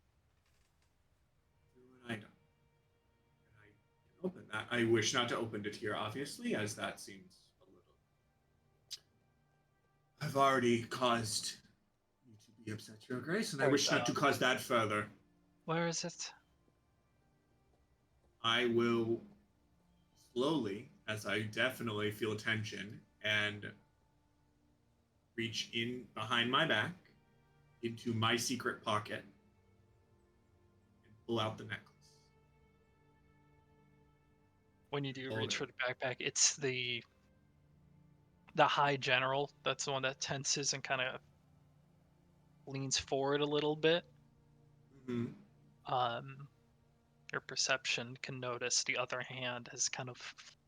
G: Through an item. And I can open that. I wish not to open it here, obviously, as that seems a little. I've already caused you to be upset, Your Grace, and I wish not to cause that further.
A: Where is it?
G: I will slowly, as I definitely feel tension, and reach in behind my back into my secret pocket and pull out the necklace.
A: When you do
G: Hold
A: reach
G: it.
A: for the backpack, it's the high general. That's the one that tenses and kind of leans forward a little bit.
G: Mm-hmm.
A: Your perception can notice the other hand has kind of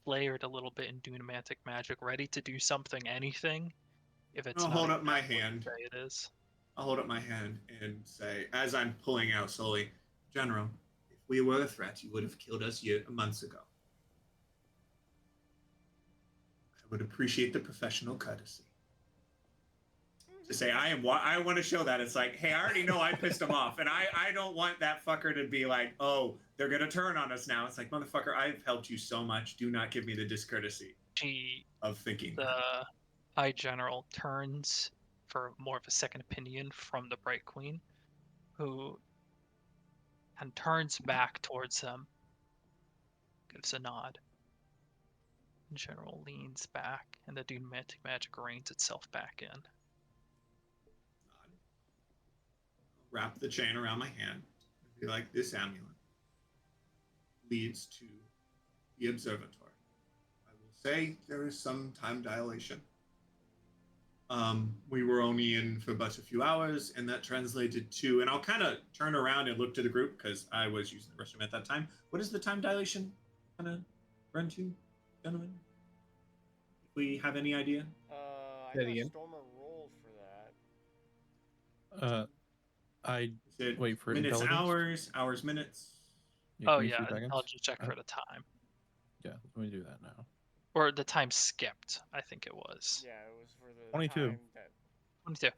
A: flared a little bit in Dunamantic magic, ready to do something, anything. If it's
G: I'll
A: not
G: hold up my
A: exactly what
G: hand.
A: you say it is.
G: I'll hold up my hand and say, as I'm pulling out slowly, General, if we were a threat, you would have killed us months ago. I would appreciate the professional courtesy. To say I want to show that it's like, hey, I already know I pissed him off, and I don't want that fucker to be like, oh, they're gonna turn on us now. It's like, motherfucker, I've helped you so much. Do not give me the discourtesy of thinking.
A: The High General turns for more of a second opinion from the Bright Queen, who and turns back towards them, gives a nod. The General leans back, and the Dunamantic magic reins itself back in.
G: Wrap the chain around my hand and be like, this amulet leads to the observatory. I will say there is some time dilation. We were only in for but a few hours, and that translated to, and I'll kind of turn around and look to the group because I was using the restroom at that time. What is the time dilation kind of run to, gentlemen? If we have any idea?
B: I thought Stormer rolled for that.
F: I
G: Is it
F: wait for
G: minutes,
F: intelligence.
G: hours, minutes?
F: Yeah,
A: Oh
F: give me
A: yeah,
F: 3 seconds.
A: I'll just check for the time.
F: Yeah, let me do that now.
A: Or the time skipped, I think it was.
B: Yeah, it was for the
F: 22.
B: time that
A: 22.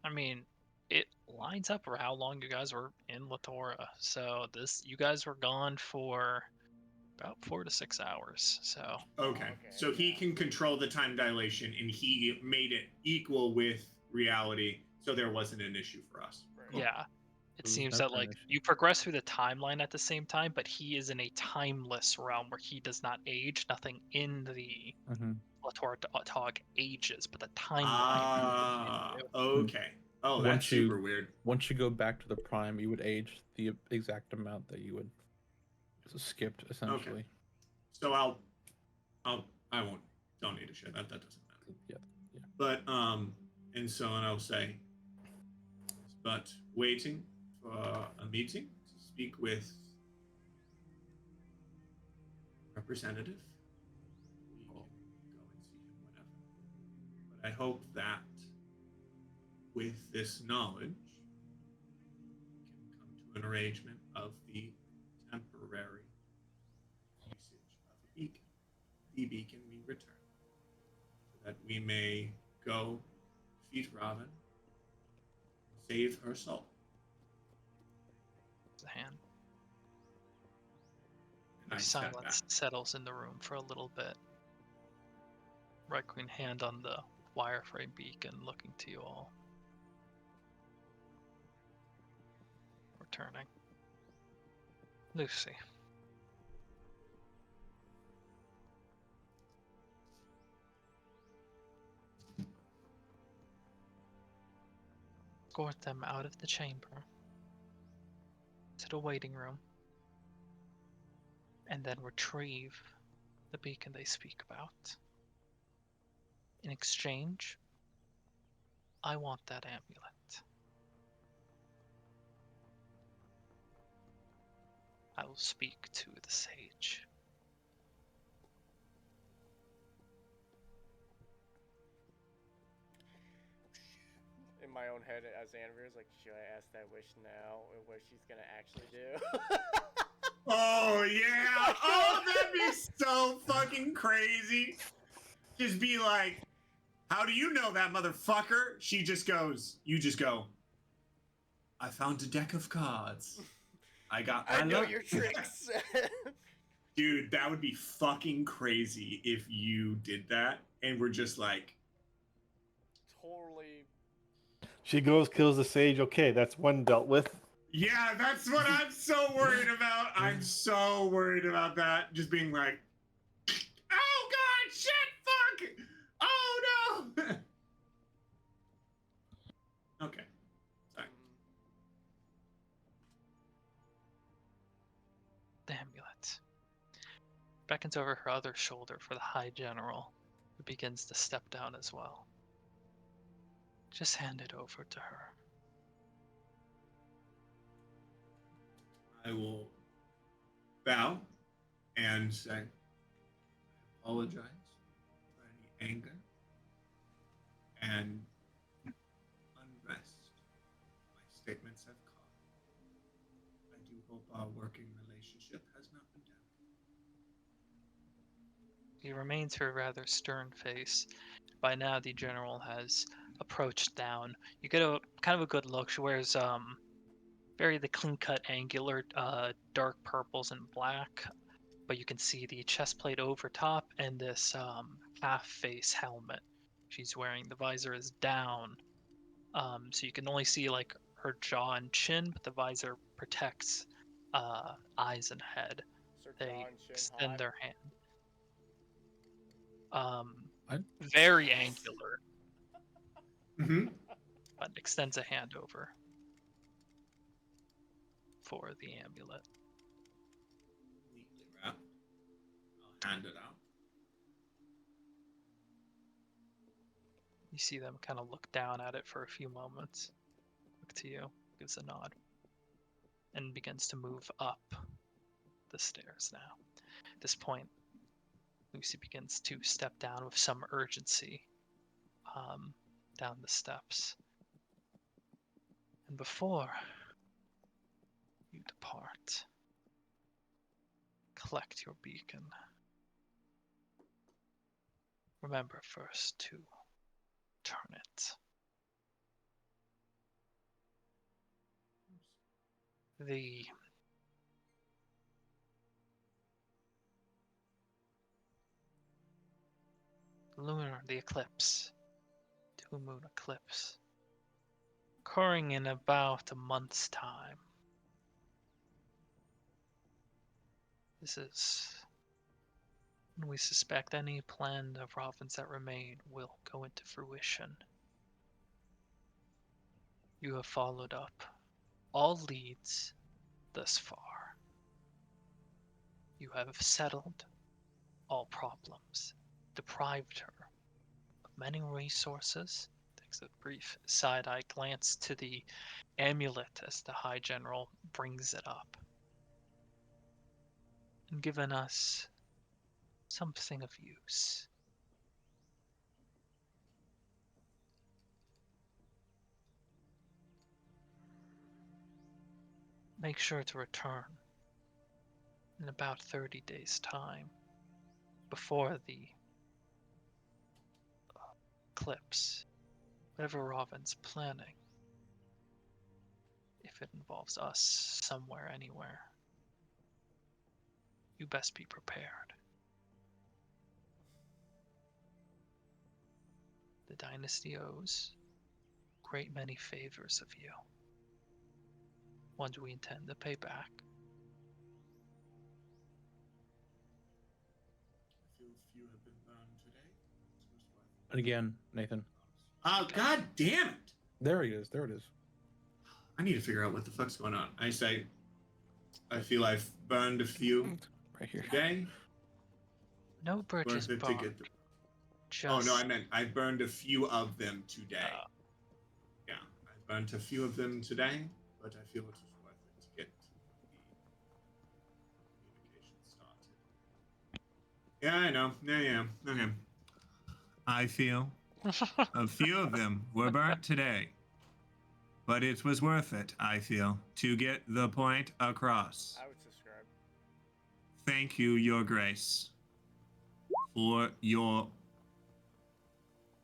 A: I mean, it lines up for how long you guys were in Latora. So you guys were gone for about 4 to 6 hours. So
G: Okay.
B: okay,
G: So he
B: yeah.
G: can control the time dilation, and he made it equal with reality, so there wasn't an issue for us.
B: Right.
G: Cool.
A: yeah, it
F: So there's
A: seems
F: never
A: that
F: an
A: like
F: issue.
A: you progress through the timeline at the same time, but he is in a timeless realm where he does not age. Nothing in the
F: Mhm.
A: Latora Tog ages, but the timeline.
G: Ah, okay. Oh, that's
F: Once you-
G: super weird.
F: Once you go back to the prime, you would age the exact amount that you would skipped essentially.
G: So I won't. Don't need to share that. That doesn't matter.
F: Yeah.
G: But and so and I'll say, but waiting for a meeting to speak with representative. We can go and see him whenever. But I hope that with this knowledge, we can come to an arrangement of the temporary usage of a beacon. The beacon we return, so that we may go defeat Robin and save her soul.
A: The hand.
G: And I step back.
A: Silence settles in the room for a little bit. Red Queen hand on the wireframe beacon, looking to you all. Returning. Lucy. Escort them out of the chamber to the waiting room, and then retrieve the beacon they speak about. In exchange, I want that amulet. I will speak to the sage.
B: In my own head, as Andrew is like, should I ask that wish now, or what she's gonna actually do?
G: Oh yeah! Oh, that'd be so fucking crazy. Just be like, how do you know that motherfucker? She just goes, you just go, I found a deck of cards. I got my
B: I know
G: luck."
B: your tricks.
G: Dude, that would be fucking crazy if you did that and we're just like,
B: Totally.
E: She goes, kills the sage. Okay, that's one dealt with.
G: yeah, that's what I'm so worried about. I'm so worried about that. Just being like, oh god, shit, fuck! Oh no! Okay. Sorry.
A: The amulet. Beckons over her other shoulder for the High General, who begins to step down as well. Just hand it over to her.
G: I will bow and say, I apologize for any anger and unrest my statements have caused. I do hope our working relationship has not been damaged.
A: He remains her rather stern face. By now, the general has approached down. You get a kind of a good look. She wears very the clean-cut, angular, dark purples and black, but you can see the chest plate over top and this half-face helmet she's wearing. The visor is down, so you can only see like her jaw and chin, but the visor protects eyes and head.
B: Sir
A: They
B: John Chin
A: extend
B: hot.
A: their hand.
F: I-
A: Very angular,
G: Mm-hmm.
A: but extends a hand over for the amulet.
G: Neatly wrapped. I'll hand it out.
A: You see them kind of look down at it for a few moments. Look to you, gives a nod, and begins to move up the stairs now. At this point, Lucy begins to step down with some urgency down the steps. And before you depart, collect your beacon. Remember first to turn it. The the eclipse, two moon eclipse, occurring in about a month's time. This is when we suspect any plan of Robin's that remain will go into fruition. You have followed up all leads thus far. You have settled all problems, deprived her of many resources. Takes a brief side-eye glance to the amulet as the High General brings it up. And given us something of use. Make sure to return in about 30 days' time before the eclipse. Whatever Robin's planning, if it involves us somewhere, anywhere, you best be prepared. The dynasty owes a great many favors of you, ones we intend to pay back.
G: I feel few have been burned today.
F: And again, Nathan.
G: Oh, god damn it!
F: There he is. There it is.
G: I need to figure out what the fuck's going on. I feel I've burned a few
F: Right here.
G: today.
A: No bridges
G: Worth it to
A: burned.
G: get the...
A: Just,
G: Oh no, I meant I burned a few of them today. Yeah, I burnt a few of them today, but I feel it was worth it to get the communication started. Yeah, I know. Yeah. Okay. I feel a few of them were burnt today, but it was worth it, I feel, to get the point across.
B: I would subscribe.
G: Thank you, Your Grace, for your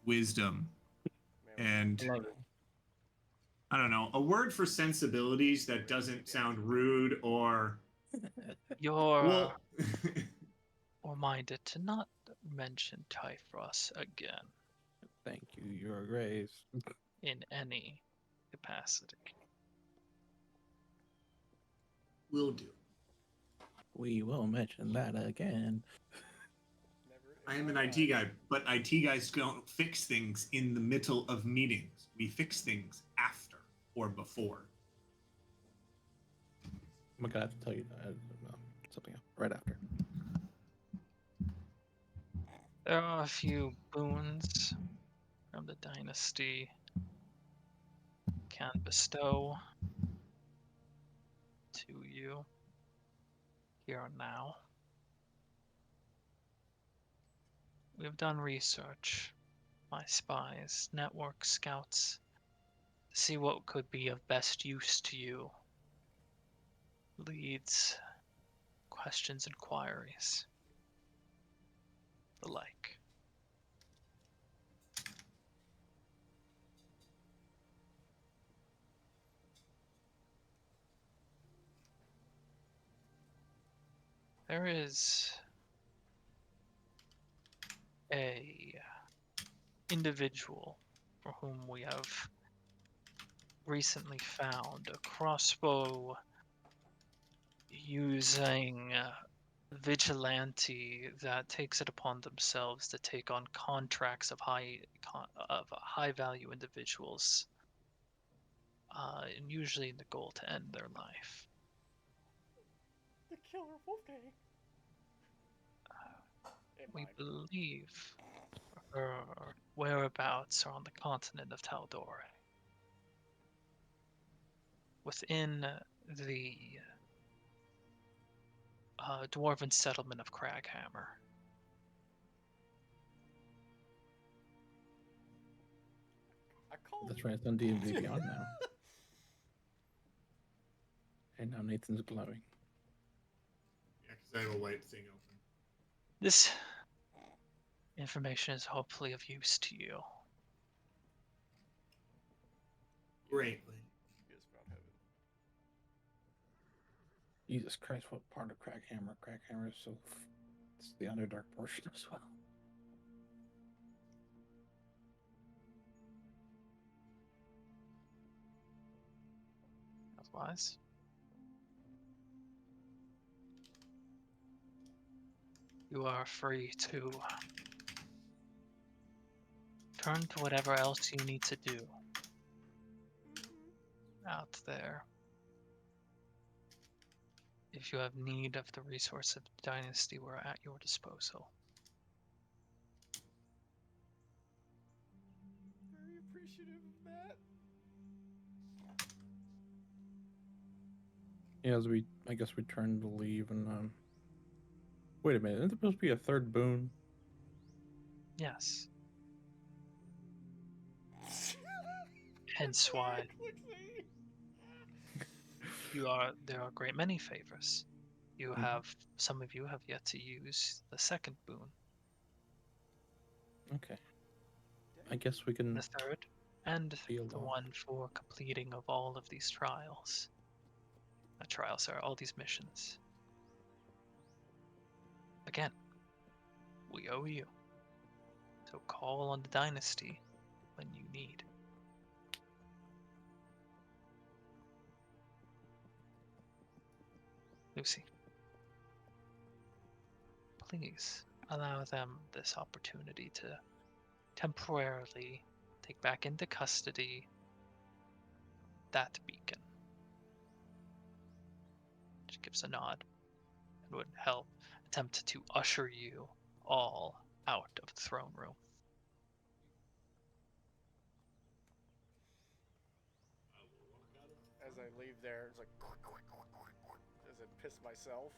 G: wisdom and
C: Love it.
G: I don't know, a word for sensibilities that doesn't sound rude or
A: you're
G: well
A: reminded to not mention Typhros again
F: Thank you, Your Grace.
A: in any capacity.
G: will do.
F: We will mention that again.
G: I am an IT guy, but IT guys don't fix things in the middle of meetings. We fix things after or before.
F: I'm gonna have to tell you something else right after.
A: There are a few boons from the dynasty can bestow to you here and now. We have done research, my spies, network scouts, to see what could be of best use to you. Leads, questions, inquiries, the like. There is a individual for whom we have recently found a crossbow using vigilante that takes it upon themselves to take on contracts of high value individuals, and usually in the goal to end their life.
B: The killer Wolfgang.
A: We believe her whereabouts are on the continent of Taldore, within the dwarven settlement of Craghammer.
B: I call
F: That's right. It's on D&D Beyond now. And now Nathan's glowing.
G: Yeah, because I have a white thing open.
A: This information is hopefully of use to you.
G: Greatly.
B: Yes, Mount Heaven.
F: Jesus Christ, what part of Crackhammer? Crackhammer is so... It's the Underdark portion as well.
A: Otherwise, you are free to turn to whatever else you need to do out there. If you have need of the resource of the dynasty, we're at your disposal.
B: Very appreciative of that.
F: Yeah, I guess we turn to leave and wait a minute, isn't there supposed to be a third boon?
A: Yes. Hence why there are a great many favors. Some of you have yet to use the second boon.
F: Okay. I guess we can
A: The third, and
F: be
A: the
F: alone.
A: one for completing of all of these trials. All these missions. Again, we owe you. So call on the dynasty when you need. Lucy, please allow them this opportunity to temporarily take back into custody that beacon. She gives a nod and would help attempt to usher you all out of the throne room.
B: As I leave there, it's like as I piss myself.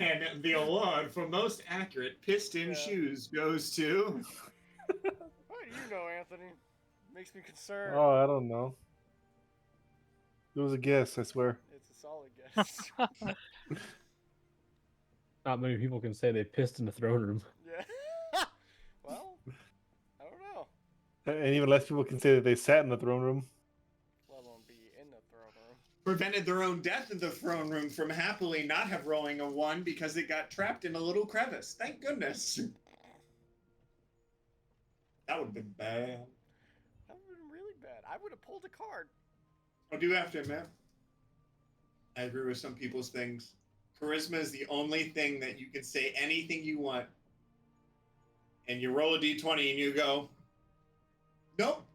G: And the award for most accurate piston shoes goes to.
B: What do you know, Anthony? Makes me concerned.
E: Oh, I don't know. It was a guess, I swear.
B: It's a solid guess.
C: Not many people can say they pissed in the throne room.
B: Yeah. Well, I don't know.
E: And even less people can say that they sat in the throne room.
B: Let alone be in the throne room.
G: Prevented their own death in the throne room from happily not have rolling a 1 because it got trapped in a little crevice. Thank goodness. That would have been bad.
B: That would have been really bad. I would have pulled a card.
G: I do have to admit, I agree with some people's things. Charisma is the only thing that you can say anything you want, and you roll a d20 and you go, nope,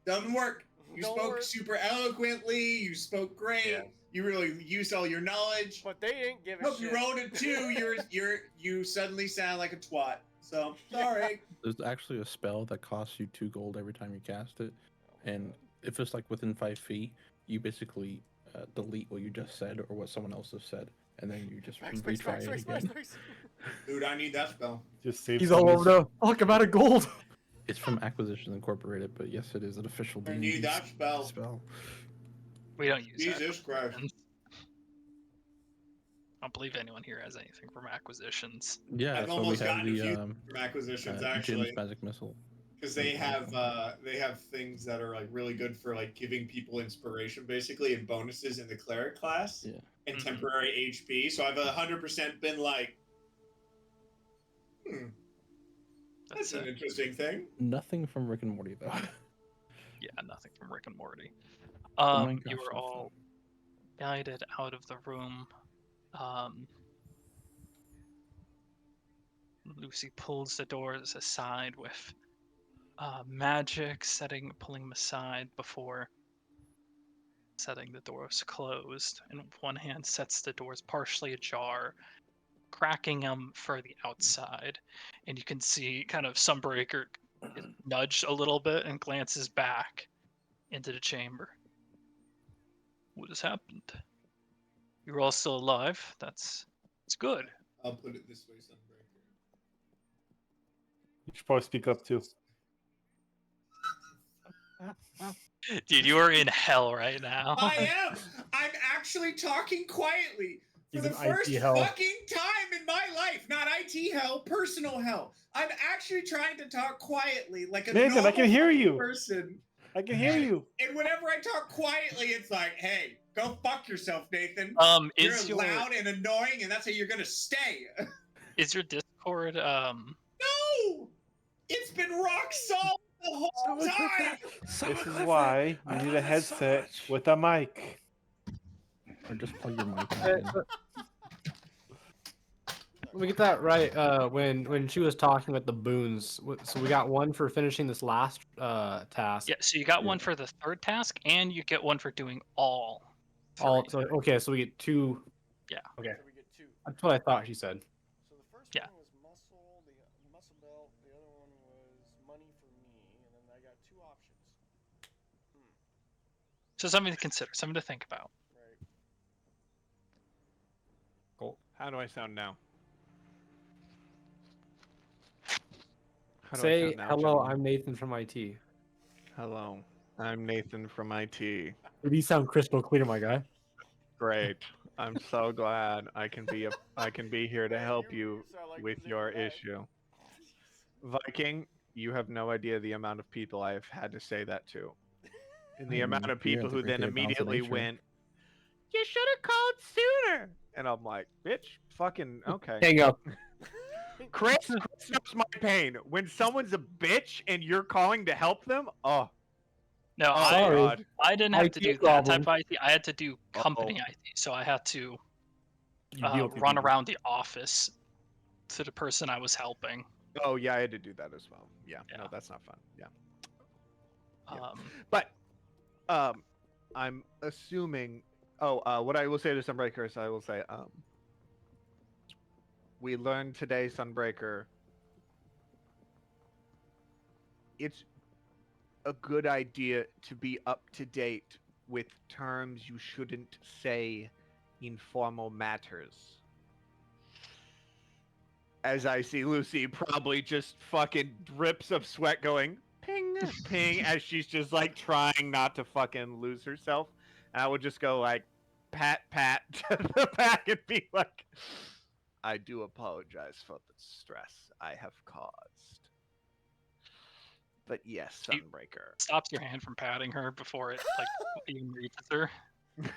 G: doesn't work. You spoke super eloquently. You spoke great. Yeah. You really used all your knowledge.
B: But they didn't give a
G: nope,
B: shit.
G: You rolled a 2. You suddenly sound like a twat. So sorry.
F: There's actually a spell that costs you 2 gold every time you cast it, and if it's like within 5 feet, you basically delete what you just said or what someone else has said, and then you just retry it again.
G: Dude, I need that spell.
E: Just save.
C: He's all over the fuck about a gold.
F: It's from Acquisitions Incorporated, but yes, it is an official
G: I
F: D&D
G: need that spell.
A: We don't use
G: Jesus Christ.
A: I don't believe anyone here has anything from Acquisitions.
F: Yeah,
G: I've
F: so
G: almost
F: we have
G: gotten
F: the
G: a few from Acquisitions actually.
F: Jim's Magic Missile.
G: Because they have things that are like really good for like giving people inspiration basically and bonuses in the cleric class and temporary HP. So I've 100% been like, that's an interesting thing.
F: Nothing from Rick and Morty though.
A: Yeah, nothing from Rick and Morty. You were all guided out of the room. Lucy pulls the doors aside with magic, pulling them aside before setting the doors closed. And with one hand sets the doors partially ajar, cracking them for the outside. And you can see kind of Sunbreaker nudge a little bit and glances back into the chamber. What has happened? You're all still alive. That's good.
G: I'll put it this way, Sunbreaker.
E: You should probably speak up too.
A: Dude, you are in hell right now.
G: I am. I'm actually talking quietly for
C: He's
G: the
C: in
G: first
C: IT hell.
G: fucking time in my life. Not IT hell, personal hell. I'm actually trying to talk quietly, like a
E: Nathan, I
G: normal
E: can hear
G: fucking
E: you.
G: person.
E: I can hear you.
G: And whenever I talk quietly, it's like, hey, go fuck yourself, Nathan. You're
A: Is your
G: loud and annoying, and that's how you're gonna stay.
A: is your Discord
G: No! It's been rock solid the whole time!
E: This is why you need a headset with a mic.
F: Or just plug your mic
C: Hey,
F: in.
C: Let me get that right. When she was talking about the boons, so we got one for finishing this last task.
A: yeah, so you got one for the third task and you get one for doing all three.
C: All so okay, so we get two.
A: Yeah.
C: Okay,
B: So we get 2.
C: that's what I thought she said.
B: So the first
A: Yeah.
B: one was muscle, the muscle belt. The other one was money for me, and then I got 2 options.
A: So something to consider, something to think about.
B: Right.
H: Cool. How do I sound now? How do I
C: Say
H: sound now,
C: hello.
H: gentlemen?
C: I'm Nathan from IT.
H: Hello. I'm Nathan from IT.
C: You sound crystal clear, my guy.
H: Great. I'm so glad I can be here to help you
B: sound like
H: with
B: the
H: your
B: Nickelback.
H: issue. Viking, you have no idea the amount of people I have had to say that to. And the amount of
F: You're
H: people
F: at the
H: who then
F: Great Balance of
H: immediately
F: Nature.
H: went, "You should have called sooner." And I'm like, "Bitch, fucking okay."
C: Hang up.
H: Chris knows my pain. When someone's a bitch and you're calling to help them, oh,
A: No,
H: oh
C: Sorry.
H: God.
A: I didn't have to
C: IT
A: do that
C: problem.
A: type of IT. I had to do company IT, so I had to
C: You deal with
A: run
C: people.
A: around the office to the person I was helping.
H: Oh yeah, I had to do that as well. Yeah, no,
A: Yeah.
H: that's not fun. Yeah. Yeah.
A: Um,
H: But I'm assuming what I will say to Sunbreaker is I will say, we learned today, Sunbreaker, it's a good idea to be up to date with terms you shouldn't say in formal matters. As I see Lucy probably just fucking drips of sweat going ping, ping, as she's just like trying not to fucking lose herself. And I would just go like pat, pat to the back and be like, I do apologize for the stress I have caused. But yes,
A: You-
H: Sunbreaker.
A: stops your hand from patting her before it like even reaches her.
B: Don't.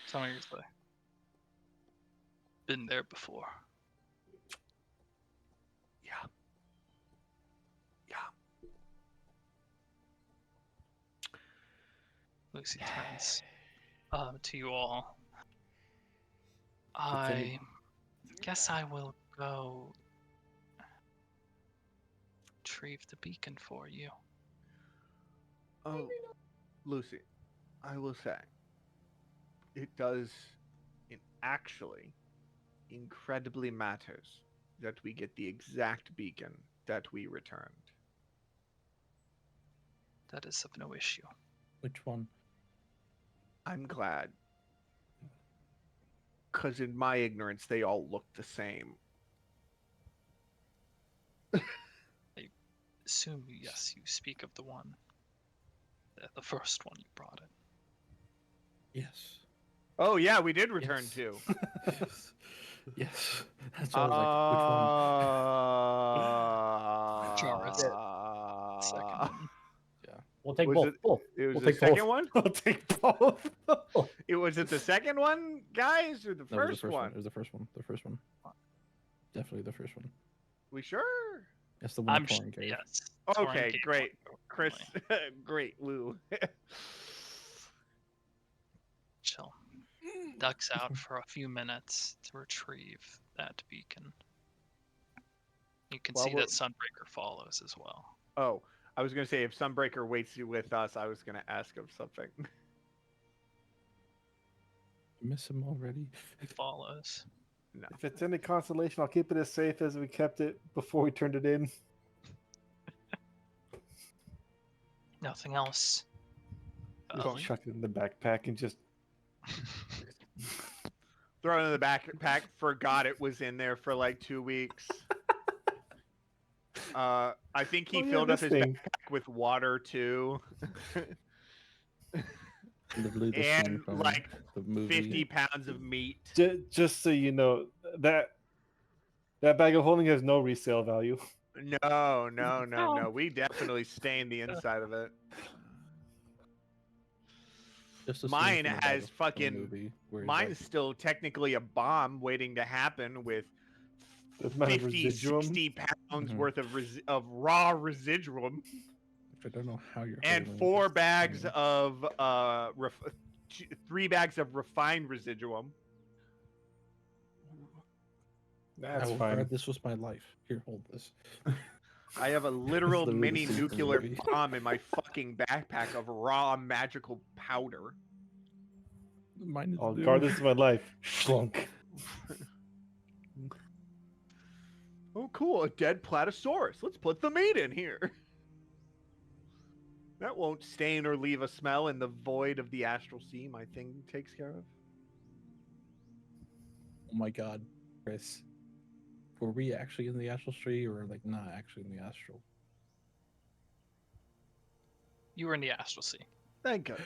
A: Something like, been there before.
H: Yeah. Yeah.
A: Lucy turns to you all.
F: any-
A: I guess I will go retrieve the beacon for you.
H: Oh, Lucy, I will say, it does, it actually incredibly matters that we get the exact beacon that we returned.
A: That is of no issue.
F: Which one?
H: I'm glad. Because in my ignorance, they all look the same.
A: Assume yes, you speak of the one, the first one you brought in.
F: Yes.
H: Oh, yeah, we did return
F: Yes.
H: two.
F: Yes. Yes. That's why I was like, which one?
A: Jarvis. Second one.
C: We'll take
H: Was
C: both.
H: it-
C: Both.
H: It was
C: We'll
H: the
C: take
H: second
C: both.
H: one?
E: I'll take both.
H: Was it the second one, guys, or the
F: No, it was the
H: first
F: first
H: one?
F: It was the first one. The first one. Definitely the first one.
H: We sure?
F: That's the one
A: I'm
F: Torin gave.
A: yes. Torin
H: Okay,
A: gave
H: great.
A: one
H: Chris,
A: originally.
H: great, Lou.
A: Chill. Ducks out for a few minutes to retrieve that beacon. You can
H: While
A: see
H: we're-
A: that Sunbreaker follows as well.
H: Oh, I was gonna say if Sunbreaker waits with us, I was gonna ask him something.
F: Miss him already.
A: Follows.
H: No.
E: If it's any consolation, I'll keep it as safe as we kept it before we turned it in.
A: Nothing else.
E: Just chuck it in the backpack and just.
H: Throw it in the backpack. Forgot it was in there for like 2 weeks. I think he filled up his backpack with water too.
F: Literally the scene
H: And
F: from
H: like
F: the movie.
H: 50 pounds of meat.
E: Just so you know, that bag of holding has no resale value.
H: No. We definitely stained the inside of it.
F: Just a scene
H: Mine
F: from the
H: has fucking.
F: movie where he's
H: Mine's
F: like,
H: still technically a bomb waiting to happen with
E: The amount of
H: 50,
E: residuum.
H: 60 pounds
F: Mhm.
H: worth of raw residuum.
F: which I don't know how you're
H: And
F: holding
H: 4
F: this
H: bags
F: thing.
H: of 3 bags of refined residuum.
E: That's
F: I will
E: fine.
F: guard this was my life. Here, hold this.
H: I have a literal
F: literally the
H: mini
F: scene from the
H: nuclear
F: movie.
H: bomb in my fucking backpack of raw magical powder.
F: Mine is
E: I'll
F: new.
E: guard this is my life. Schlunk.
H: Oh, cool, a dead platysaurus. Let's put the meat in here. That won't stain or leave a smell in the void of the astral sea my thing takes care of.
F: Oh my god, Chris. Were we actually in the astral tree or like not actually in the astral?
A: You were in the astral sea.
H: Thank God.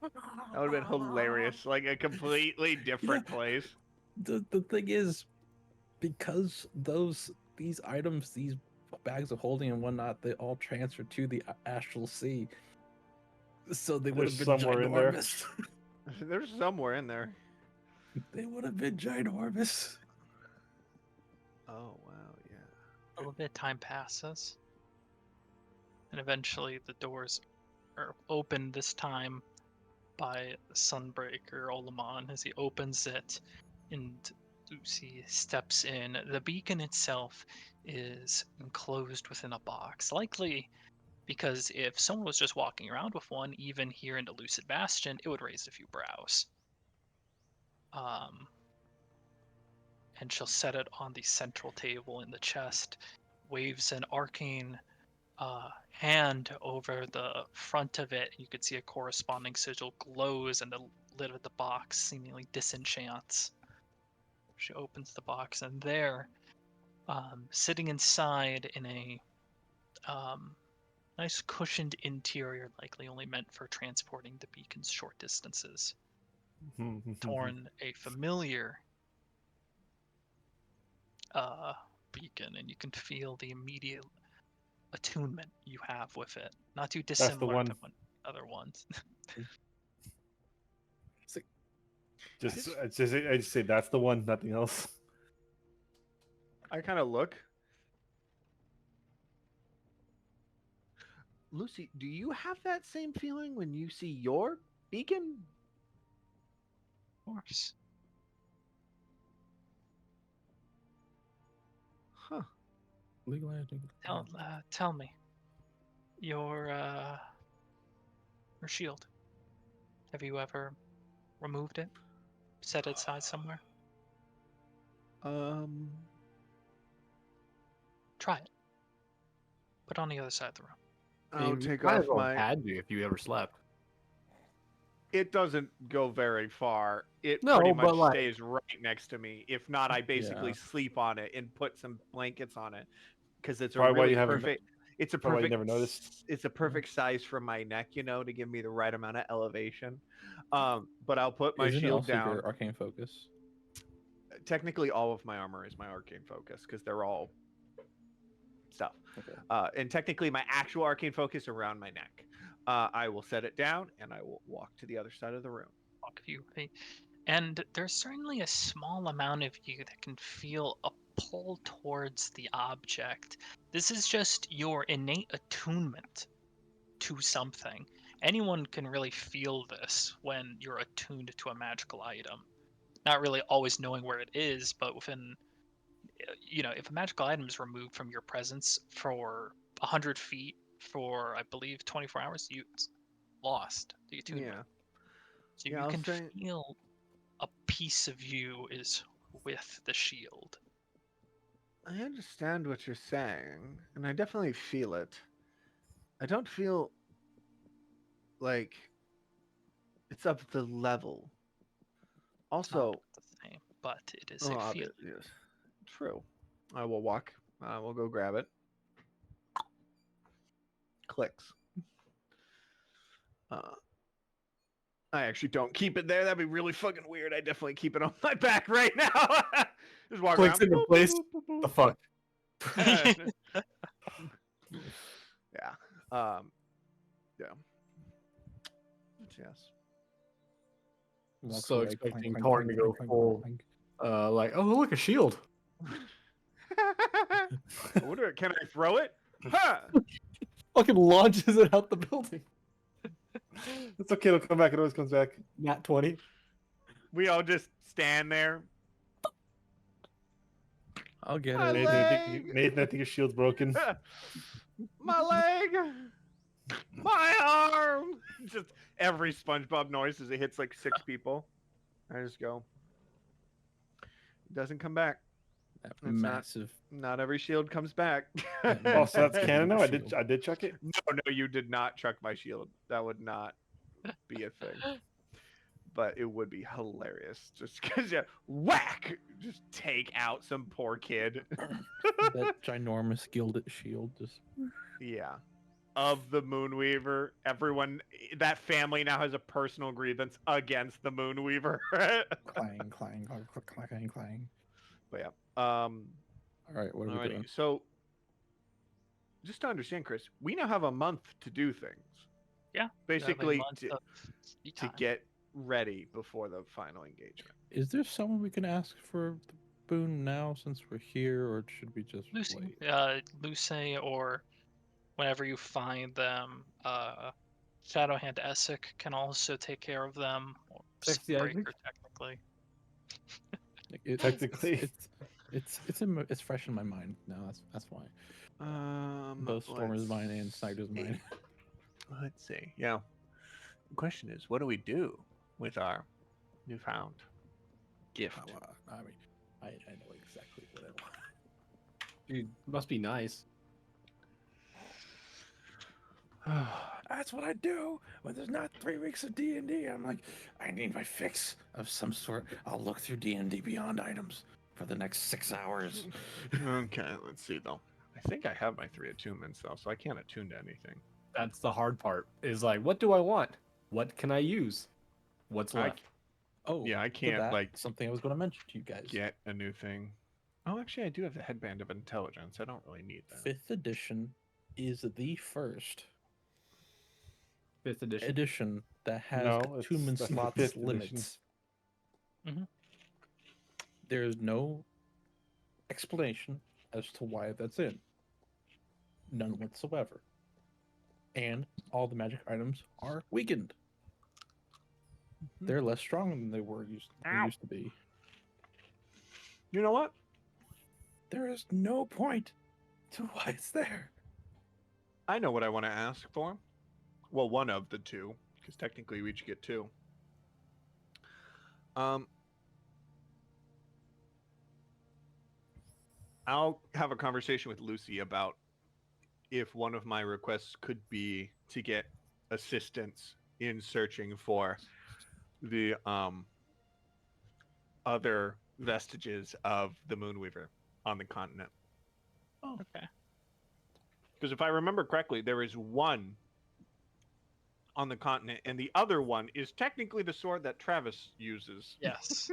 H: That would have been hilarious. Like a completely different place.
F: The thing is, because these items, these bags of holding and whatnot, they all transfer to the astral sea. So they would have
E: There's
F: been
E: somewhere in there.
F: ginormous.
H: There's somewhere in there.
F: They would have been ginormous.
H: Oh, wow, yeah.
A: A little bit of time passes, and eventually the doors are opened, this time by Sunbreaker Olamon. As he opens it and Lucy steps in, the beacon itself is enclosed within a box, likely because if someone was just walking around with one, even here in the Lucid Bastion, it would raise a few brows. And she'll set it on the central table in the chest, waves an arcane hand over the front of it. You could see a corresponding sigil glows, and the lid of the box seemingly disenchants. She opens the box, and there, sitting inside in a nice cushioned interior, likely only meant for transporting the beacon's short distances, Torn, a familiar beacon, and you can feel the immediate attunement you have with it. Not too dissimilar
E: one.
A: to other ones.
E: I just say that's the one, nothing else.
H: I kind of look. Lucy, do you have that same feeling when you see your beacon?
A: Of course.
H: Huh.
A: Tell me, your shield. Have you ever removed it? Set it aside somewhere? Try it. Put it on the other side of the room.
H: I'll
C: You
H: take
C: might
H: off
C: as well
H: my.
C: had you if you ever slept.
H: It doesn't go very far. It
C: No,
H: pretty
C: but,
H: much
C: like-
H: stays right next to me. If not, I basically sleep on it and put some blankets on it because it's a
E: Probably why
H: really
E: you haven't-
H: perfect. It's a
E: probably why you
H: perfect.
E: never noticed.
H: It's a perfect size for my neck, to give me the right amount of elevation. But I'll put my
F: Isn't it
H: shield
F: also
H: down.
F: your arcane focus?
H: Technically, all of my armor is my arcane focus because they're all stuff.
F: Okay.
H: And technically, my actual arcane focus around my neck. I will set it down and I will walk to the other side of the room.
A: Walk a few feet. And there's certainly a small amount of you that can feel a pull towards the object. This is just your innate attunement to something. Anyone can really feel this when you're attuned to a magical item. Not really always knowing where it is, but within, if a magical item is removed from your presence for 100 feet for, I believe, 24 hours, it's lost the attunement.
H: Yeah.
A: So
H: Yeah,
A: you
H: I'll
A: can
H: say-
A: feel a piece of you is with the shield.
H: I understand what you're saying, and I definitely feel it. I don't feel like it's up the level. Also,
A: It's not the same. but it is
H: Oh,
A: a
H: obvious,
A: feeling.
H: yes. True. I will walk. I will go grab it. Clicks. I actually don't keep it there. That'd be really fucking weird. I definitely keep it on my back right now. Just walk
C: Clicks
H: around.
C: into place. The fuck?
H: yeah. Yeah. Yes.
F: Walks
C: So
F: away,
C: expecting
F: clank,
C: Karn
F: clank,
C: to go
F: clank, clank,
C: full,
F: clank.
C: like, oh look, a shield.
H: I wonder, can I throw it? Ha!
C: Fucking launches it out the building.
E: It's okay. It'll come back. It always comes back.
C: Nat 20.
H: We all just stand there.
F: I'll get
H: My
F: it.
H: leg!
E: Nathan, I think your shield's broken.
H: My leg! My arm! Just every SpongeBob noise as it hits like 6 people. I just go. It doesn't come back.
F: That
H: It's
F: massive.
H: Not every shield comes back.
F: That
E: Oh, so that's
F: massive
E: canon now.
F: shield.
E: I did chuck it.
H: No, you did not chuck my shield. That would not be a thing. But it would be hilarious. Just because you whack! Just take out some poor kid.
F: That ginormous gilded shield just.
H: Yeah. Of the Moonweaver. Everyone, that family now has a personal grievance against the Moonweaver.
F: Clang, clang, clang, clang, clang, clang.
H: But yeah.
F: All right, what are we
H: Alrighty.
F: doing?
H: So, just to understand, Chris, we now have a month to do things.
A: Yeah.
H: Basically,
A: to
H: to get ready before the final engagement.
F: Is there someone we can ask for the boon now since we're here, or should we just
A: Lucy,
F: wait?
A: Lucy, or whenever you find them, Shadowhand Essek can also take care of them. Or
C: Sexy
A: Breaker,
C: Isaac?
A: technically.
E: Technically.
F: It's fresh in my mind now. That's why. Both Stormer's mine and Snyder's mine.
H: Let's see. Yeah. The question is, what do we do with our newfound gift?
F: I mean, I know exactly what I want.
C: Dude, must be nice.
F: That's what I do when there's not 3 weeks of D&D. I'm like, I need my fix of some sort. I'll look through D&D Beyond items for the next 6 hours.
H: Okay, let's see though. I think I have my 3 attunements though, so I can't attune to anything.
C: That's the hard part. Is like, what do I want? What can I use? What's left?
F: Oh,
H: Yeah, I
F: for
H: can't
F: that,
H: like
F: something I was going to mention to you guys.
H: get a new thing. Oh, actually, I do have the headband of intelligence. I don't really need that.
F: 5th edition is the first
C: 5th edition.
F: edition that has
E: No, it's
F: attunement
E: the
F: slots
E: 5th edition.
F: limits.
A: Mhm.
F: There's no explanation as to why that's in. None whatsoever. And all the magic items are weakened. They're less strong than they used to be.
H: You know what?
F: There is no point to why it's there.
H: I know what I want to ask for. Well, one of the 2, because technically we each get 2. I'll have a conversation with Lucy about if one of my requests could be to get assistance in searching for the other vestiges of the Moonweaver on the continent.
A: Oh, okay.
H: Because if I remember correctly, there is one on the continent, and the other one is technically the sword that Travis uses.
A: Yes.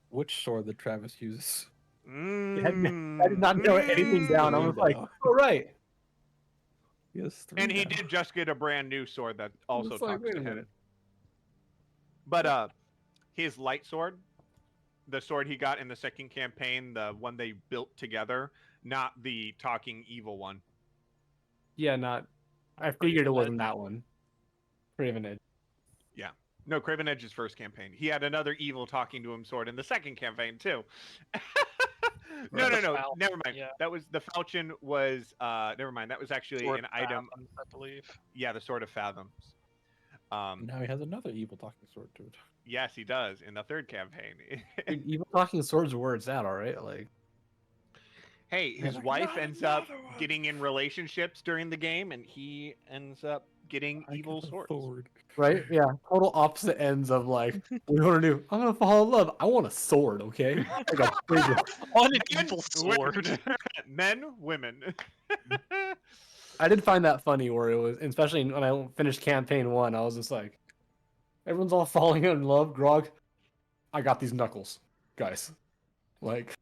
F: Which sword that Travis uses?
C: I did not know anything down. I was like, oh, right.
F: Yes, 3
H: And he
F: now.
H: did just get a brand new sword that also
C: It's like,
H: talks
C: wait
H: to
C: a
H: him.
C: minute.
H: But his light sword, the sword he got in the second campaign, the one they built together, not the talking evil one.
C: Yeah, not. I figured it wasn't that one. Craven Edge.
H: No, Craven Edge's first campaign. He had another evil talking to him sword in the second campaign too. No. Never mind.
A: Yeah.
H: That was the falchion was never mind. That was actually
A: Sword
H: an
A: of
H: item.
A: Fathoms, I believe.
H: Yeah, the sword of fathoms.
F: Now he has another evil talking sword to it.
H: Yes, he does in the third campaign.
C: Dude, evil talking swords are where it's at, all right? Like,
H: Hey, his
F: like,
H: wife
F: "Not
H: ends up
F: another one."
H: getting in relationships during the game, and he ends up getting
F: I
H: evil
F: can
H: swords.
F: afford.
C: Right? Yeah. Total opposite ends of like, what do you want to do? I'm gonna fall in love. I want a sword, okay? Like a big one.
A: On an
H: Men,
A: evil sword.
H: women. Men, women.
C: I did find that funny where it was, especially when I finished campaign 1, I was just like, everyone's all falling in love. Grog, I got these knuckles, guys. Like,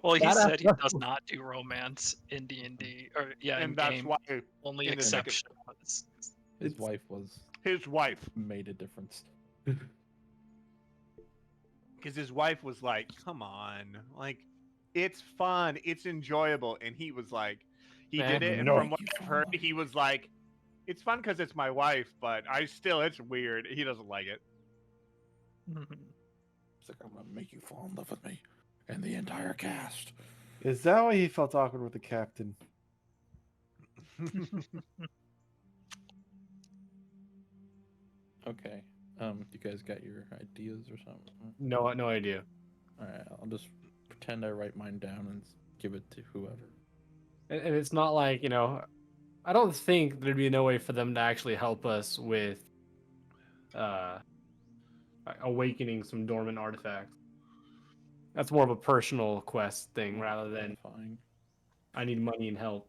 A: Well, he
C: Badass
A: said he does
C: knuckles.
A: not do romance in D&D, or yeah, in
H: And that's
A: game.
H: why
A: Only
H: in the second-
A: exception was
F: His
C: It's-
F: wife was
H: his wife,
F: made a difference.
H: because his wife was like, "Come on, like, it's fun, it's enjoyable," and he was like, he
C: Man,
H: did it, and
F: no.
H: from what I've heard, he was like, "It's fun because it's my wife, but it's weird." He doesn't like it.
A: Mhm.
F: It's like, I'm gonna make you fall in love with me and the entire cast.
E: Is that why he felt awkward with the captain?
F: Okay. You guys got your ideas or something?
C: no idea.
F: All right, I'll just pretend I write mine down and give it to whoever.
C: And it's not like, I don't think there'd be no way for them to actually help us with awakening some dormant artifacts. That's more of a personal quest thing rather than
F: Fine.
C: I need money and help.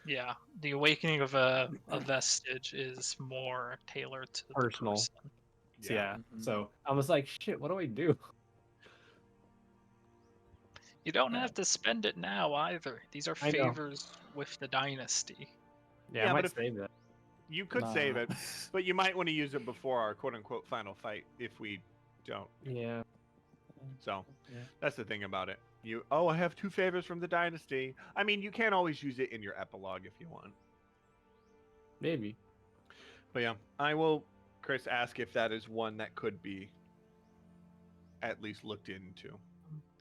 A: Yeah, the awakening of a vestige is more tailored to
C: Personal.
A: the person.
C: So, yeah.
F: Mhm.
C: So I was like, shit, what do I do?
A: You don't
F: Yeah.
A: have to spend it now either. These are
C: I know.
A: favors with the dynasty.
C: Yeah,
H: Yeah,
C: I
H: but
C: might
H: if-
C: save that.
H: You could
F: Nah.
H: save it, but you might want to use it before our quote-unquote final fight if we don't.
C: Yeah.
H: So
F: Yeah.
H: that's the thing about it. I have 2 favors from the dynasty. I mean, you can always use it in your epilogue if you want.
C: Maybe.
H: But yeah, I will, Chris, ask if that is one that could be at least looked into.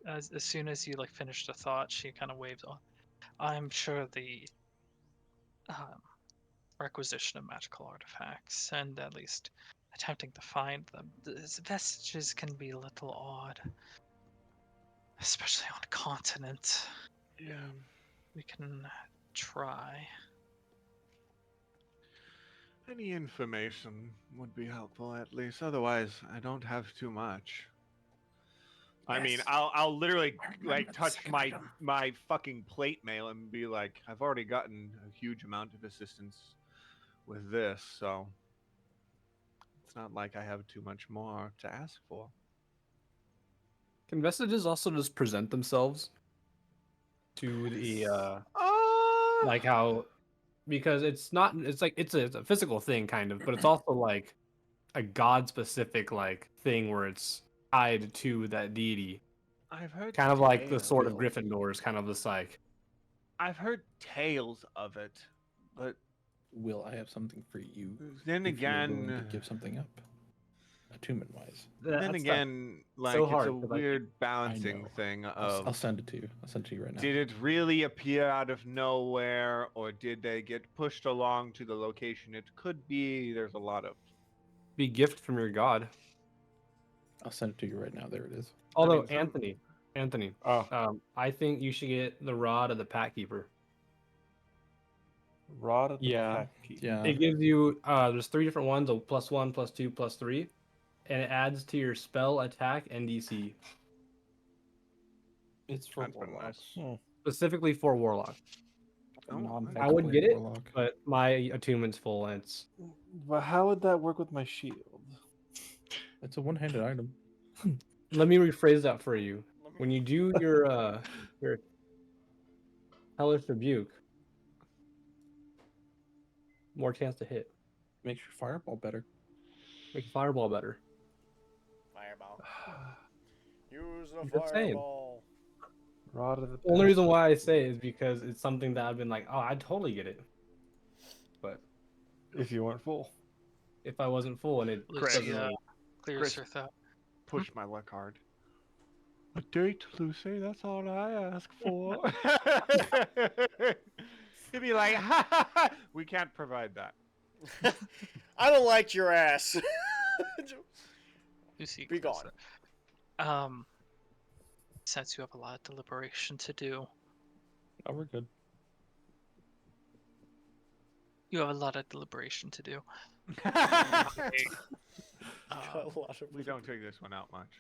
A: As soon as you finish the thought, she kind of waves off. I'm sure the requisition of magical artifacts and at least attempting to find them, the vestiges can be a little odd, especially on a continent.
H: Yeah.
A: We can try.
H: Any information would be helpful at least. Otherwise, I don't have too much. I mean,
F: Yes.
H: I'll literally
F: I remember the
H: touch
F: second
H: my
F: item.
H: my fucking plate mail and be like, I've already gotten a huge amount of assistance with this, so it's not like I have too much more to ask for.
C: Can vestiges also just present themselves to the like how, because it's not, it's like it's a physical thing kind of, but it's also like a god specific like thing where it's tied to that deity,
H: I've heard
C: kind of like the
H: tales.
C: sword of Gryffindor is kind of this like,
H: I've heard tales of it, but
F: Will I have something for you?
H: then
F: if you're willing to
H: again,
F: give something up, attunement wise.
H: then
C: that's
H: again, like
C: so
H: it's
C: hard,
H: a
C: 'cause, like,
H: weird balancing
F: know.
H: thing
F: I'll
H: of
F: send it to you. I'll send it to you right now.
H: did it really appear out of nowhere, or did they get pushed along to the location it could be? There's a lot of.
C: be gift from your god.
F: I'll send it to you right now. There it is.
C: Although
H: mean, some-
C: Anthony,
E: Oh,
C: I think you should get the rod of the Pack Keeper.
E: Rod of the
C: Yeah.
E: Pack Keeper.
F: Yeah.
C: It gives you there's 3 different ones, a +1, +2, +3, and it adds to your spell attack and DC,
E: It's for
H: That's pretty
E: warlocks.
H: nice.
C: specifically for warlock.
H: Oh,
F: Non-mega
C: I would
F: blade
C: get it,
F: warlock.
C: but my attunement's full and it's
E: But how would that work with my shield?
F: It's a one-handed item.
C: let me rephrase that for you. When you do your hellish rebuke, more chance to hit.
F: Makes your fireball better.
C: Make a fireball better.
B: Fireball. Use the
C: I'm just saying.
B: fireball.
E: Rod of the
C: The only
E: Pack
C: reason why I
E: Keeper.
C: say it is because it's something that I've been like, oh, I'd totally get it. But
E: If you weren't full.
C: if I wasn't full and it
H: Chris,
C: doesn't
A: Lucy
C: really-
A: clears
H: Chris.
A: her thought.
H: Push my luck hard. A date, Lucy. That's all I ask for. He'd be like, we can't provide that.
B: I don't like your ass.
A: Lucy
B: Be
A: clears
B: gone.
A: that. Since you have a lot of deliberation to do,
F: Oh, we're good.
A: you have a lot of deliberation to do.
B: Got
A: Um,
B: a lot of
H: we don't take this one out much.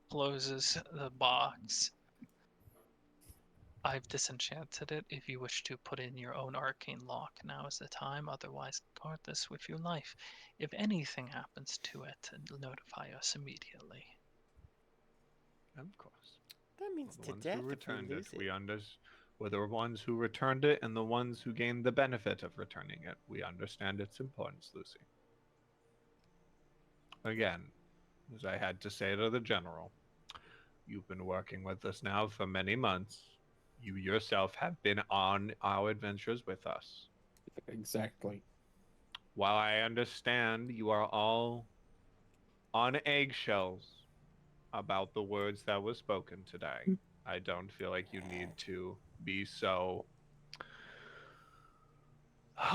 A: closes the box. I've disenchanted it. If you wish to put in your own arcane lock, now is the time. Otherwise, guard this with your life. If anything happens to it, notify us immediately.
H: Of course.
B: That means
H: The
B: to
H: ones
B: death
H: who
B: if we
H: returned
B: lose
H: it,
B: it.
H: were the ones who returned it and the ones who gained the benefit of returning it. We understand its importance, Lucy. Again, as I had to say to the general, you've been working with us now for many months. You yourself have been on our adventures with us.
F: Exactly.
H: While I understand you are all on eggshells about the words that were spoken today, I don't feel like you need to be so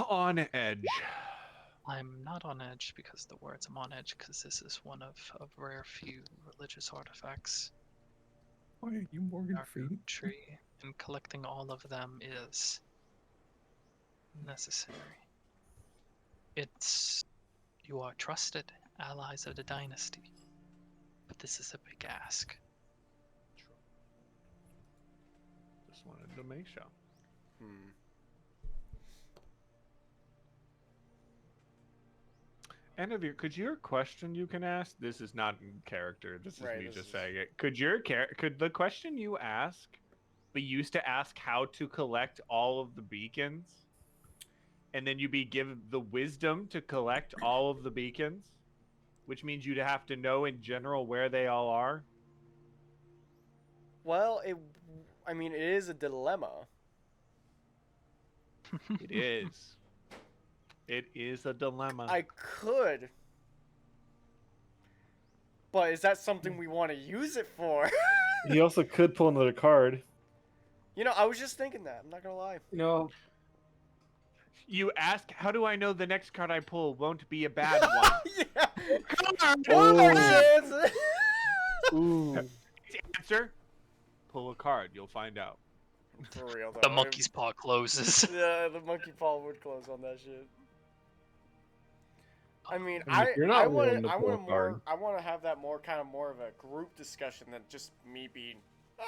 H: on edge.
A: I'm not on edge because the words I'm on edge because this is one of rare few religious artifacts.
F: Why are you Morgan
A: Our
F: Freeman?
A: tree, and collecting all of them is necessary. You are trusted allies of the dynasty, but this is a big ask.
H: Just wanted to make sure. And of your, could your question you can ask? This is not in character. This is
B: Right,
H: me
B: this
H: just
B: is-
H: saying it. Could the question you ask be used to ask how to collect all of the beacons, and then you be given the wisdom to collect all of the beacons, which means you'd have to know in general where they all are?
B: Well, I mean, it is a dilemma.
H: It is. It is a dilemma.
B: I could. But is that something we want to use it for?
E: He also could pull another card.
B: You know, I was just thinking that. I'm not going to lie.
C: You know,
H: You ask, how do I know the next card I pull won't be a bad one?
B: Yeah.
H: Come on,
B: Well,
H: man.
B: that's it.
E: Ooh.
H: Answer. Pull a card. You'll find out.
B: For real, though.
A: The monkey's paw closes.
B: Yeah, the monkey paw would close on that shit. I mean,
C: I mean, if you're not willing to pull a card.
B: I want to have that more of a group discussion than just me being,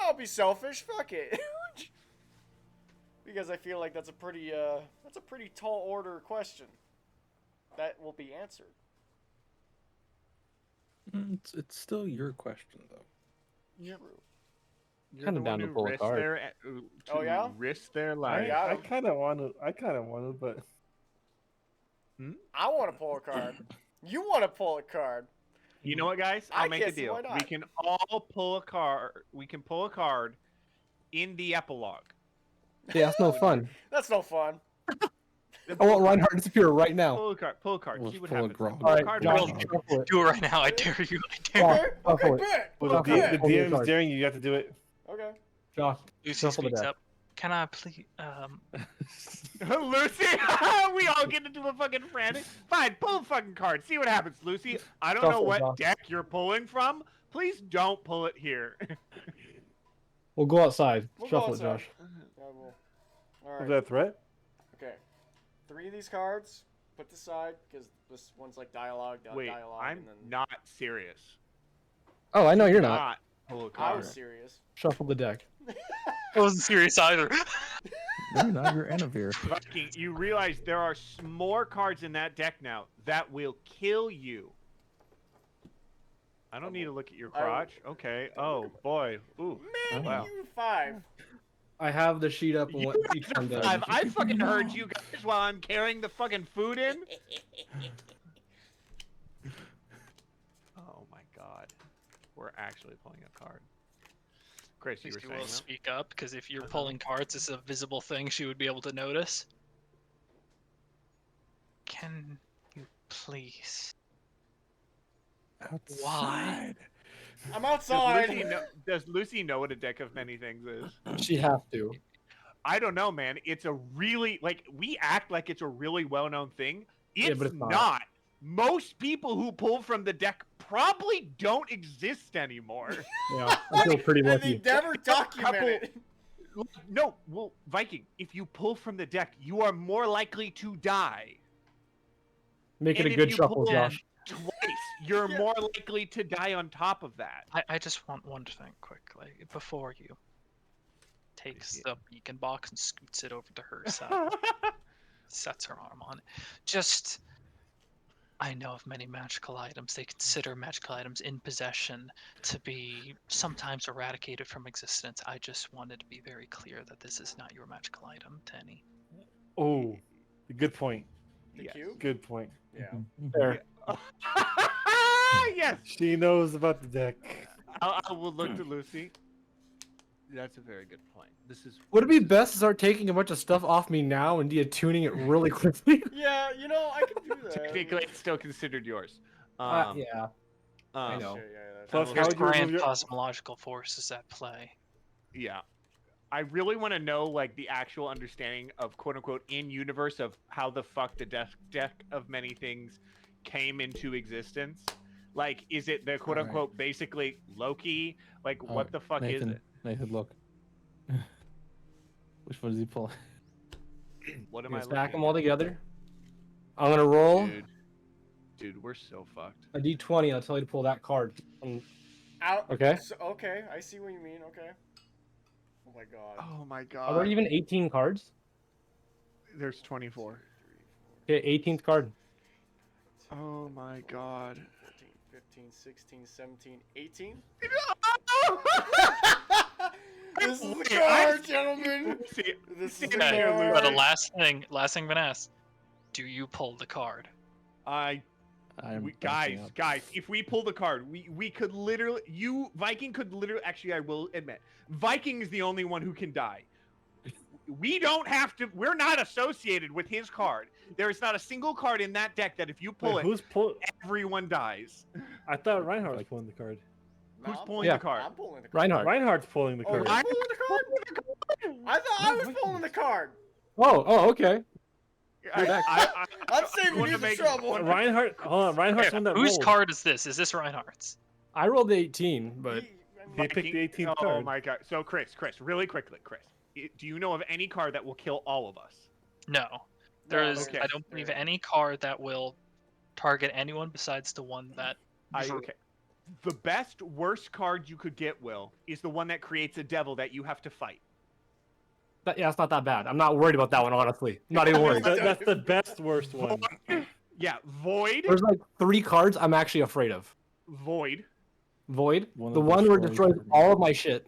B: I'll be selfish, fuck it. Because I feel like that's a pretty tall order question that will be answered.
F: It's still your question though.
H: Yep.
B: True.
H: You're
C: Kinda
H: the
C: down
H: one
C: to
H: who
C: pull a
H: risked
C: card.
B: Oh, yeah?
H: risk their
B: I
H: life.
B: got
E: I
B: him.
E: kind of want to, but
B: I want to pull a card. You want to pull a card.
H: You know what, guys?
B: I
H: I'll make a
B: can't see
H: deal.
B: why not.
H: We can all pull a card. We can pull a card in the epilogue.
C: yeah, that's no fun.
B: That's no fun.
C: I want Reinhardt to disappear right now.
H: Pull a card. Pull a card.
F: Let's
H: See what
F: pull a
H: happens.
F: grog.
H: Pull a
C: Alright,
H: card.
C: Josh,
H: Will.
C: shuffle it.
A: Do it right now. I dare you. I dare
B: Okay,
A: you.
B: okay,
C: Shuffle it.
B: bet.
E: well, the,
B: Okay,
E: the
C: Pull your
E: DM's
C: card.
E: daring you. You have to do it.
B: okay.
C: Josh,
A: Lucy
C: shuffle the
A: speaks
C: deck.
A: up. Can I please?
H: Lucy, we all get into a fucking frantic. Fine, pull a fucking card. See what happens, Lucy. I don't know
C: Shuffle,
H: what
C: Josh.
H: deck you're pulling from. Please don't pull it here.
C: We'll go outside.
B: We'll go
C: Shuffle
B: outside.
C: it, Josh.
B: Yeah, we'll.
E: Is
B: Alright.
E: that a threat?
B: Okay. 3 of these cards, put to side, because this one's like dialogue,
H: Wait,
B: dialogue,
H: I'm
B: and then
H: not serious.
C: Oh, I know you're not.
H: Pull a
B: I
H: card.
B: was serious.
C: Shuffle the deck.
A: I wasn't serious either.
F: Maybe not your Anavir.
H: Fucking, you realize there are more cards in that deck now that will kill you. I don't need to look at your crotch. Okay. Oh boy. Ooh.
B: Man,
H: Wow.
B: you 5.
C: I have the sheet up and
H: You
C: what each one does.
H: I fucking heard you guys while I'm carrying the fucking food in. Oh my god. We're actually pulling a card. Chris, you were
A: Lucy
H: saying
A: will
H: that?
A: speak up because if you're pulling cards, it's a visible thing she would be able to notice. Can you please?
F: Outside.
B: I'm outside.
H: Does Lucy know what a deck of many things is?
C: She has to.
H: I don't know, man. It's a really, like, we act like it's a really well-known thing. It's
C: but it's not.
H: not. most people who pull from the deck probably don't exist anymore.
C: Yeah, I feel pretty
B: And they
C: lucky.
B: never document
H: couple-
B: it.
H: No, well, Viking, if you pull from the deck, you are more likely to die.
C: Make it
H: And
C: a
H: if
C: good
H: you
C: shuffle,
H: pull
C: Josh.
H: Twice, you're
B: Yeah.
H: more likely to die on top of that.
A: I just want one thing quickly before you takes
H: Yeah.
A: the beacon box and scoots it over to her side, sets her arm on it. Just, I know of many magical items. They consider magical items in possession to be sometimes eradicated from existence. I just wanted to be very clear that this is not your magical item, Tenny.
E: Oh, good point.
B: The
H: Yes.
B: cube?
E: Good point.
B: Yeah.
C: Fair.
H: Yes,
E: She knows about the deck.
H: I will look to Lucy. That's a very good point. This is.
C: Would it be best to start taking a bunch of stuff off me now and deattuning it really quickly?
B: Yeah, you know, I can do that.
H: Technically, it's still considered yours.
C: Yeah, I
H: um,
C: know.
B: Shit, yeah, that's
E: Plus,
B: true.
E: how
A: There's
E: would you remove
A: grand
E: your-
A: cosmological forces at play.
H: Yeah. I really want to know like the actual understanding of quote unquote in universe of how the fuck the deck of many things came into existence. Like, is it the quote unquote basically Loki? Like, what the fuck
F: Nathan,
H: is it?
F: Nathan, look. Which one does he pull?
H: What am
C: You
H: I
C: stack them
H: looking
C: all
H: at?
C: together. I'm gonna roll
H: Dude, we're so fucked.
C: a d20. I'll tell you to pull that card.
B: Out.
C: Okay.
B: So, okay, I see what you mean. Okay. Oh my god.
H: Oh my
C: Are
H: god.
C: there even 18 cards?
H: There's 24.
C: 3, 4, Okay, 18th card.
H: Oh my god.
B: 14, 15, 16, 17, 18? This is the card, gentlemen.
H: See,
B: This is
H: see,
B: the
H: here, Lucy.
A: But the
B: card.
A: last thing been asked, do you pull the card?
F: I'm backing up.
H: Guys, if we pull the card, we could literally, Viking could literally, actually, I will admit, Viking is the only one who can die. We don't have to, we're not associated with his card. There is not a single card in that deck that if you pull
E: Wait,
H: it,
E: who's pull?
H: everyone dies.
E: I thought Reinhardt was pulling the card.
B: No,
H: Who's
B: I'm
H: pulling
C: Yeah.
H: the card?
B: I'm pulling the card.
C: Reinhardt.
E: Reinhardt's pulling the
B: Oh,
E: card.
B: you're pulling the card? I thought I was pulling the card.
C: Oh, okay.
B: I'm saving
H: wanna
B: you the
H: make-
B: trouble.
E: Reinhardt, hold on, Reinhardt's the one that
A: Whose
E: rolled.
A: card is this? Is this Reinhardt's?
C: I rolled 18, but
E: He picked the 18th
H: Oh
E: card.
H: my god. So Chris, really quickly, do you know of any card that will kill all of us?
A: No. There is.
H: okay.
A: I don't believe any card that will target anyone besides the one that.
H: Okay. The best, worst card you could get, Will, is the one that creates a devil that you have to fight.
C: yeah, it's not that bad. I'm not worried about that one, honestly. I'm not even worried.
E: That's the best, worst one.
H: Yeah, Void.
C: There's like 3 cards I'm actually afraid of.
H: Void.
C: Void,
F: One
C: the
F: that
C: one where it
F: destroys
C: destroys
F: everything.
C: all of my shit.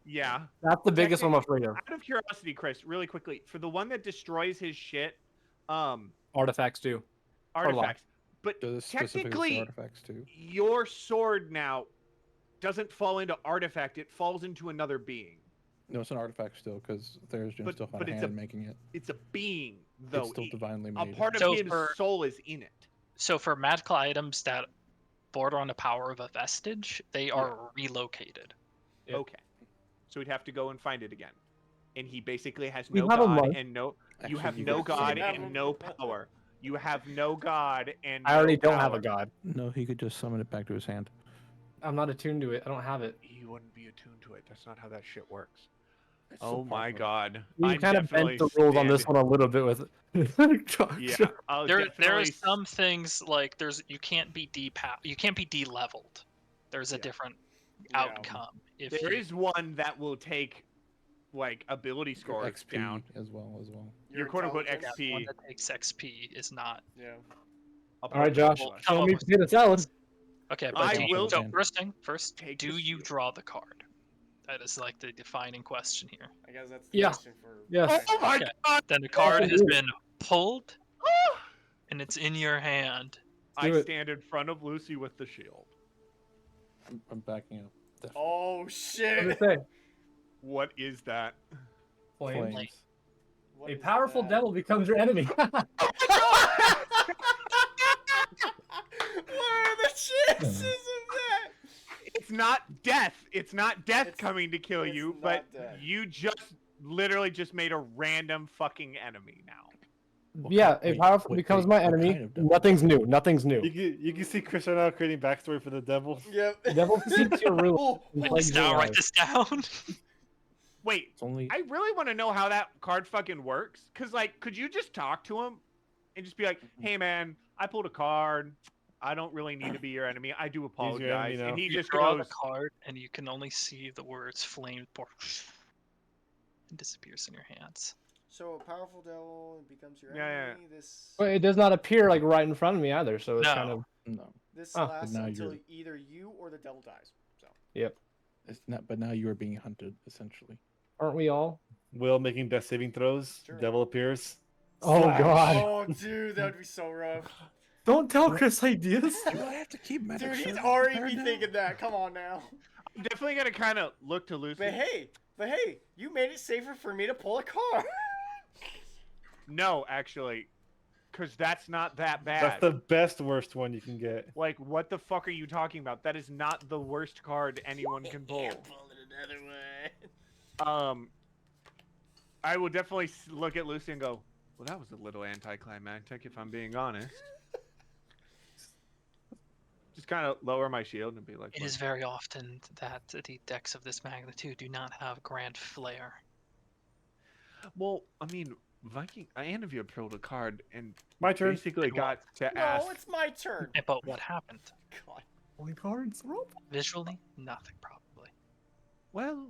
H: Yeah.
C: That's the biggest one I'm afraid of.
H: Out of curiosity, Chris, really quickly, for the one that destroys his shit,
C: Artifacts too.
H: artifacts. But
F: Does it specifically
H: technically,
F: for artifacts too?
H: your sword now doesn't fall into artifact; it falls into another being.
F: No, it's an artifact still, because there's
H: But-
F: still had
H: but
F: a
H: it's
F: hand making it.
H: It's a being, though.
F: It's still divinely
H: A
F: made.
H: part of
A: So
H: his
A: for-
H: soul is in it.
A: So for magical items that border on the power of a vestige, they are relocated.
C: Yep.
H: Okay. So we'd have to go and find it again. And he basically has
C: We
H: no
C: have a
H: god
C: month.
H: and no.
F: Actually,
H: You have
F: you
H: no
F: could
H: god
F: say-
H: and no power. You have no god and.
C: I already
H: no
C: don't have a
H: power.
C: god.
F: No, he could just summon it back to his hand.
C: I'm not attuned to it. I don't have it.
H: He wouldn't be attuned to it. That's not how that shit works.
F: It's
H: Oh
F: still
H: my
F: powerful.
H: god.
C: We
H: I'm
C: kind of bent
H: definitely
C: the rules on this
H: stand-
C: one a little bit with
H: Yeah. I'll
A: There are
H: definitely
A: some things like you can't be de-leveled. There's a
H: Yeah.
A: different
B: Yeah.
A: outcome if
H: There
A: you,
H: is one that will take like ability
F: Your
H: scores
F: XP
H: down.
F: as well.
H: Your quote unquote
B: intelligence.
H: XP.
A: one that takes XP is not.
B: Yeah.
H: I'll
C: All right,
H: put it
C: Josh.
H: on.
C: Tell me potato salad.
A: Okay,
H: I
A: but
H: will-
A: so first,
H: Take
A: do
H: the
A: you
H: shield.
A: draw the card? That is like the defining question here.
B: I guess that's the
C: Yeah.
B: question for.
C: Yes.
H: Oh my
A: Okay.
H: god!
A: Then the card has
C: do it.
A: been pulled, and it's in your hand.
H: I
C: Do it.
H: stand in front of Lucy with the shield.
F: I'm backing up. Definitely.
B: Oh
C: What does
B: shit!
C: it say?
H: What is that?
C: Flames.
F: Flames.
B: What
C: A
B: is
C: powerful
B: that?
C: devil becomes your enemy.
B: What are the chances of that?
H: It's not death. It's not death
B: It's-
H: coming to kill
B: it's
H: you,
B: not
H: but
B: death.
H: you just literally just made a random fucking enemy now.
C: Yeah, if powerful becomes my enemy, nothing's new. Nothing's new.
E: You can see Chris right now creating backstory for the devil.
B: Yep.
C: The devil seeks your ruin.
B: Oh,
C: and
B: oh,
C: plagues your
A: Now write
C: life.
A: this down.
H: Wait,
F: It's only
H: I really want to know how that card fucking works. Cause like, could you just talk to him and just be like, "Hey man, I pulled a card. I don't really need to be your enemy. I do
E: your
H: apologize."
E: enemy now.
H: And he
A: You
H: just
A: draw
H: goes,
A: the card, and you can only see the words "flamed" and disappears in your hands.
B: So a powerful devil becomes your
H: Yeah,
B: enemy. This
C: But it does not appear like right in front of me either, so it's
A: No.
C: kind of
F: no.
B: this
C: Oh.
B: lasts
F: Now
B: until
F: you're-
B: either you or the devil dies. So
F: It's not. But now you are being hunted essentially.
C: aren't we all?
E: Will making death saving throws.
B: Sure.
E: Devil appears.
C: Oh
E: Slash.
C: god!
B: oh, dude, that would be so rough.
C: Don't tell Chris ideas.
F: Do I have to keep medic
B: Dude, he's
F: shirt
B: already
F: there
B: be
F: now?
B: thinking that. Come on now.
H: I'm definitely gonna kind of look to Lucy.
B: But hey, you made it safer for me to pull a card.
H: No, actually, cause that's not that bad.
E: That's the best worst one you can get.
H: Like, what the fuck are you talking about? That is not the worst card anyone can pull.
B: Pull it another way.
H: I will definitely look at Lucy and go, "Well, that was a little anticlimactic, if I'm being honest." Just kind of lower my shield and be like,
A: It is very often that the decks of this magnitude do not have grand flair.
H: "Well, I mean, Viking, Anavir pulled a card and
E: My turn.
H: basically got to ask."
B: No, it's my turn.
A: But what happened?
B: God.
C: Only cards.
A: Visually, nothing probably.
H: Well,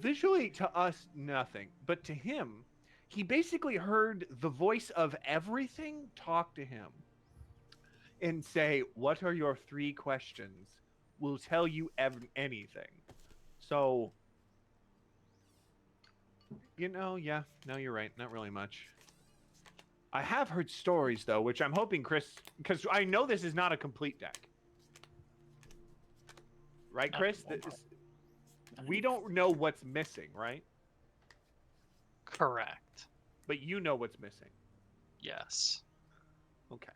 H: visually to us, nothing. But to him, he basically heard the voice of everything talk to him and say, "What are your 3 questions? We'll tell you anything." So, yeah, no, you're right. Not really much. I have heard stories, though, which I'm hoping Chris... Because I know this is not a complete deck. Right, Chris? We don't know what's missing, right?
A: Correct.
H: But you know what's missing.
A: Yes.
H: Okay.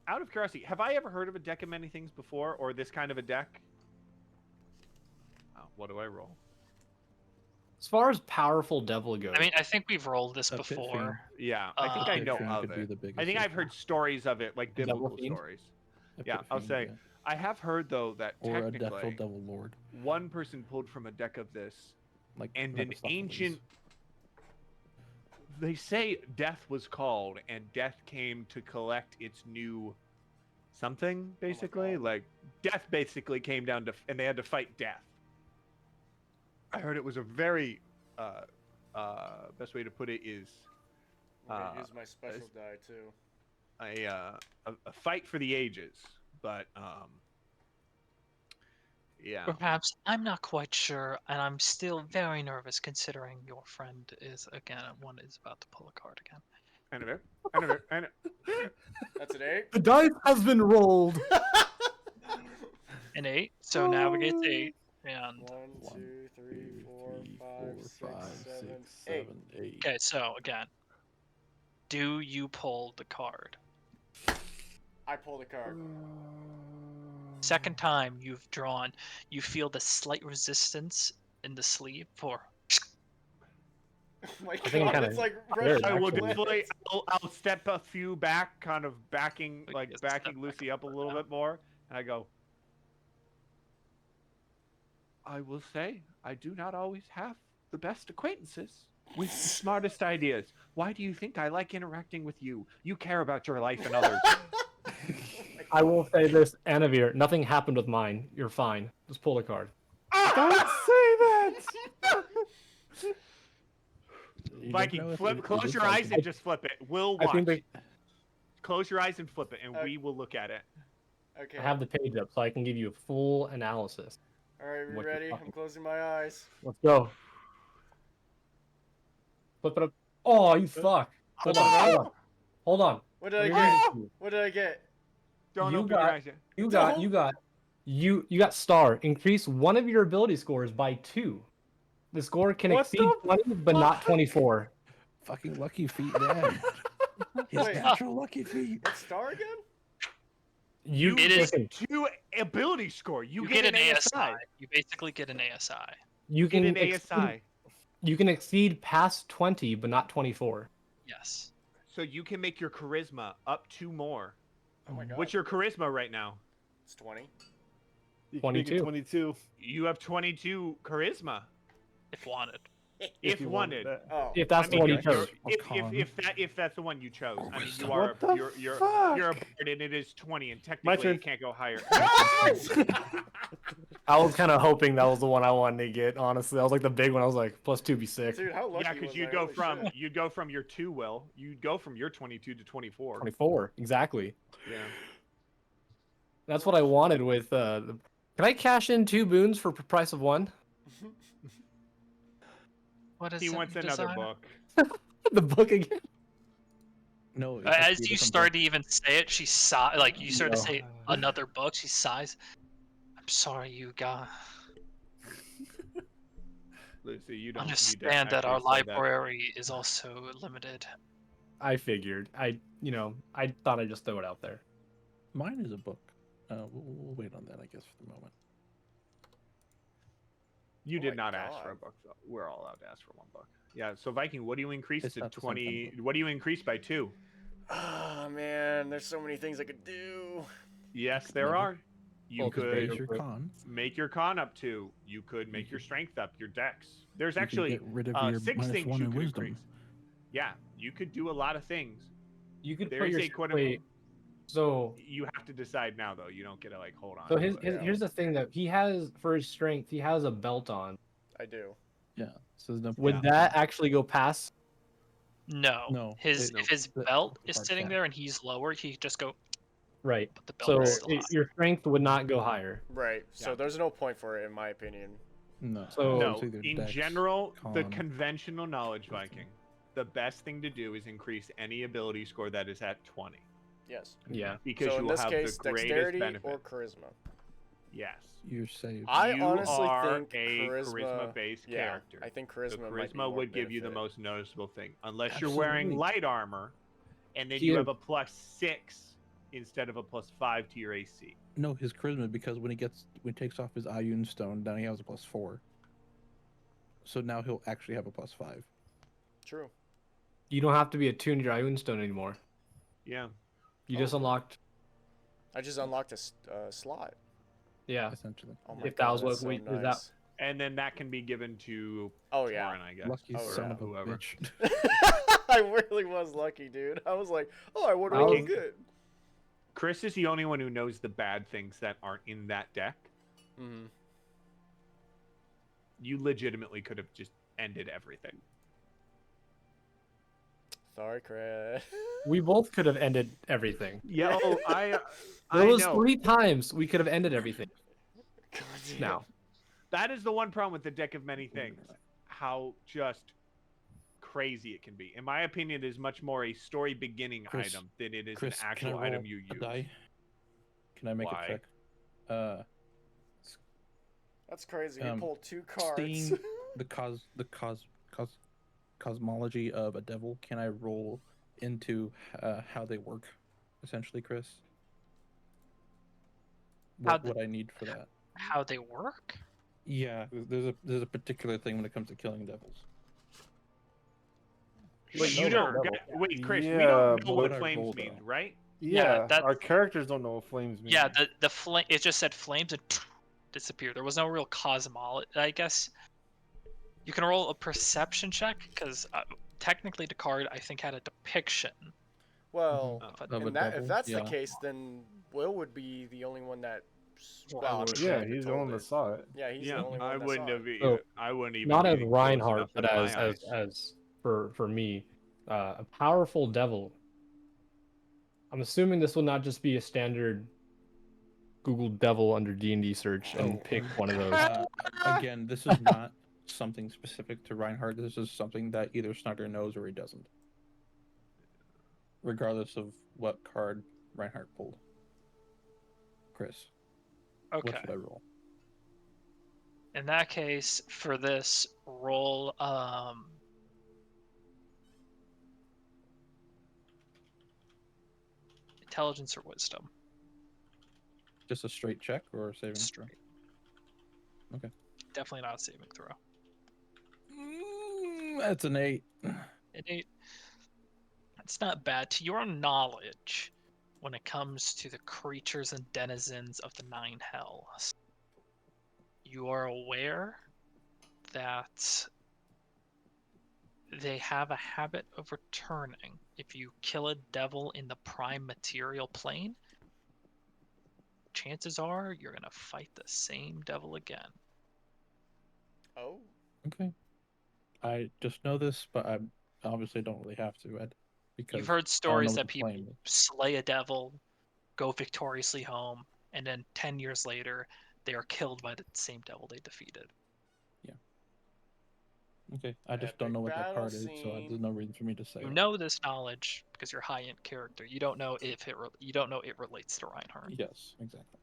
H: Out of curiosity, have I ever heard of a deck of many things before, or this kind of a deck? Oh, what do I roll?
C: As far as powerful devil goes,
A: I mean, I think we've rolled this
F: A pit
A: before.
H: Yeah, I think I
F: Pit
H: know
F: Fiend
H: of
F: could be
H: it.
F: the biggest
H: I think
F: so
H: I've heard
F: far.
H: stories of it, like
C: Devil
H: biblical
C: Fiend?
H: stories.
F: A
H: Yeah,
F: Pit
H: I'll
F: Fiend,
H: say
F: yeah.
H: I have heard though that
F: Or a
H: technically
F: Devil Lord.
H: one person pulled from a deck of this,
F: Like
H: and an
F: Mephistopheles.
H: ancient. They say death was called, and death came to collect its new something. Basically,
B: God.
H: like death basically came down to, and they had to fight death. I heard it was a very, best way to put it is,
B: I'm gonna use my special die too.
H: a fight for the ages. But yeah.
A: Perhaps I'm not quite sure, and I'm still very nervous considering your friend is about to pull a card again.
H: Anyway.
B: That's an 8.
C: the dice has been rolled.
A: An 8, so navigate the 8, and
B: 1, 2, 3, 4, 5, 6, 7, 8.
F: 8.
A: okay. So again, do you pull the card?
B: I pulled a card.
A: Second time you've drawn, you feel the slight resistance in the sleeve for.
B: Oh my
C: think I'm
B: God,
C: kinda
B: it's like
C: scared,
B: Russian
H: I will
C: actually.
B: roulette.
H: definitely. I'll step a few back, kind of backing,
A: Like,
H: like
A: just
H: backing
A: step
H: Lucy
A: back
H: up a
A: a
H: little
A: little.
H: bit more, and I go. I will say, I do not always have the best acquaintances with the smartest ideas. Why do you think I like interacting with you? You care about your life and others.
C: I will say this, Anavir, nothing happened with mine. You're fine. Just pull a card.
E: Don't say that.
F: You
H: Viking,
F: never know if
H: flip.
F: it
H: Close
F: is
H: your eyes
F: Viking.
H: and just flip it. We'll
C: I
H: watch.
C: think they,
H: Close your eyes and flip it, and we will look at it.
B: Okay.
C: I have the page up so I can give you a full analysis.
B: Alright, we
C: what you're
B: ready? I'm
C: talking-
B: closing my eyes.
C: Let's go. Flip it up. Oh, you fuck. Hold on. Hold on.
B: What did I
C: What
B: get?
C: are you
B: What did I get?
H: Don't
C: You
H: open your
C: got-
H: eyes yet.
C: You got star. Increase one of your ability scores by 2. The score can
E: What
C: exceed
E: the
C: 20, but not 24.
F: Fucking lucky feet, man. His
B: Wait.
F: natural lucky feet.
B: What's star again?
C: You
A: It is-
C: listen,
H: 2 ability score. You
A: You get an ASI.
H: ASI.
A: You basically get an ASI.
C: you
H: Get
C: can
H: an
C: exceed,
H: ASI.
C: You can exceed past 20, but not 24.
A: Yes.
H: So you can make your charisma up 2 more.
B: Oh my god.
H: What's your charisma right now?
B: It's 20.
E: You can make it
C: 22.
E: 22
H: You have 22 charisma.
A: If wanted.
H: If
E: you
H: wanted.
E: that.
B: Oh.
C: If that's
H: I
C: the
H: mean,
C: one you
H: you're-
C: chose.
H: if that's the one you chose. I mean, you
E: What
H: are
E: the
H: you're a
E: fuck?
H: bard and it is 20, and
E: My
H: technically
E: turn.
H: you can't go higher.
C: I was kind of hoping that was the one I wanted to get, honestly. That was like the big one. I was like, plus 2 be sick.
B: Dude, how lucky
H: Yeah,
B: was
H: because
B: I?
H: you'd go
B: Holy
H: from
B: shit.
H: you'd go from your 2 will. You'd go from your 22 to 24.
C: 24, exactly.
H: Yeah.
C: That's what I wanted with Can I cash in 2 boons for price of 1?
A: What is
H: He
A: it
H: wants
A: you
H: another
A: desire?
H: book.
C: The book again?
F: No. it has to
A: As
F: be a
A: you
F: different
A: start
F: book.
A: to even say it, she sigh. Like you start to
C: No.
A: say another book. She sighs. I'm sorry, you guys.
H: Lucy, you don't
A: Understand that our
H: actually say that.
A: library is also limited.
C: I figured. I thought I'd just throw it out there.
F: Mine is a book. We'll wait on that, I guess, for the moment.
H: You
B: Oh
H: did
B: my
H: not ask for a
B: God.
H: book. Though. We're all allowed to ask for 1 book. Yeah. So Viking, what do you increase
F: It's
H: to
F: not the same kind of
H: 20?
F: book.
H: What do you increase by 2?
B: Oh man, there's so many things I could do.
H: Yes, there
F: Never.
H: are. You
C: Well, 'cause
H: could
F: Raise your con.
H: make your con up 2. You could make your strength up, your dex. There's
F: You can
H: actually
F: get rid of your
H: 6
F: minus
H: things
F: 1
H: you
F: in
H: could
F: wisdom.
H: increase. Yeah, you could do a lot of things.
C: You could
H: There
C: put
H: is
C: your
H: a quote
C: wait. So
H: You have to decide now, though. You don't get to like hold on.
C: so
H: to
C: his,
H: it.
C: his here's the thing that he has for his strength. He has a belt on.
B: I do.
F: Yeah. So there's no
C: Would
F: point.
C: that actually go past?
A: No.
F: No,
A: His
F: it-
A: if his
F: the-
A: belt
F: the
A: is
F: hard
A: sitting
F: cap.
A: there and he's lower, he just go.
C: Right.
A: But the belt
C: So
A: is still high.
C: your strength would not go higher.
B: Right. So
H: Yeah.
B: there's no point for it in my opinion.
F: No.
C: So-
H: No,
F: it's either
H: in
F: dex,
H: general, the
F: con,
H: conventional knowledge
F: wisdom.
H: Viking, the best thing to do is increase any ability score that is at 20,
B: Yes.
C: Yeah.
H: because
B: So
H: you
B: in
H: will
B: this
H: have
B: case,
H: the greatest
B: dexterity
H: benefit.
B: or charisma.
H: Yes.
F: You're saved.
B: I
H: You
B: honestly
H: are
B: think
H: a
B: charisma.
H: charisma-based
B: Yeah,
H: character.
B: I think
H: So
B: charisma might be
H: charisma
B: more
H: would give you the
B: benefit.
H: most noticeable thing, unless you're wearing
F: Absolutely.
H: light armor, and then
C: He
H: you
C: is-
H: have a +6 instead of a +5 to your AC.
F: No, his charisma, because when he takes off his Ioun stone, now he has a +4. So now he'll actually have a +5.
B: True.
C: You don't have to be attuned to your Ioun stone anymore.
H: Yeah.
C: You
B: Oh,
C: just
B: really?
C: unlocked.
B: I just unlocked a slot.
C: Yeah.
F: Essentially.
B: Oh my
C: If that
B: god,
C: was what
B: that's so
C: we- is that-
B: nice.
H: And then that can be given to
B: Oh
H: Warren,
B: yeah.
H: I guess.
F: Lucky
B: Oh,
F: son
B: yeah.
F: of a
H: Whoever.
F: bitch.
B: I really was lucky, dude. I was like, oh, I wonder what
C: Viking.
B: I'll get.
H: Chris is the only one who knows the bad things that aren't in that deck.
B: Mm-hmm.
H: You legitimately could have just ended everything.
B: Sorry, Chris.
C: We both could have ended everything.
H: Yeah, I
C: There was
H: know.
C: 3 times we could have ended everything.
B: God damn.
C: Now.
H: That is the one problem with the deck of many things. How just crazy it can be. In my opinion, it is much more a story beginning
F: Chris-
H: item than it is
F: Chris,
H: an actual
F: can I
H: item
F: roll
H: you
F: a
H: use.
F: die? Can I make
H: Why?
F: a check?
B: That's crazy. You
F: Um,
B: pulled 2 cards.
F: Seeing the cosmology of a devil, can I roll into how they work, essentially, Chris? What
A: How
F: would I need for that?
A: How they work?
F: Yeah, there's a particular thing when it comes to killing devils.
H: But you
E: know
H: don't.
E: that
H: Get,
E: level.
H: wait, Chris, we
E: Yeah,
H: don't know
F: but-
H: what flames
F: Roll,
H: means,
F: though.
H: right?
E: Yeah,
A: that's-
E: our characters don't know what flames mean.
A: Yeah, the flame. It just said flames and disappeared. There was no real cosmology. I guess you can roll a perception check because technically the card I think had a depiction.
B: Well,
A: But
F: Of a
B: and that, if
F: devil,
B: that's
F: yeah.
B: the case, then Will would be the only one that.
C: Well,
B: Well,
C: I
B: I
C: would-
B: mean,
E: Yeah,
B: David
E: he's the
B: told
E: one that
B: it.
E: saw it.
B: Yeah, he's
H: Yeah,
B: the only one
H: I
B: that
H: wouldn't
B: saw
H: have.
B: it.
C: So,
H: I wouldn't even.
C: Not
H: be
C: as
H: close
C: Reinhardt,
H: enough
C: but
H: in
C: as
H: my eyes.
C: as for me, a powerful devil. I'm assuming this will not just be a standard Google devil under D&D search and
F: Oh,
C: pick one of those.
F: Again, this is not something specific to Reinhardt. This is something that either Snyder knows or he doesn't. Regardless of what card Reinhardt pulled. Chris,
A: Okay.
F: what should I roll?
A: In that case, for this, roll intelligence or wisdom.
F: Just a straight check or a saving throw?
A: Straight.
F: Okay.
A: Definitely not a saving throw.
F: That's an 8.
A: It's not bad. To your knowledge, when it comes to the creatures and denizens of the Nine Hells, you are aware that they have a habit of returning. If you kill a devil in the prime material plane, chances are you're going to fight the same devil again.
B: Oh.
F: Okay. I just know this, but I obviously don't really have to, Ed. Because
A: You've heard
F: I don't know
A: stories
F: what
A: that
F: the
A: people
F: flame is.
A: slay a devil, go victoriously home, and then 10 years later, they are killed by the same devil they defeated.
F: Okay, I just don't
B: Epic
F: know what that
B: battle
F: card is, so
B: scene.
F: there's no reason for me to say
A: You
F: it.
A: know this knowledge because you're high end character. You don't know if you don't know it relates to Reinhardt.
F: Yes, exactly.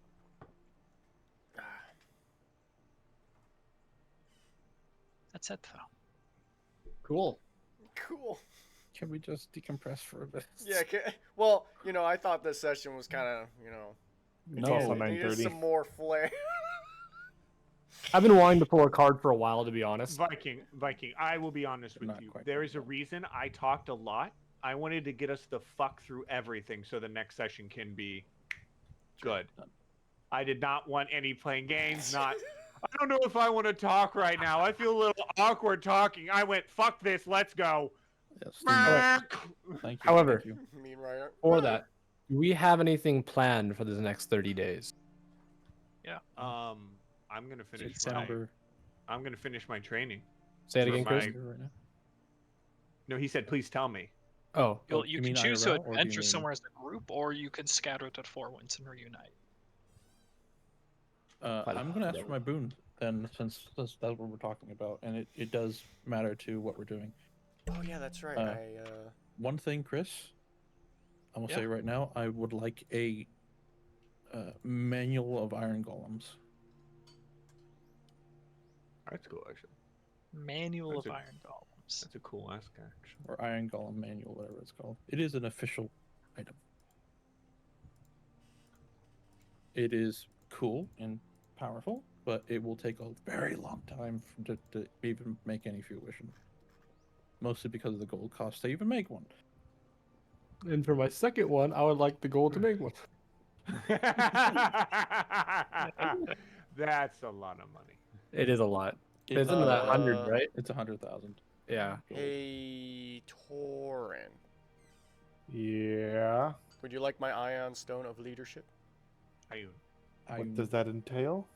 A: That's it though.
C: Cool.
B: Cool.
F: Can we just decompress for a bit?
B: Yeah. Well, I thought this session was kind of,
E: It's also
B: it needed
E: 9:30.
B: some more flair.
C: I've been wanting to pull a card for a while, to be honest.
H: Viking, I will be honest with
F: Not
H: you.
F: quite
H: There
F: ready
H: is a
F: yet.
H: reason I talked a lot. I wanted to get us the fuck through everything so the next session can be good.
F: Done.
H: I did not want any playing games, not I don't know if I want to talk right now. I feel a little awkward talking. I went, fuck this, let's go.
F: Yes, Thank you.
C: However,
F: thank you.
B: Mean Ryan.
C: For that, do we have anything planned for the next 30 days?
A: Yeah.
H: I'm gonna finish
F: September.
H: I'm gonna finish my training.
C: Say it
H: For
C: again, Chris.
H: my-
F: Right now.
H: No, he said, please tell me.
C: Oh,
F: Oh,
A: You
F: you
A: can
F: mean
A: choose to
F: IRL, or do you
A: adventure
F: mean-
A: somewhere as a group, or you can scatter to Four Winds and reunite.
F: I'm gonna ask for my boon then, since that's what we're talking about, and it does matter to what we're doing.
B: Oh yeah, that's right.
F: Uh, One thing, Chris, I'm gonna
A: Yeah.
F: say right now, I would like a manual of iron golems.
H: That's cool, actually.
A: Manual
H: That's
A: of
H: a-
A: Iron Golems.
H: That's a cool ask, actually.
F: Or iron golem manual, whatever it's called. It is an official item. It is cool and powerful, but it will take a very long time to even make any fruition. Mostly because of the gold cost to even make one.
C: and for my second one, I would like the gold to make one.
H: That's a lot of money.
C: It is a lot.
F: It-
C: It's into that 100, right?
F: It's 100,000.
C: Yeah.
B: Hey, Torin.
E: Yeah.
B: Would you like my Ion Stone of Leadership?
H: Ayun.
E: What does that entail?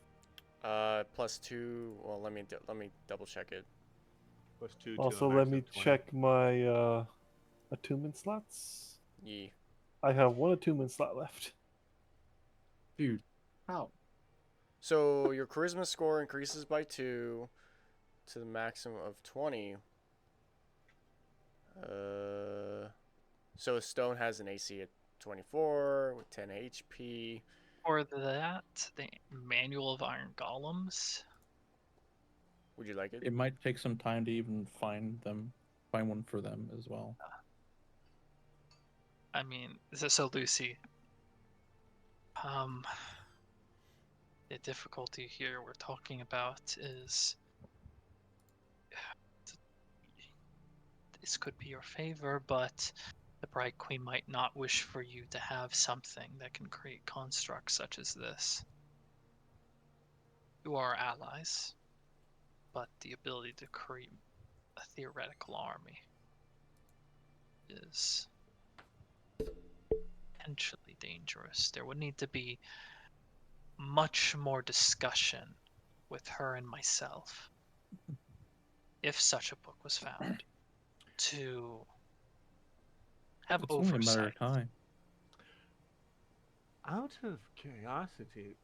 B: +2. Well, let me double check it.
H: Plus 2 to
E: Also,
H: a
E: let
H: max
E: me
H: of 20.
E: check my attunement slots.
B: Yee.
E: I have one attunement slot left.
C: Dude, how?
B: So your charisma score increases by 2 to the maximum of 20. So a stone has an AC at 24 with 10 HP.
A: For that, the Manual of Iron Golems.
B: Would you like it?
F: It might take some time to even find one for them as well.
A: I mean, so Lucy. The difficulty here we're talking about is this could be your favor, but the Bright Queen might not wish for you to have something that can create constructs such as this. You are allies, but the ability to create a theoretical army is potentially dangerous. There would need to be much more discussion with her and myself, if such a book was found, to have
F: It's only a matter
A: oversight.
F: of time.
H: Out of curiosity,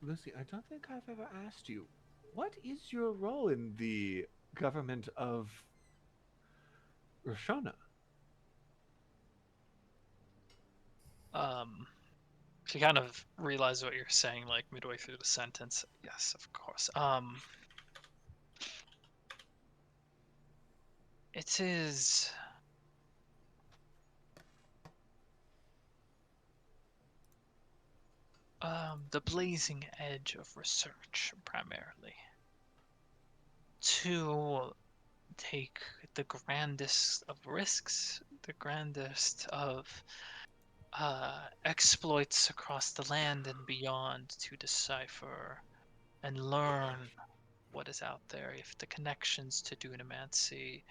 H: Lucy, I don't think I've ever asked you, what is your role in the government of Roshana?
A: She kind of realized what you're saying, like midway through the sentence. Yes, of course. It is the blazing edge of research, primarily, to take the grandest of risks, the grandest of exploits across the land and beyond to decipher and learn what is out there, if the connections to Dunamancy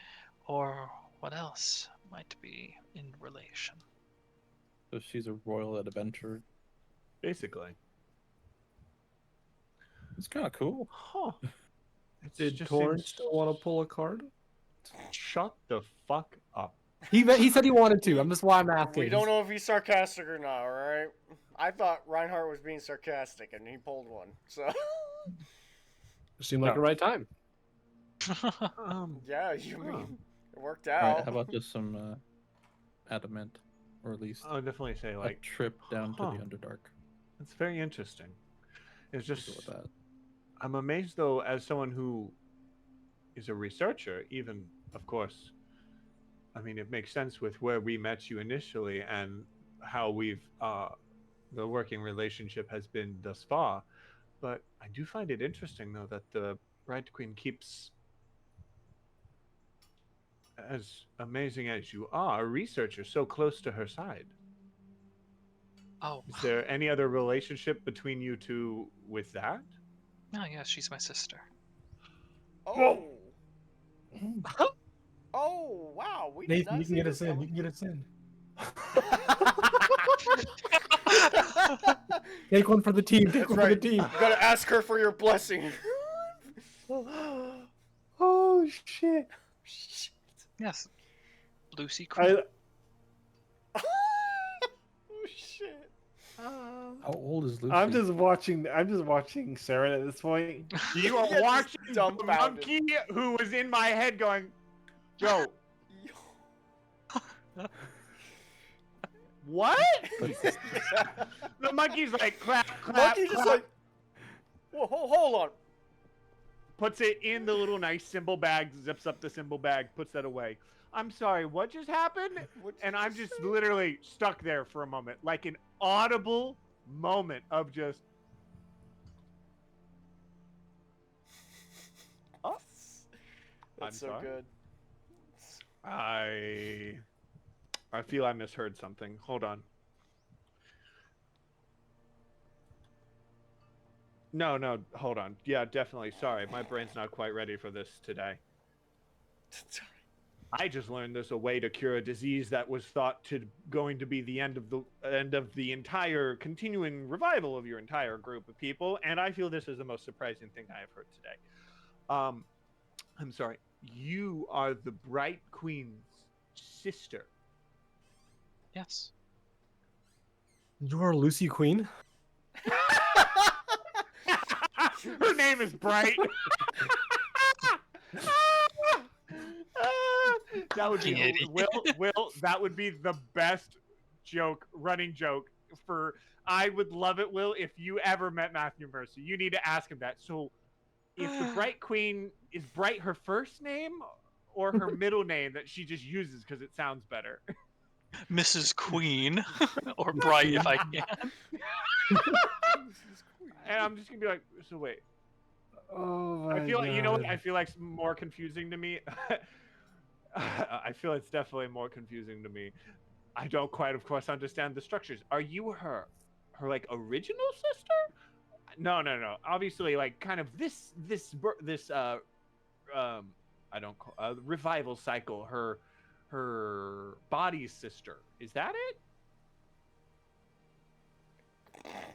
A: or what else might be in relation.
F: So she's a royal adventurer.
H: Basically.
F: It's kind of cool.
H: Huh. It
C: Did
H: just
C: Torrance
H: seems-
C: still want to pull a card?
H: Shut the fuck up.
C: He said he wanted to. I'm just why I'm asking.
B: We don't know if he's sarcastic or not, alright? I thought Reinhardt was being sarcastic, and he pulled one, so...
C: It seemed like the right time.
B: Yeah, you mean... It worked
F: All
B: out.
F: right, how about just some adamant, or at least
H: I would definitely say
F: a
H: like
F: trip down to
H: huh.
F: the Underdark?
H: it's very interesting. It's
F: Go
H: just
F: with that.
H: I'm amazed though, as someone who is a researcher, even of course, I mean it makes sense with where we met you initially and how we've the working relationship has been thus far. But I do find it interesting though that the Bright Queen keeps, as amazing as you are, a researcher so close to her side.
A: Oh,
H: Is there any other relationship between you two with that?
A: no, yeah, she's my sister.
B: Oh! Oh, wow, we did
C: Nathan,
B: not
C: you can
B: see
C: get
B: this
C: us in. You
B: coming.
C: can get us in. Take one for the team. Take
B: That's
C: one
B: right.
C: for the team.
B: You gotta ask her for your blessing.
E: Oh shit!
A: Yes, Lucy Queen.
B: Oh, shit.
F: How old is Lucy?
E: I'm just watching Sarah at this point.
H: You are
B: Yeah, just
H: watching the
B: dumbfounded.
H: monkey who was in my head going, Joe, what? The monkey's like, clap, clap,
B: Monkey just
H: clap,
B: like, whoa, hold on.
H: puts it in the little nice symbol bag, zips up the symbol bag, puts that away. I'm sorry, what just happened?
B: What did
H: And
B: you
H: I'm just
B: say?
H: literally stuck there for a moment, like an audible moment of just, oh, I'm
B: That's so
H: sorry.
B: good.
H: I feel I misheard something. Hold on. No, hold on. Yeah, definitely. Sorry, my brain's not quite ready for this today. I just learned there's a way to cure a disease that was thought to going to be the end of the entire continuing revival of your entire group of people, and I feel this is the most surprising thing I have heard today. I'm sorry. You are the Bright Queen's sister.
A: Yes.
C: You're Lucy Queen?
H: Her name is Bright. That would be
A: Kitty.
H: Will. That would be the best running joke for. I would love it, Will, if you ever met Matthew Mercer. You need to ask him that. So, if the Bright Queen is Bright her first name or her middle name that she just uses because it sounds better?
A: Mrs. Queen, or Bright if I can.
H: And I'm just gonna be like, so wait.
E: Oh my
H: I feel like, you know what?
E: God.
H: I feel like it's more confusing to me. I feel it's definitely more confusing to me. I don't quite, of course, understand the structures. Are you her like original sister? No. Obviously, like kind of this I don't call revival cycle. Her body's sister. Is that it?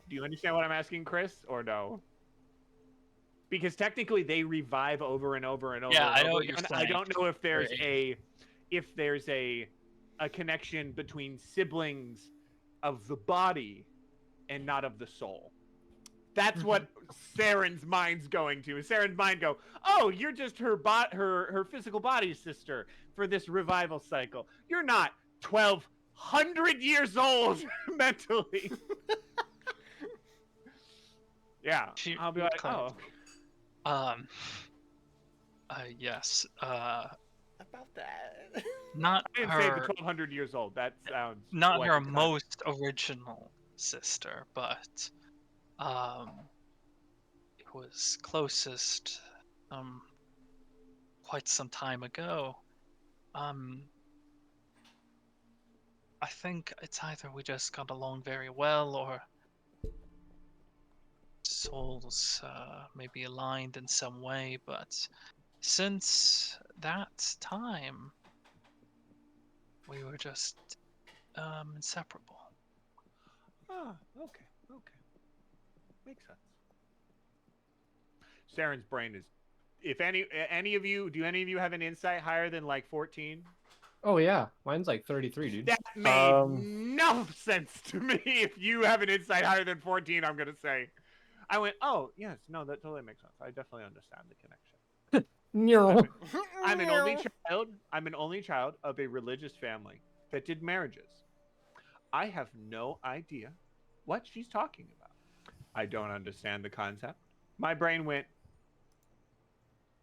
H: Do you understand what I'm asking, Chris, or no? Because technically they revive over and over and over.
A: Yeah,
H: and
A: I know
H: over
A: what you're
H: again.
A: saying.
H: I don't know if there's
A: Right.
H: a connection between siblings of the body and not of the soul. That's what Saren's mind's going to. Saren's mind go, oh, you're just her physical body's sister for this revival cycle. You're not 1,200 years old mentally. Yeah,
A: She-
H: I'll be like,
A: kind
H: oh.
A: of. Yes.
B: About that.
A: Not
H: I didn't say the
A: her.
H: 1,200 years old. That sounds
A: Not
H: like
A: her
H: a ton.
A: most original sister, but it was closest, quite some time ago. I think it's either we just got along very well, or souls maybe aligned in some way, but since that time, we were just inseparable.
H: Ah, okay, okay. Makes sense. Saren's brain is. If any of you, do any of you have an insight higher than like 14?
C: Oh yeah, mine's like 33, dude.
H: That made no sense to me. If you have an insight higher than 14, I'm gonna say. I went, oh yes, no, that totally makes sense. I definitely understand the connection.
C: No.
H: I'm an only child. I'm an only child of a religious family that did marriages. I have no idea what she's talking about. I don't understand the concept. My brain went,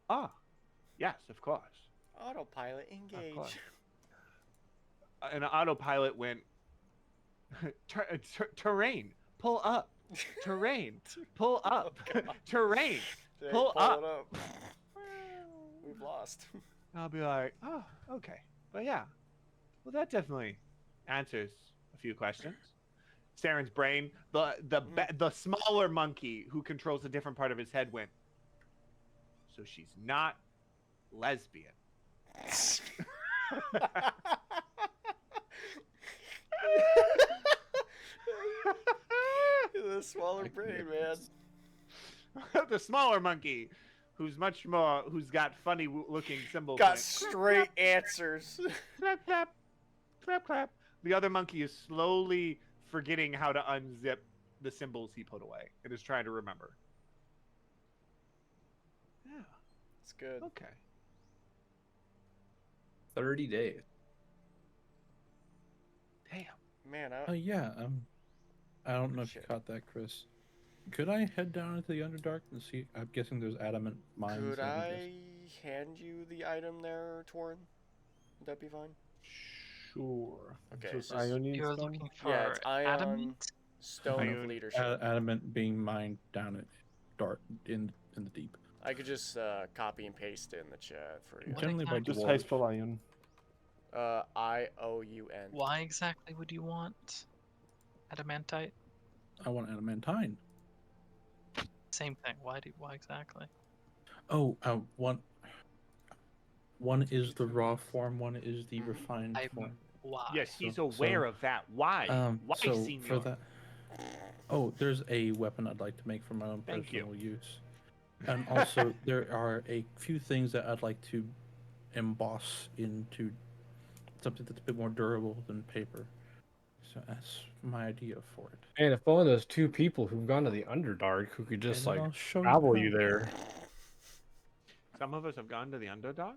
H: ah, yes, of course.
B: Autopilot
H: Of
B: engage.
H: course. An autopilot went, terrain, pull up. Terrain, pull up. Terrain,
B: They
H: pull up.
B: it up. We've lost.
H: I'll be like, oh, okay. But yeah, well, that definitely answers a few questions. Saren's brain, the smaller monkey who controls a different part of his head went, so she's not lesbian.
B: The smaller brain, man.
H: The smaller monkey, who's got funny looking symbols.
B: Got
H: went,
B: straight answers.
H: Clap, clap, clap, clap. The other monkey is slowly forgetting how to unzip the symbols he put away and is trying to remember. Yeah.
B: It's good.
H: Okay.
C: 30 days.
H: Damn.
B: Man,
F: Oh yeah. I don't know if you
B: Shit.
F: caught that, Chris. Could I head down into the Underdark and see? I'm guessing there's adamant mines.
B: could
F: that we
B: I hand you the item there, Torin? Would that be fine?
E: Sure.
B: Okay,
E: Just
B: so it's-
E: Ionian
A: You're
E: stone?
A: looking for
B: Yeah, it's ion
A: adamant?
B: Stone of
H: Ion-
B: Leadership.
F: adamant being mined down at dark in the deep.
B: I could just copy and paste it in the chat for you.
A: What
F: Generally by
A: exactly?
E: Just high
F: dwarves.
E: spell Ion.
B: IOUN.
A: Why exactly would you want adamantite?
F: I want adamantine.
A: Same thing. Why exactly?
F: Oh, one is the raw form, one is the refined
A: I
F: form.
A: why?
H: Yes, he's
F: So-
H: aware of that. Why? Why,
F: so
H: Senior?
F: for that, there's a weapon I'd like to make for my own
H: Thank you.
F: personal use, and also there are a few things that I'd like to emboss into something that's a bit more durable than paper. So that's my idea for it.
C: And if only those two people who've gone to the Underdark who could just
F: And
C: like
F: I'll show
C: travel
F: how.
C: you there.
H: Some of us have gone to the Underdog?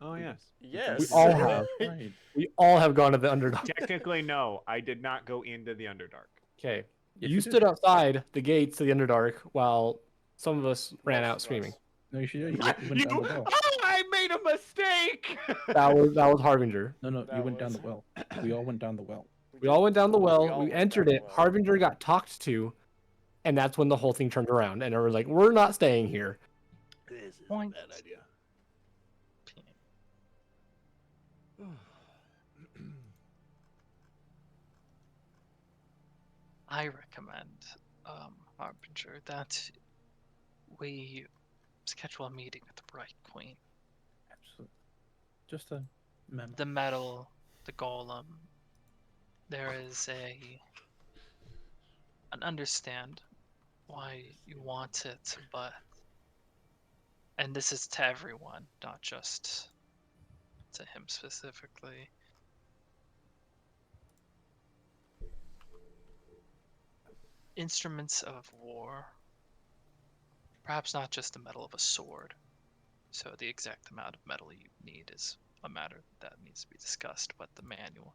H: Oh, yes.
B: Yes.
C: We all have.
F: Right.
C: We all have gone to the Underdark.
H: Technically, no. I did not go into the Underdark.
C: Okay.
F: Yes,
C: You
F: you
C: stood
F: did.
C: outside the gates of the Underdark while some of us ran
B: Most
C: out
B: of
C: screaming.
B: us.
F: No, you went down the well.
H: Oh, I made a mistake!
C: That was Harbinger.
F: No, you
B: That
F: went down
B: was-
F: the well. We all went down the well.
C: We all went down the well.
B: all
C: We
B: went
C: entered
B: down the
C: it.
B: well.
C: Harbinger got talked to, and that's when the whole thing turned around. And everyone's like, "We're not staying here."
H: This is
A: Point.
H: a bad idea.
A: I recommend, Harbinger, that we schedule a meeting with the Bright Queen.
F: Absolutely. Just a memo.
A: The metal, the golem. There is an understand why you want it, but, and this is to everyone, not just to him specifically. Instruments of war, perhaps not just the metal of a sword. So the exact amount of metal you need is a matter that needs to be discussed, but the manual.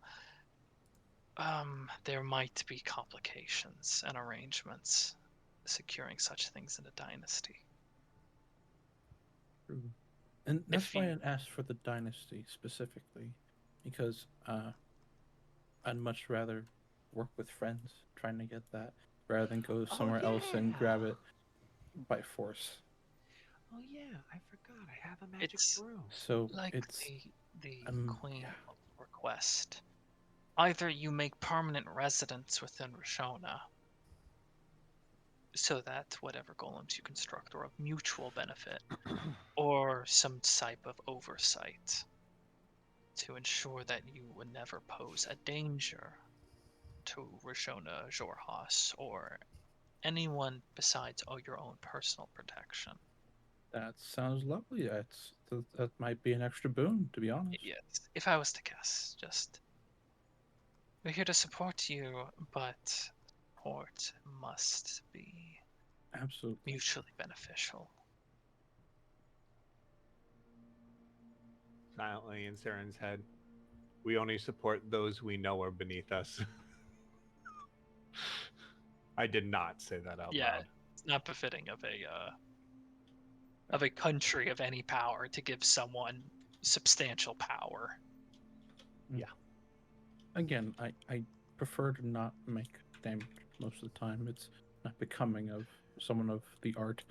A: There might be complications and arrangements securing such things in a dynasty.
F: True. And that's
A: If
F: why
A: you-
F: I asked for the dynasty specifically, because I'd much rather work with friends trying to get that rather than go somewhere else and grab it by force.
H: Oh yeah, I forgot. I have a magic
A: It's
H: broom.
F: So
A: like
F: it's
A: the Queen
F: yeah.
A: will request. Either you make permanent residence within Rashona, so that whatever golems you construct are of mutual benefit, or some type of oversight to ensure that you would never pose a danger to Rashona, Jorhas, or anyone besides your own personal protection.
F: That sounds lovely. That might be an extra boon, to be honest.
A: Yes, if I was to guess, just we're here to support you, but support must be
F: Absolutely.
A: mutually beneficial.
H: Silently in Saren's head, we only support those we know are beneath us. I did not say that out
A: Yeah,
H: loud.
A: it's not befitting of a country of any power to give someone substantial power.
F: Again, I prefer to not make damage most of the time. It's not becoming of someone of the art,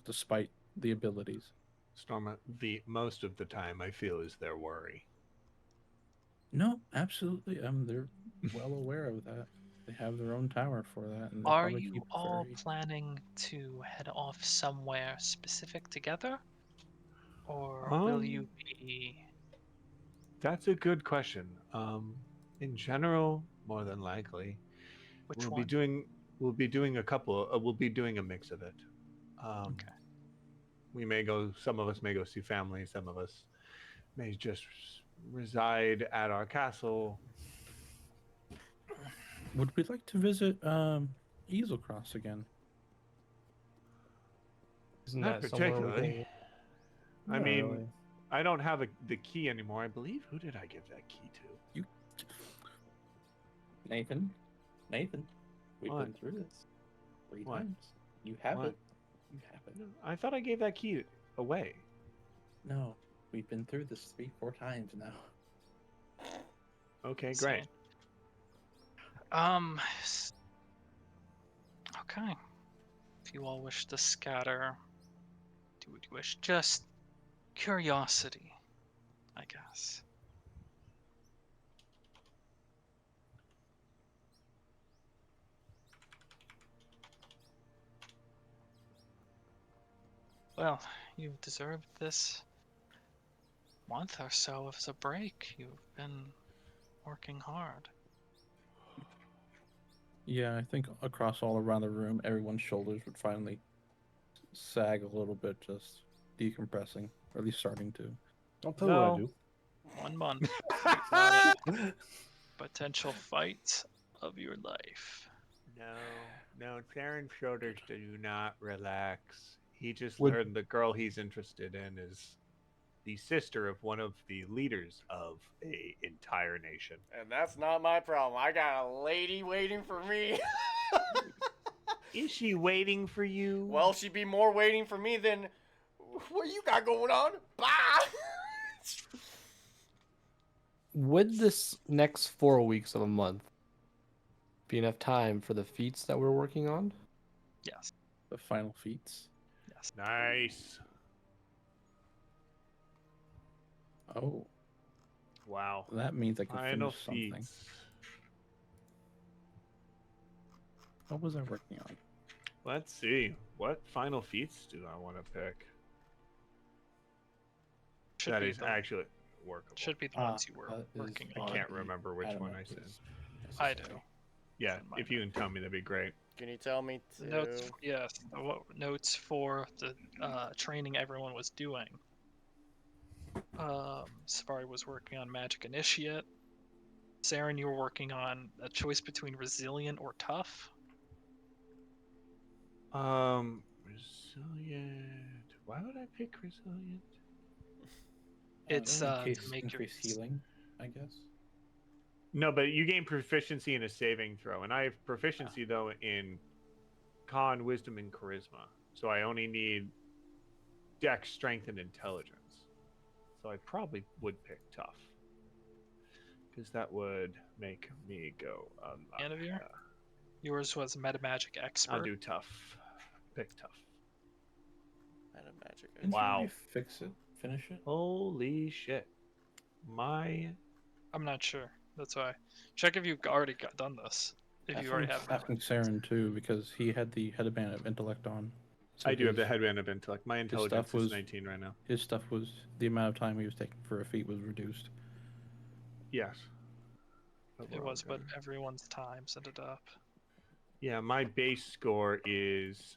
F: despite the abilities.
H: Storma, the most of the time I feel is their worry.
F: No, absolutely. They're well aware of that. They have their own tower for that, and they
A: Are
F: probably keep
A: you
F: it
A: all
F: very.
A: planning to head off somewhere specific together? Or will
H: Um,
A: you be...
H: that's a good question. In general, more than likely,
A: Which
H: we'll be
A: one?
H: doing a couple. We'll be doing a mix of it.
A: Okay.
H: We may go. Some of us may go see family. Some of us may just reside at our castle.
F: Would we like to visit Easel Cross again?
C: Isn't
H: Not
C: that somewhere we
H: particularly.
C: can...
H: I
F: Not
H: mean,
F: really.
H: I don't have the key anymore. I believe. Who did I give that key to?
F: You, Nathan, we've
H: What?
F: been through this 3
H: What?
F: times. You have
H: What?
F: it. You have it.
H: No, I thought I gave that key away.
F: No, we've been through this 3-4 times now.
H: Okay, great.
A: Okay. If you all wish to scatter, do what you wish. Just curiosity, I guess. Well, you've deserved this month or so as a break. You've been working hard.
F: Yeah, I think across all around the room, everyone's shoulders would finally sag a little bit, just decompressing, or at least starting to.
E: Don't tell me what I
H: No.
E: do.
A: 1 month. You got a potential fight of your life.
H: No, Theron's shoulders do not relax. He just
C: Would-
H: learned the girl he's interested in is the sister of one of the leaders of a entire nation.
B: And that's not my problem. I got a lady waiting for me.
H: Is she waiting for you?
B: Well, she'd be more waiting for me than what you got going on. Bye.
C: Would this next 4 weeks of a month be enough time for the feats that we're working on?
A: Yes.
F: The final feats.
A: Yes.
H: Nice.
F: Oh,
H: Wow.
F: that means I can
H: Final
F: finish something.
H: feats.
F: What was I working on?
H: Let's see. What final feats do I want to pick?
A: Should
H: That
A: be
H: is
A: the,
H: actually workable.
A: should be the ones you were working
H: I
A: on.
H: can't remember which one I said.
A: I do.
H: Yeah,
A: Mine
H: if you can tell me, that'd be great.
B: Can you tell me to...
A: Notes, yes. Notes for the training everyone was doing. Safari was working on Magic Initiate. Saren, you were working on a choice between resilient or tough.
H: Resilient. Why would I pick resilient?
A: It's to
F: increase
A: make your
F: healing, I guess.
H: No, but you gain proficiency in a saving throw, and I have proficiency though in con, wisdom, and charisma. So I only need dex, strength, and intelligence. So I probably would pick tough, because that would make me go.
A: Anavir? Yours was Metamagic Expert.
H: I'll do tough. Pick tough.
B: Meta magic.
F: Didn't you
H: Wow.
F: already fix it? Finish it?
H: Holy shit. My
A: I'm not sure. That's why. Check if you've already done this. If you already have.
F: asking Saren too, because he had the headband of intellect on. So
H: I do have the
F: his-
H: headband of intellect. My intelligence
F: stuff was-
H: is 19 right now.
F: His stuff was the amount of time he was taking for a feat was reduced.
H: Yes. But
A: It
H: we're all
A: was, but
H: good.
A: everyone's times ended up.
H: Yeah, my base score is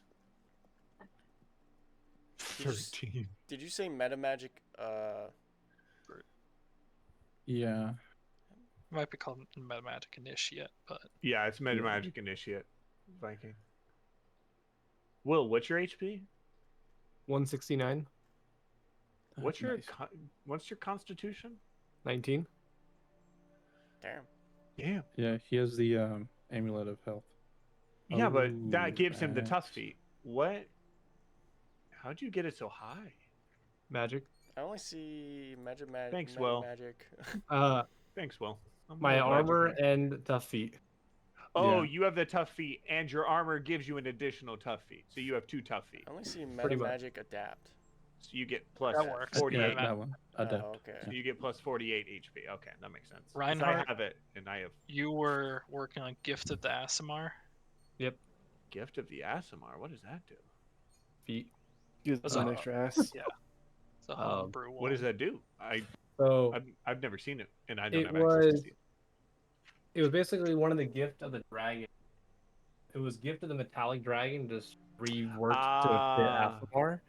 B: Did you s-
H: 13.
B: Did you say meta magic?
F: Yeah.
A: It might be called Metamagic Initiate, but
H: Yeah, it's Meta Magic Initiate. Viking. Will, what's your HP?
C: 169,
H: What's your
F: Nice.
H: what's your constitution?
C: 19.
B: Damn.
H: Yeah.
F: Yeah, he has the amulet of health.
H: Yeah, but
F: Oh,
H: that gives him the tough
F: that's-
H: feat. What? How'd you get it so high?
C: Magic.
B: I only see magic.
H: Thanks,
B: meta
H: Will.
B: magic.
H: Thanks, Will. I'm
C: My
H: real glad you're
C: armor
H: here.
C: and tough feet.
H: Oh,
F: Yeah.
H: you have the tough feat, and your armor gives you an additional tough feat. So you have 2 tough feet.
B: I only see
C: Pretty
B: meta
C: much.
B: magic adapt.
H: So you get plus
A: That works.
H: 48.
A: Yeah,
F: that one. Adept.
B: Oh, okay.
H: So you get plus 48 HP. Okay, that makes sense. 'Cause
A: Reinhardt?
H: I have it, and I have
A: you were working on Gift of the Asimar.
H: Gift of the Asimar. What does that do?
C: Feet.
E: Use
A: That's
E: an
A: a-
E: extra ass.
A: Yeah. It's a homebrew
H: What does
A: one.
H: that do?
C: So
H: I've never seen it, and I don't
C: It
H: have access to
C: was-
H: see it.
C: it was basically one of the gift of the dragon. It was gift of the metallic dragon, just reworked to
H: Ah.
C: fit Asimar.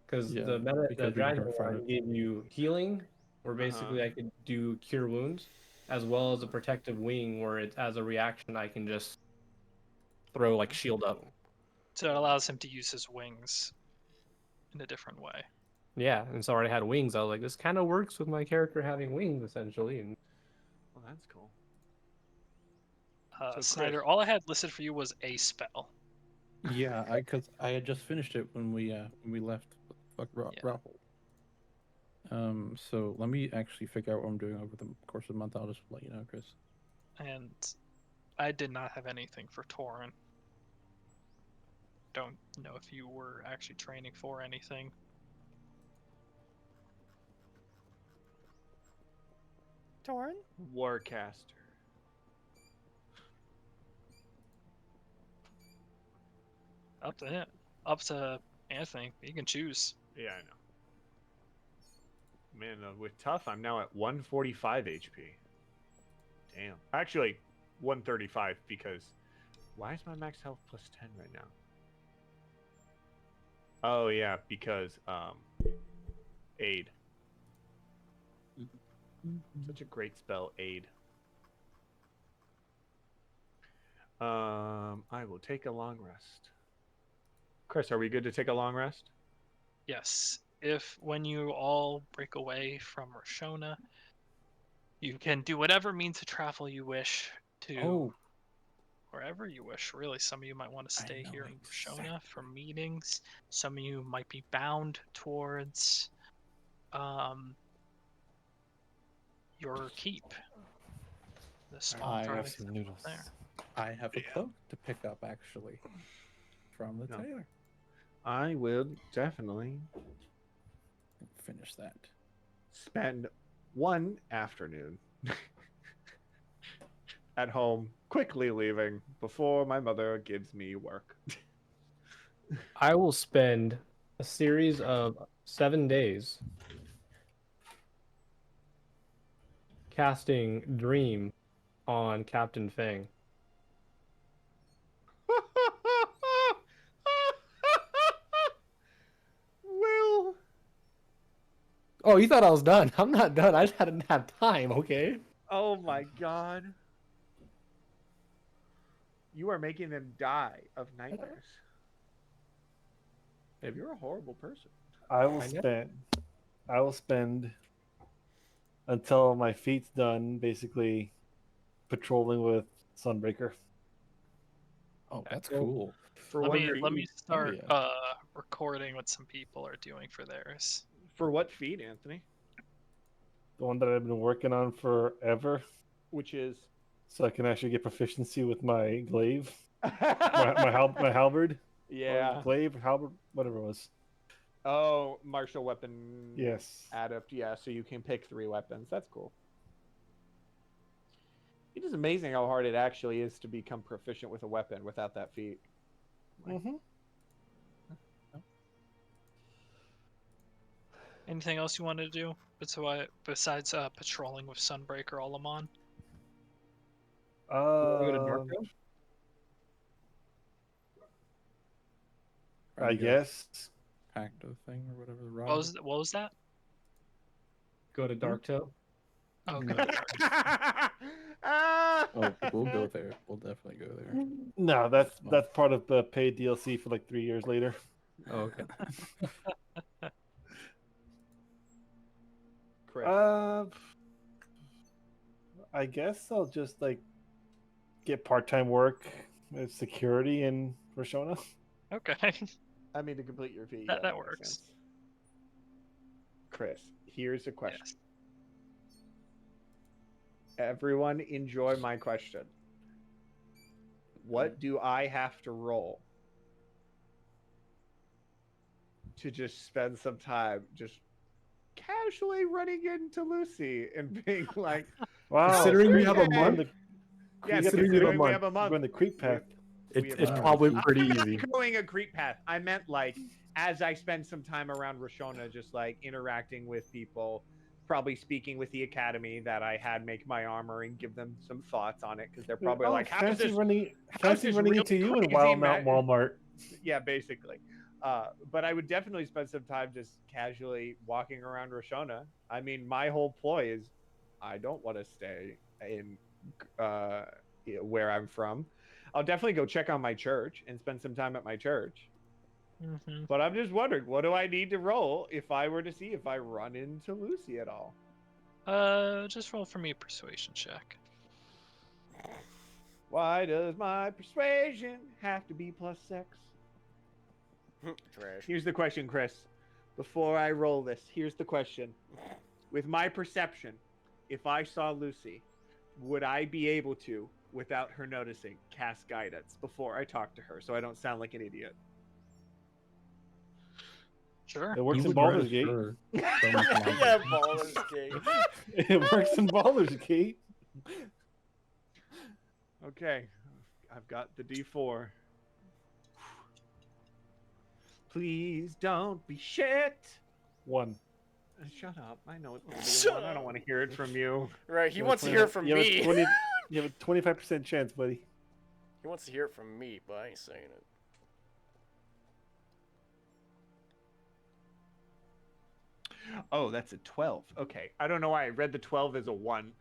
C: Because
F: Yeah,
C: the
F: because we
C: dragon
F: couldn't find
C: one
F: it.
C: gave you healing, where basically I could do cure wounds, as well as a protective wing, where it as a reaction I can just throw like shield up.
A: So it allows him to use his wings in a different way.
C: Yeah, and so I already had wings. I was like, this kind of works with my character having wings essentially. And
H: Well, that's cool. So,
A: Snyder,
H: Chris-
A: all I had listed for you was a spell.
F: Yeah, because I had just finished it when we left. Fuck
A: Yeah.
F: Raffle. So let me actually figure out what I'm doing over the course of the month. I'll just let you know, Chris.
A: And I did not have anything for Torin. Don't know if you were actually training for anything.
B: Torn?
H: Warcaster.
A: Up to him. Up to Anthony. You can choose.
H: Yeah, I know. Man, with tough, I'm now at 145 HP. Damn. Actually, 135 because why is my max health plus 10 right now? Oh yeah, because aid. Such a great spell, aid. I will take a long rest. Chris, are we good to take a long rest?
A: Yes. If when you all break away from Roshona, you can do whatever means of travel you wish to
F: Oh,
A: wherever you wish. Really, some of you might want to
F: I
A: stay
F: know
A: here in Roshona
F: exactly
A: for meetings. Some of you might be bound towards your keep. The small
F: I
E: I
A: dragon
E: have some noodles.
A: there.
F: I have a
H: Yeah.
F: cloak to pick up actually from the
H: No.
F: tailor.
H: I will definitely
F: Finish that.
H: spend one afternoon at home, quickly leaving before my mother gives me work.
C: I will spend a series of 7 days casting Dream on Captain Fang.
H: Will.
C: Oh, you thought I was done? I'm not done. I just hadn't had time. Okay.
H: Oh my god. You are making them die of nightmares. Babe, you're a horrible person.
E: I will
C: I know.
E: spend until my feet's done, basically patrolling with Sunbreaker.
F: Oh, that's
C: Well,
F: cool.
H: For
A: Let
H: what
A: me
H: feat?
A: start
F: yeah.
A: recording what some people are doing for theirs.
H: For what feat, Anthony?
E: The one that I've been working on forever,
H: Which is
E: so I can actually get proficiency with my glaive, my halberd.
H: Yeah.
E: Glaive, halberd, whatever it was.
H: Oh, martial weapon.
E: Yes.
H: Adept. Yeah, so you can pick 3 weapons. That's cool. It is amazing how hard it actually is to become proficient with a weapon without that feat.
E: Mm-hmm.
A: Anything else you wanted to do besides patrolling with Sunbreaker Olamon?
C: Go to Dark Room?
E: I guess.
F: Pact of thing or whatever. The
A: What was that?
C: Go to Dark Toe?
A: Oh,
F: No.
A: good.
F: Oh, we'll go there. We'll definitely go there.
E: No, that's part of the paid DLC for like 3 years later.
C: Oh, okay.
H: Chris.
E: I guess I'll just like get part-time work as security in Roshona.
A: Okay.
H: I mean, to complete your feat.
A: That
H: makes
A: works.
H: sense. Chris, here's a question.
A: Yes.
H: Everyone enjoy my question. What do I have to roll to just spend some time just casually running into Lucy and being like,
E: Wow.
C: Considering we have a
H: okay.
C: month,
H: yeah,
C: considering
H: considering
C: we
H: we
C: have
H: have a month.
E: Going the creep path.
C: it's
F: Wow.
C: probably
F: I'm
C: pretty
H: I'm
C: easy.
H: not going a creep path. I meant like as I spend some time around Roshona, just like interacting with people, probably speaking with the academy that I had make my armor and give them some thoughts on it because they're probably like, "How's
E: fancy
H: this
E: running
H: this
E: running
H: really
E: into you in
H: crazy
E: WildeMount Walmart.
H: Yeah, basically. But I would definitely spend some time just casually walking around Roshona. I mean, my whole ploy is I don't want to stay in where I'm from. I'll definitely go check on my church and spend some time at my church.
A: Mm-hmm.
H: But I'm just wondering, what do I need to roll if I were to see if I run into Lucy at all?
A: Just roll for me a persuasion check.
H: Why does my persuasion have to be +6?
B: Trash.
H: Here's the question, Chris. Before I roll this, here's the question. With my perception, if I saw Lucy, would I be able to, without her noticing, cast guidance before I talk to her so I don't sound like an idiot?
A: Sure.
E: It works
F: You
E: in
F: would
E: Baldur's
F: rather
E: Gate.
F: her
B: Yeah, Baldur's Gate.
E: It works in Baldur's Gate.
H: Okay, I've got the D4. Please don't be shit.
E: 1.
H: Shut up. I know it's gonna be 1. I don't want to hear it from you.
B: Right, he
E: You
B: wants to
E: have
B: hear it from
E: you have
B: me.
E: You have a 25% chance, buddy.
B: He wants to hear it from me, but I ain't saying it.
H: Oh, that's a 12. Okay. I don't know why I read the 12 as a 1.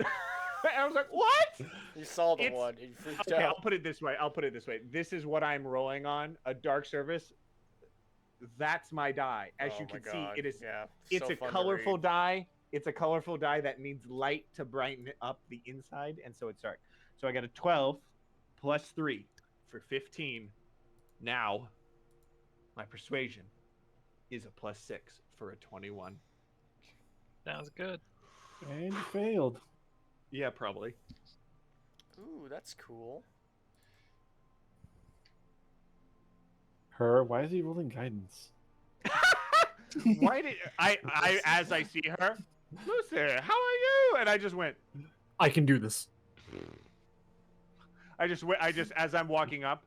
H: I was like, what?
B: You saw the
H: It's-
B: one, and you freaked
H: Okay, I'll
B: out.
H: put it this way. This is what I'm rolling on. A dark service. That's my die. As
B: Oh
H: you
B: my
H: can see,
B: God.
H: it is.
B: Yeah,
H: It's
B: so
H: a
B: fun to
H: colorful
B: read.
H: die. It's a colorful die that needs light to brighten up the inside, and so it's dark. So I got a 12 plus 3 for 15. Now, my persuasion is a +6 for a 21.
A: Sounds good.
E: And you failed.
H: Yeah, probably.
B: Ooh, that's cool.
E: Her? Why is he rolling guidance?
H: Why did I as I see her, Lucy, how are you? And I just went.
C: I can do this.
H: I just as I'm walking up.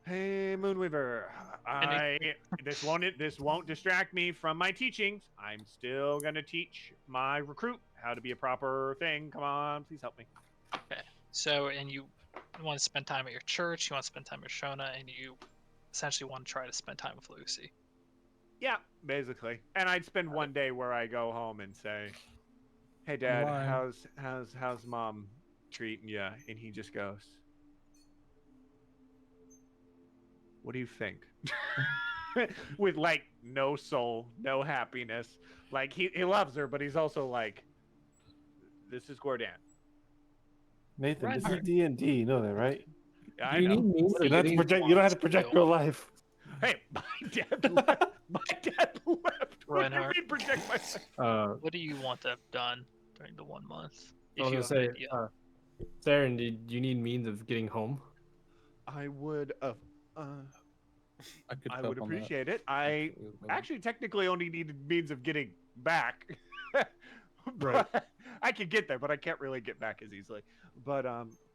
H: Hey, Moonweaver. This won't distract me from my teachings. I'm still gonna teach my recruit how to be a proper thing. Come on, please help me.
A: Okay. So, and you want to spend time at your church, you want to spend time with Shona, and you essentially want to try to spend time with Lucy.
H: Yeah, basically. And I'd spend one day where I go home and say, "Hey, Dad,
F: Why?
H: how's Mom treating you?" And he just goes, "What do you think?" With like no soul, no happiness. Like he loves her, but he's also like, "This is Gordon."
E: Nathan,
A: Right.
E: this is D&D. You know that, right?
H: Yeah, I
C: You
H: know.
C: need means
E: You
C: of
E: don't have to
C: getting
E: project. You don't have to project your life.
H: Hey, my dad left. My dad left. What do you
A: Reinhardt.
H: mean project myself?
A: What do you want to have done during the 1 month?
C: I was
A: you
C: gonna
A: have
C: say,
A: an idea.
C: Saren, do you need means of getting home?
H: I would
F: I could
H: I
F: help
H: would
F: on that.
H: appreciate it. I actually technically only needed means of getting back.
C: Right.
H: But I could get there, but I can't really get back as easily. But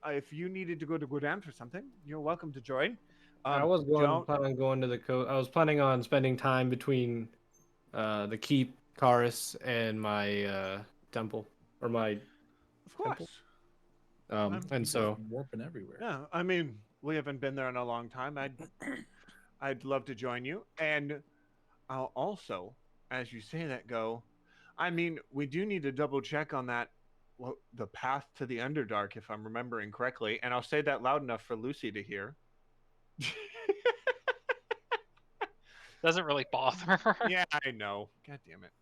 H: if you needed to go to Gordon for something, you're welcome to join.
C: I was
H: don't-
C: planning on going to the coast. I was planning on spending time between the keep, Karis, and my temple or my
H: Of course.
C: temple.
H: I'm
C: And so
F: warping everywhere.
H: Yeah, I mean, we haven't been there in a long time. I'd love to join you. And I'll also, as you say that, go. I mean, we do need to double check on that. Well, the path to the Underdark, if I'm remembering correctly, and I'll say that loud enough for Lucy to hear.
A: Doesn't really bother her.
H: Yeah, I know. God damn it.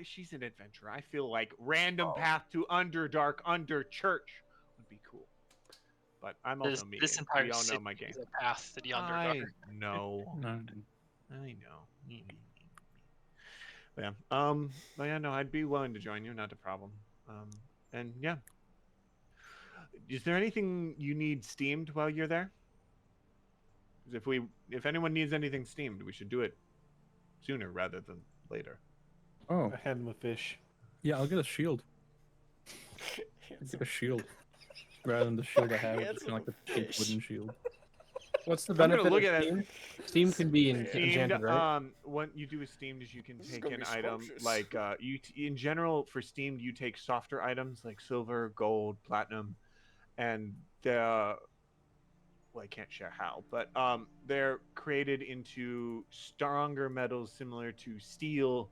H: She's an adventurer. I feel like random path to Underdark under church would be cool. But I'm also me.
A: This
H: and
A: entire
H: we all know
A: city
H: my game.
A: is a path to the
H: I
A: Underdark.
H: know.
F: No.
H: I know. But yeah. But yeah, no, I'd be willing to join you. Not a problem. And yeah. Is there anything you need steamed while you're there? 'Cause if anyone needs anything steamed, we should do it sooner rather than later.
F: Oh,
E: I hand him a fish.
F: yeah, I'll get a shield. I'll get a shield. Rather than the shield I have, which is kind of like a cheap wooden shield.
C: what's the
H: I'm gonna
C: benefit
H: look
C: of
H: at it.
C: steam? Steam can be
H: Steamed,
C: enchanted, right?
H: what you do with steamed is you can
B: This is
H: take
B: gonna
H: an
B: be
H: item
B: scrumptious.
H: like in general for steamed you take softer items like silver, gold, platinum, and the well I can't share how, but they're created into stronger metals similar to steel,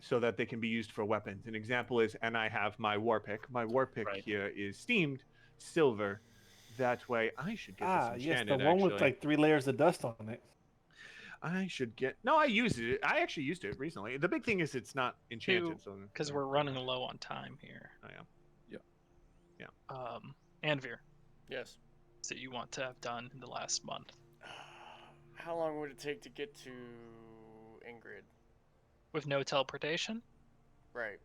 H: so that they can be used for weapons. An example is, and I have my war pick. My war pick
C: Right.
H: here is steamed silver. That way, I should get this
E: Yes, the
H: enchanted.
E: one
H: actually.
E: with like 3 layers of dust on it.
H: I should get. No, I used it. I actually used it recently. The big thing is it's not enchanted,
A: Because we're running low on time here.
H: Oh yeah.
A: Anvir,
B: Yes.
A: that you want to have done in the last month.
B: How long would it take to get to Ingrid?
A: With no teleportation,
B: Right.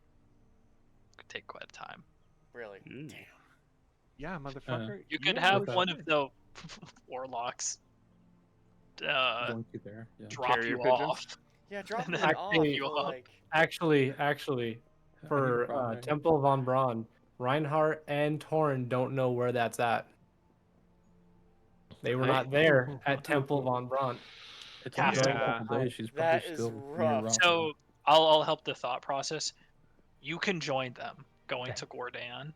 A: could take quite a time.
B: Really?
H: Mm.
B: Damn.
H: Yeah, motherfucker.
A: You could
H: are
A: have
H: really
A: one
H: good.
A: of the warlocks
F: Blink you there. Yeah.
A: drop
H: Carrier
A: you
H: pigeons?
A: off.
B: Yeah, drop
A: And
B: me
A: then
B: off.
C: actually-
B: but, like,
C: Actually,
F: I need a
C: for
F: problem.
C: Temple von Braun, Reinhardt and Torn don't know where that's at. They were
H: Hey.
C: not there at Temple von Braun.
F: It's
A: Yeah.
F: only been a couple days. She's probably
B: That is
F: still near
B: rough.
F: Rockland.
A: So I'll help the thought process. You can join them going to Gordon,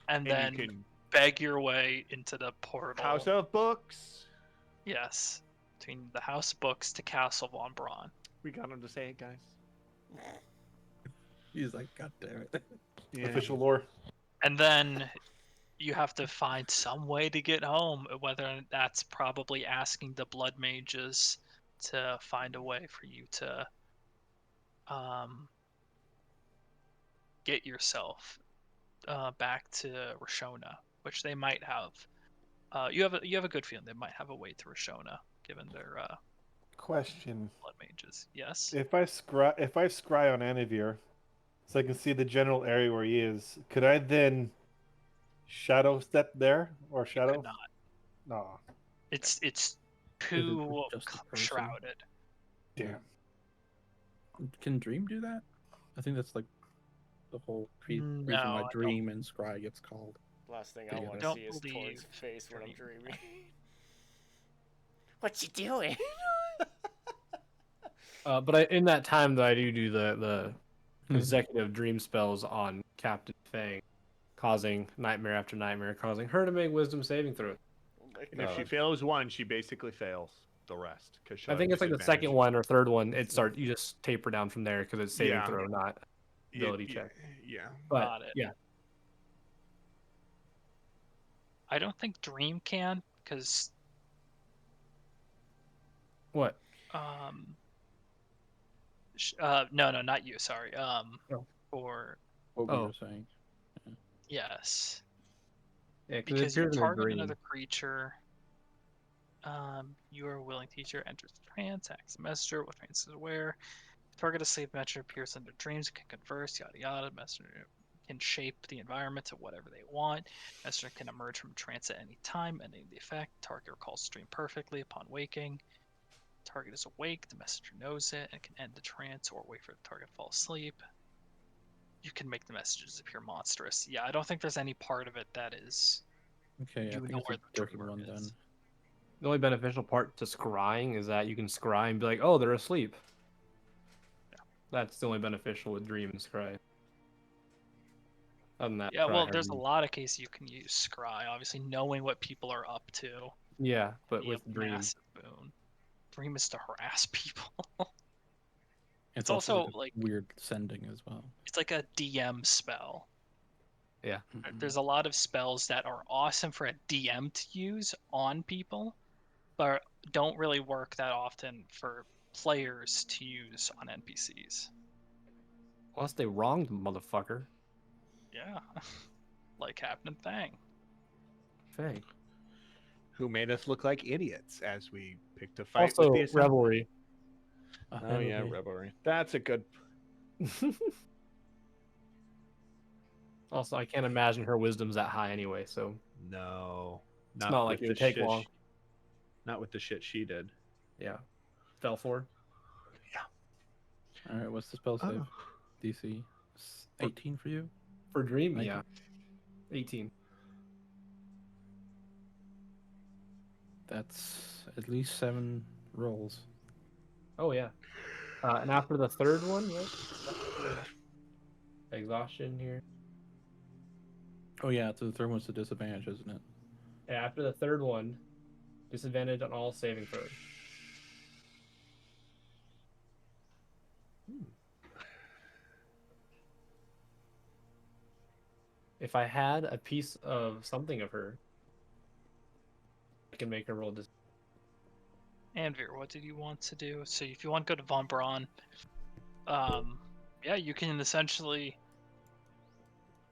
A: and then
H: And you can
A: beg your way into the portal.
H: House of Books.
A: Yes, between the House Books to Castle von Braun.
H: We got him to say it, guys.
F: He's like, God damn it.
H: Yeah.
E: Official lore.
A: And then you have to find some way to get home, whether that's probably asking the blood mages to find a way for you to get yourself back to Rashona, which they might have. You have a good feeling they might have a way to Rashona, given their
E: Question:
A: blood mages. Yes.
E: If I scry on Anivir, so I can see the general area where he is, could I then shadow step there or
A: You
E: shadow?
A: could not.
E: No.
A: It's
F: it
A: too
F: just a person?
A: shrouded.
E: Damn.
F: Can Dream do that? I think that's like the whole reason
A: No, I
F: why
A: don't.
F: Dream and Scry gets called.
B: last thing I
F: Yeah,
B: want to
A: don't
B: see is Tor's
A: believe
B: face when I'm
A: Dream.
B: dreaming. What you doing?
C: But in that time, though, I do the consecutive dream spells on Captain Fang, causing nightmare after nightmare, causing her to make wisdom saving throws.
B: Like,
H: And if she
C: Uh,
H: fails one, she basically fails the rest. Cause she'll
C: I think
H: have
C: it's like the
H: disadvantage.
C: second one or third one. You just taper down from there because it's saving
H: Yeah.
C: throw, not ability
H: yeah,
C: check.
H: Yeah.
C: But
A: Got it.
C: yeah,
A: I don't think Dream can, because
C: what?
A: No, not you. Sorry.
C: Oh.
A: For
F: What we
C: Oh.
F: were saying.
A: yes,
C: Yeah, it
A: because you
C: appears in a
A: target
C: dream.
A: another creature. You are a willing teacher. Enters the trance. Acts the messenger. What trance is aware. Target a sleep messenger appears under dreams. Can converse. Yada yada. Messenger can shape the environment to whatever they want. Messenger can emerge from trance at any time, ending the effect. Target recalls the dream perfectly upon waking. Target is awake, the messenger knows it, and can end the trance or wait for the target to fall asleep. You can make the messages appear monstrous. Yeah, I don't think there's any part of it that is.
F: Okay, I
A: You
F: think
A: know
F: it's
A: where
F: a
A: the
F: different
A: dreamer
F: one
A: is.
F: then.
C: The only beneficial part to scrying is that you can scry and be like, oh, they're asleep.
A: Yeah.
C: That's the only beneficial with Dream and Scry. Other than that,
A: Yeah,
C: try
A: well,
C: hard
A: there's a
C: and-
A: lot of cases you can use scry. Obviously, knowing what people are up to.
C: Yeah, but
A: Be
C: with
A: a
C: Dream.
A: massive boon. Dream is to harass people.
F: It's
A: also
F: also
A: like
F: weird sending as well.
A: it's like a DM spell.
C: Yeah.
F: Mhm.
A: There's a lot of spells that are awesome for a DM to use on people, but don't really work that often for players to use on NPCs.
C: Plus, they wronged the motherfucker.
A: Yeah, like Captain Thang.
C: Fang.
H: Who made us look like idiots as we picked a fight
C: Also,
H: with the assembly.
C: Revelry.
H: Oh yeah, Revelry. That's a good.
C: Also, I can't imagine her wisdom's that high anyway, so
H: No,
C: it's not like
H: with
C: it
H: the
C: would take
H: shit
C: long.
H: not with the shit she did.
C: Yeah. Fell for.
F: All right, what's the spell save?
H: Oh.
F: DC 18 for you?
C: For Dream,
F: 19?
C: yeah. 18.
F: That's at least 7 rolls.
C: Oh, yeah. And after the third one, right? Exhaustion here.
F: Oh yeah, so the third one's the disadvantage, isn't it?
C: Yeah, after the third one, disadvantage on all saving throws. If I had a piece of something of her, I can make her roll dis.
A: Anvir, what did you want to do? So if you want to go to Von Braun, yeah, you can essentially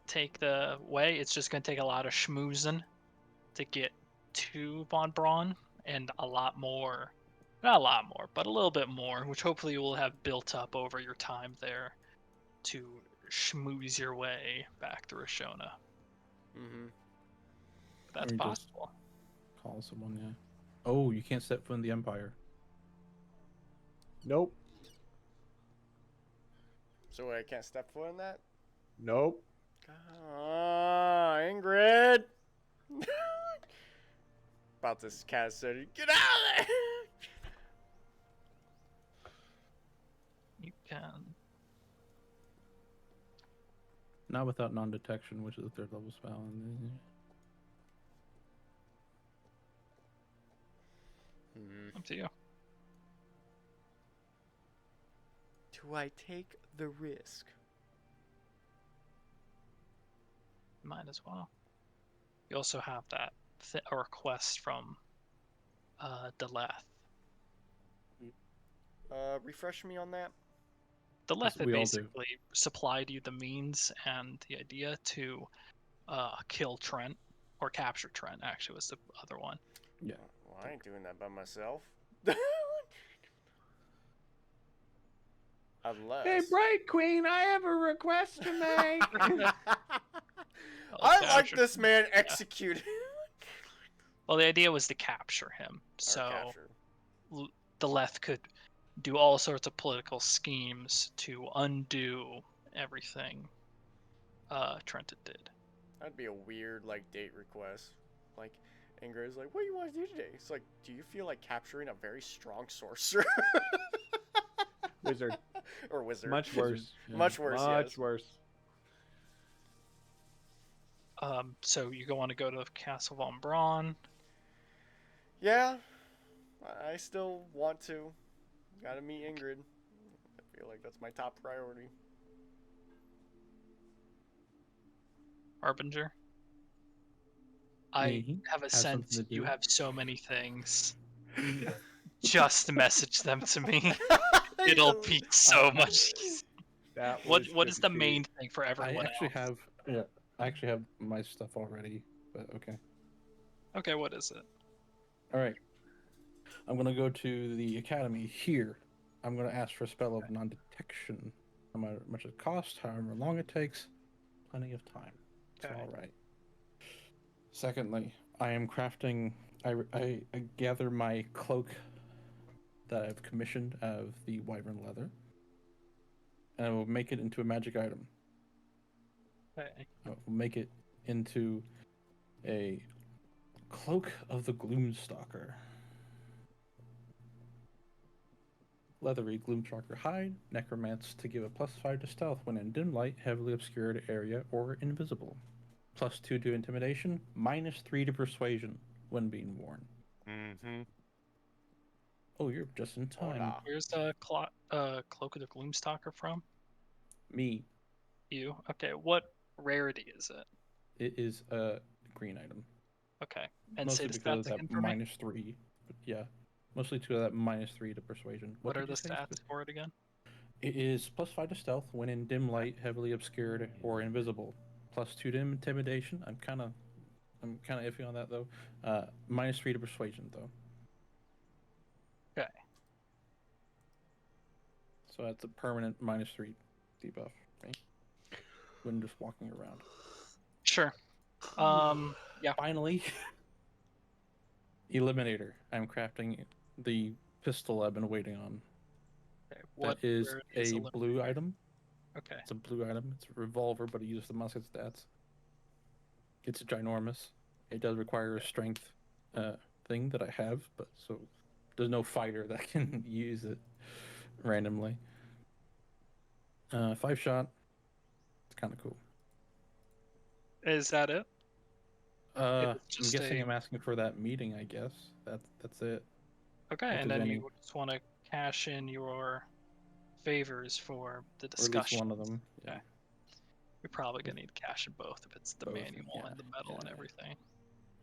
A: take the way. It's just going to take a lot of schmoozing to get to Von Braun, and a lot more, not a lot more, but a little bit more, which hopefully you will have built up over your time there to schmooze your way back to Rashona.
B: Mm-hmm.
A: That's
F: Or you just
A: possible.
F: call someone, yeah. Oh, you can't step foot in the Empire.
H: Nope.
B: So I can't step foot in that?
H: Nope.
B: Ingrid! About this cat said, get out of there!
A: You can.
F: Not without non-detection, which is a 3rd level spell.
A: Up to you.
B: Do I take the risk?
A: Might as well. You also have that a request from Deleth.
B: Refresh me on that.
A: Deleth had
F: we all do.
A: basically supplied you the means and the idea to kill Trent, or capture Trent, actually, was the other one.
F: Yeah.
B: Well, I ain't doing that by myself. Unless.
H: Hey, Bright Queen, I have a request to make.
B: I like
A: capture
B: this
A: Trent.
B: man executed.
A: Well, the idea was to capture him,
B: Or
A: so
B: captured.
A: Deleth could do all sorts of political schemes to undo everything Trent did.
B: That'd be a weird, like, date request. Like, Ingrid's like, what do you want to do today? It's like, do you feel like capturing a very strong sorcerer?
H: Wizard.
B: Or wizard.
H: Much worse.
F: Yeah.
B: Much worse,
H: Much
B: yes.
H: worse.
A: So you want to go to Castle Von Braun.
B: Yeah. I still want to. Gotta meet Ingrid. I feel like that's my top priority.
A: Harbinger. I
F: Mhm.
A: have a
F: Have something
A: sense
F: to
A: you
F: do.
A: have so many things. Just message them to me. It'll be so much easier.
H: That
A: What
H: was
A: is the
H: pretty
A: main
H: sweet.
A: thing for
F: I
A: everyone
F: actually
A: else?
F: I actually have my stuff already, but okay.
A: Okay, what is it?
F: All right. I'm gonna go to the academy here. I'm gonna ask for a spell of non-detection. No matter how much it costs, however long it takes. plenty of time. It's
A: Okay.
F: all right. Secondly, I am crafting. I gather my cloak that I've commissioned of the wyvern leather, and I will make it into a magic item.
A: Okay.
F: I will make it into a cloak of the Gloomstalker. Leathery Gloomstalker hide, necromance to give a +5 to stealth when in dim light, heavily obscured area, or invisible. +2 to intimidation, -3 to persuasion when being worn.
I: Mm-hmm.
F: Oh, you're just in time.
B: Hola.
A: Where's Cloak of the Gloomstalker from?
F: Me.
A: You. Okay. What rarity is it?
F: It is a green item.
A: Okay. And
F: Mostly
A: say the
F: because
A: stats
F: of that
A: again for me.
F: -3. But yeah. Mostly to that -3 to persuasion.
A: What are
F: did
A: the
F: you say?
A: stats for it again?
F: It is +5 to stealth when in dim light, heavily obscured, or invisible. +2 to intimidation. I'm kind of iffy on that though. -3 to persuasion though.
A: Okay.
F: So that's a permanent -3 debuff for me when just walking around.
A: Sure. Yeah.
F: Finally, Eliminator. I'm crafting the pistol I've been waiting on.
A: Okay. What
F: That is
A: rarity
F: a
A: Eliminator?
F: blue item.
A: Okay.
F: It's a blue item. It's a revolver, but it uses the musket stats. It's ginormous. It does require a strength thing that I have, but so there's no fighter that can use it randomly. 5-shot. It's kind of cool.
A: Is that it?
F: I'm
A: just
F: guessing
A: a-
F: I'm asking for that meeting. I guess that's it.
A: Okay.
F: If
A: And
F: there's
A: then
F: any-
A: you just want to cash in your favors for the
F: Or at least
A: discussion.
F: one of them. Yeah.
A: Okay. You're probably gonna need to cash in both if it's the
F: Both,
A: manual
F: yeah,
A: and the medal and
F: yeah.
A: everything.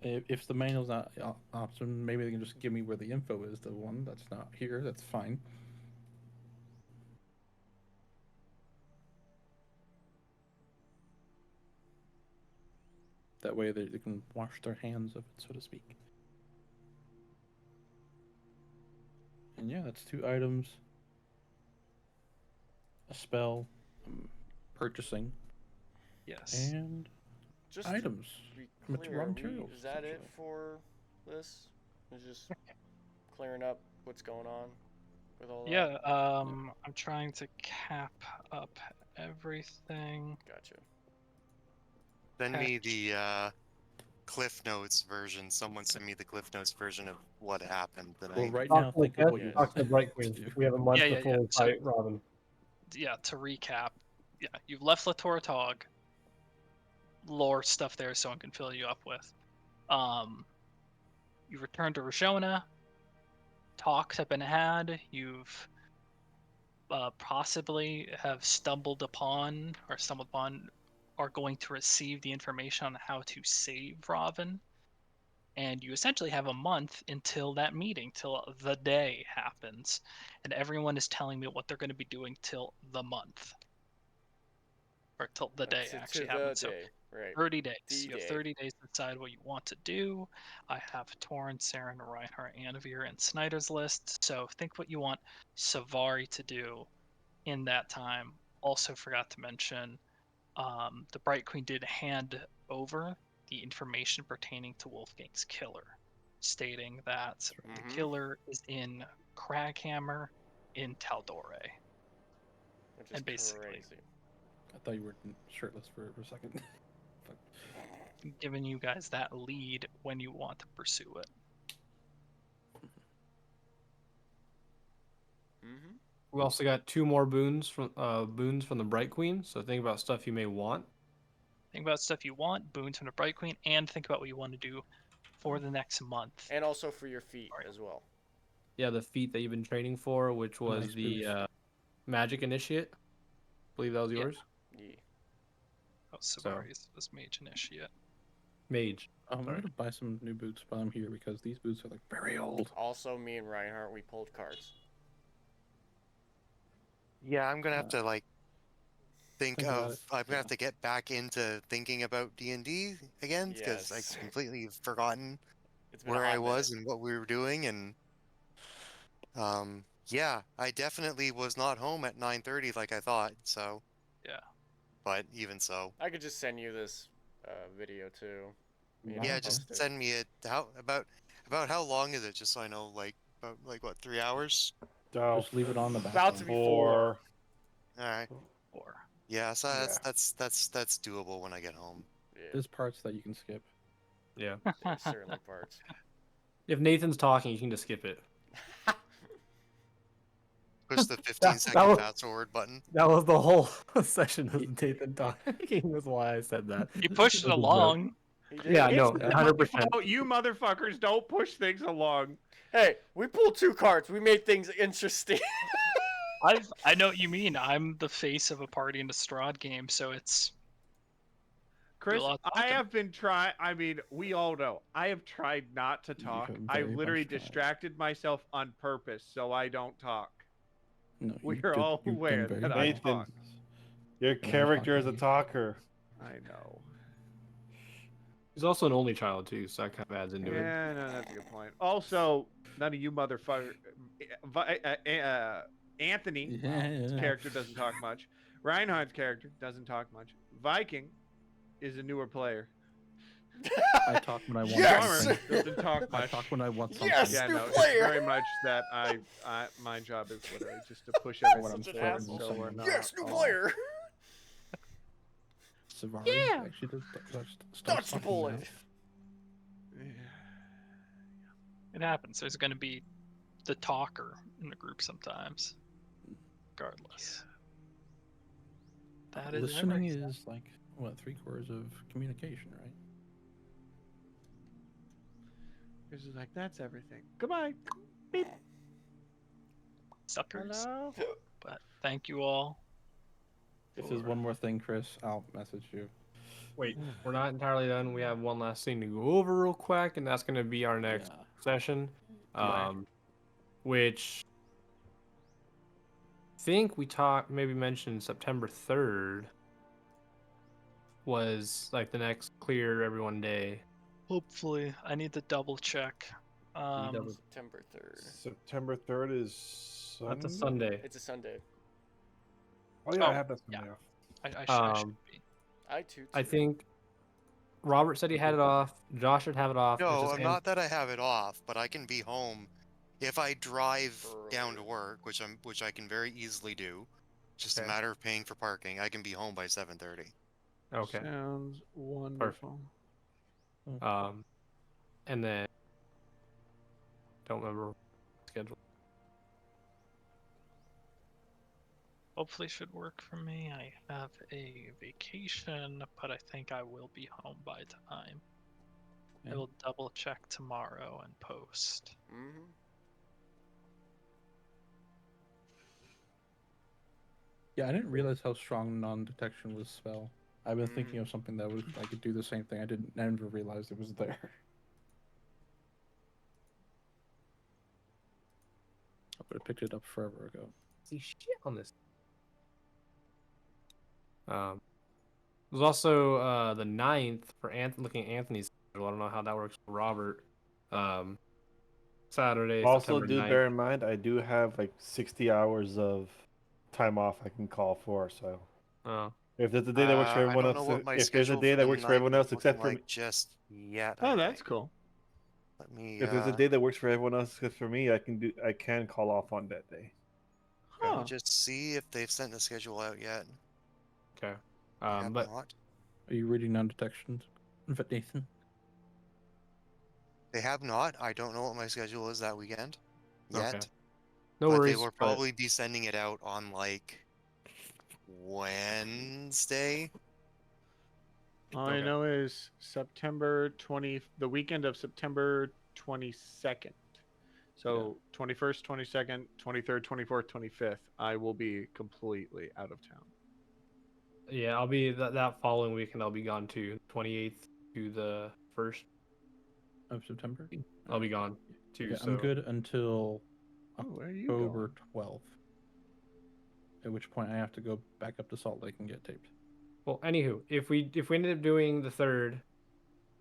F: If the manual's not option, maybe they can just give me where the info is. The one that's not here, that's fine. That way they can wash their hands of it, so to speak. And yeah, that's 2 items. A spell, purchasing,
A: Yes.
F: and
B: Just
F: items.
B: to be
F: Raw
B: clear,
F: materials,
B: is that it
F: essentially.
B: for this? It's just clearing up what's going on with all that?
A: Yeah. I'm trying to cap up everything.
B: Gotcha.
I: Send me
A: Patch.
I: the Cliff Notes version. Someone send me the Cliff Notes version of what happened tonight.
F: Well, right
C: Talk
F: now,
C: to the
F: think of what
C: cat,
F: you
C: talk to the Bright
F: to
C: Queen.
F: do.
C: We have a month
A: Yeah,
C: to fully
A: so-
C: fight Robin.
A: Yeah. To recap, yeah, you've left Latoratog. Lore stuff there, someone can fill you up with. You return to Rashona. Talks have been had. You've possibly have stumbled upon are going to receive the information on how to save Robin. And you essentially have a month until that meeting, till the day happens. And everyone is telling me what they're going to be doing till the month. Or till the day
B: To
A: actually
B: the
A: happens. So
B: day, right.
A: 30 days. You
B: D-Day.
A: have 30 days to decide what you want to do. I have Torrent, Saren, Reinhardt, Anavir, and Snyder's list. So think what you want Savari to do in that time. Also forgot to mention, the Bright Queen did hand over the information pertaining to Wolfgang's killer, stating that the killer is in Craghammer in Taldore.
B: Which is
A: And basically,
B: crazy.
F: I thought you were shirtless for a second.
A: giving you guys that lead when you want to pursue it.
C: We also got 2 more boons from the Bright Queen. So think about stuff you may want.
A: Think about stuff you want, boons from the Bright Queen, and think about what you want to do for the next month.
B: And also for your feet as well.
C: Yeah, the feat that you've been training for, which was
F: Nice
C: the
F: boost.
C: Magic Initiate. I believe that was
A: Yeah.
C: yours.
B: Yeah.
A: Oh, Savari's was Mage Initiate.
C: Mage.
F: I'm
C: Sorry.
F: gonna buy some new boots while I'm here because these boots are like very old.
B: Also, me and Reinhardt, we pulled cards.
I: Yeah, I'm gonna have to like
F: Think about it.
I: I'm gonna have to get back into thinking about D&D again because
B: Yes.
I: I completely forgotten
B: It's been a
I: where I
B: hot
I: was
B: minute.
I: and what we were doing, and yeah, I definitely was not home at 9:30 like I thought. So
A: Yeah.
I: but even so.
B: I could just send you this video too.
I: Yeah, just send me it. About how long is it? Just so I know, about what, 3 hours?
F: Just leave it on the back.
B: About to be 4.
I: All right.
A: 4.
I: Yeah, so that's doable when I get home.
B: Yeah,
F: There's parts that you can skip.
C: Yeah.
B: there's certainly parts.
C: If Nathan's talking, you can just skip it.
I: Push the 15-second
C: was-
I: fast forward button.
C: That was the whole session of Nathan talking. That's why I said that.
A: He pushed it
C: That's a joke.
A: along.
B: He did.
C: Yeah, no,
H: It's not
C: 100%.
H: my fault. You motherfuckers don't push things along.
B: Hey, we pulled 2 cards. We made things interesting.
A: I know what you mean. I'm the face of a party in a Strahd game, so it's
H: Chris,
A: lot of
H: I
A: talking.
H: have been trying. I mean, we all know. I have tried not to talk.
F: have
H: I
F: very
H: literally
F: much tried.
H: distracted myself on purpose so I don't talk.
F: No,
H: We're all
F: you've done
H: aware
F: very
H: that
F: well.
H: I
E: Nathan,
H: talk.
E: your
F: I'm
E: character is a
F: talking.
E: talker.
H: I know.
C: He's also an only child too, so that kind of adds into it.
H: Yeah, no, that's a good point. Also, none of you motherfuckers. Anthony's
F: Yeah.
H: character doesn't talk much. Reinhardt's character doesn't talk much. Viking is a newer player.
F: I talk when I want
B: Yes!
F: something.
H: Farmer doesn't talk
F: I
H: much.
F: talk when I want something.
B: Yes!
H: Yeah,
B: new
H: no, it's
B: player!
H: very much that my job is literally just to push everyone
B: Such an
H: forward,
B: asshole.
H: so we're not
B: Yes, new
H: all-
B: player.
F: Savari actually does start
B: Dodge the
F: talking
B: bullet.
F: now.
H: Yeah.
A: it happens. There's going to be the talker in the group sometimes, regardless. That is
F: Listening
A: everything.
F: is like what 3/4 of communication, right?
H: This is like, that's everything. Goodbye.
A: Suckers.
H: Hello.
A: But thank you all.
F: If there's one more thing, Chris, I'll message you.
C: Wait, we're not entirely done. We have one last thing to go over real quick, and that's going to be our next
F: Yeah.
C: session,
F: Yeah.
C: which I think we maybe mentioned September 3rd was like the next clear everyone day.
A: Hopefully, I need to double check.
B: September 3rd.
E: September 3rd is Sunday?
C: That's a Sunday.
B: It's a Sunday.
E: Oh yeah,
A: Oh,
E: I have that Sunday
A: yeah.
E: off.
A: I should be.
B: I too.
C: I think Robert said he had it off. Josh should have it off. It's
I: No,
C: just
I: not that I have it off, but I can be home if I drive down to
B: Early.
I: work, which I can very easily do. Just a
C: Okay.
I: matter of paying for parking. I can be home by 7:30.
C: Okay.
H: Sounds wonderful.
C: And then don't remember schedule.
A: Hopefully, should work for me. I have a vacation, but I think I will be home by time. I
F: Yeah.
A: will double check tomorrow and post.
B: Mm-hmm.
F: Yeah, I didn't realize how strong non-detection was spell. I've been thinking of something that was I could do the same thing. I never realized it was there. I would have picked it up forever ago.
C: See shit on this. There's also the 9th for looking at Anthony's schedule. I don't know how that works for Robert. Saturday.
E: Also,
C: September
E: do
C: 9th.
E: bear in mind I do have like 60 hours of time off I can call for. So
C: Oh.
E: if there's a day that works for
I: I
E: everyone
I: don't know
E: else,
I: what my
E: if there's a
I: schedule
E: day
I: for
E: that
I: the
E: works for
I: 9th
E: everyone else
I: is
E: except for
I: looking
E: me,
I: like just yet.
H: Oh,
I: I
H: that's
I: think.
H: cool.
I: Let me.
E: if there's a day that works for everyone else except for me, I can call off on that day.
I: Let
H: Huh.
I: me just see if they've sent the schedule out yet.
C: Okay.
I: They have
C: But
I: not.
F: Are you reading non-detection, Nathan?
I: They have not. I don't know what my schedule is that weekend yet.
C: Okay. No
I: but
C: worries.
I: they will
C: but-
I: probably be sending it out on like Wednesday.
H: All I
C: Okay.
H: know is September 20, the weekend of September 22nd. So 21st, 22nd, 23rd, 24th, 25th, I will be completely out of town.
C: Yeah, I'll be that following weekend. I'll be gone too. 28th to the 1st.
F: Of September?
C: I'll be gone too.
F: Okay,
C: so
F: I'm good until
H: Oh, where are you
F: October
H: going?
F: 12th. At which point I have to go back up to Salt Lake and get taped.
C: Well, anywho, if we ended up doing the 3rd,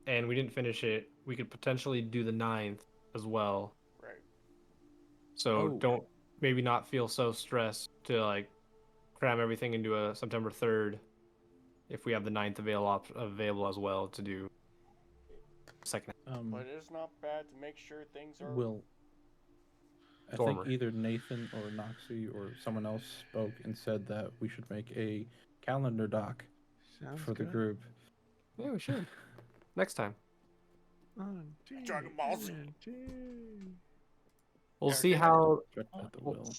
C: and we didn't finish it, we could potentially do the 9th as well.
B: Right.
C: So
F: Oh.
C: don't maybe not feel so stressed to like cram everything into a September 3rd if we have the 9th available as well to do second.
B: But it's not bad to make sure things are.
F: Will I
C: Dormer.
F: think either Nathan or Noxie or someone else spoke and said that we should make a calendar doc
H: Sounds
F: for the
H: good.
F: group.
C: Yeah, we should. Next time.
B: Dragon Ball Z.
C: We'll
B: Yeah,
C: see
B: okay.
C: how
F: Stretch out the
C: We'll-
F: will.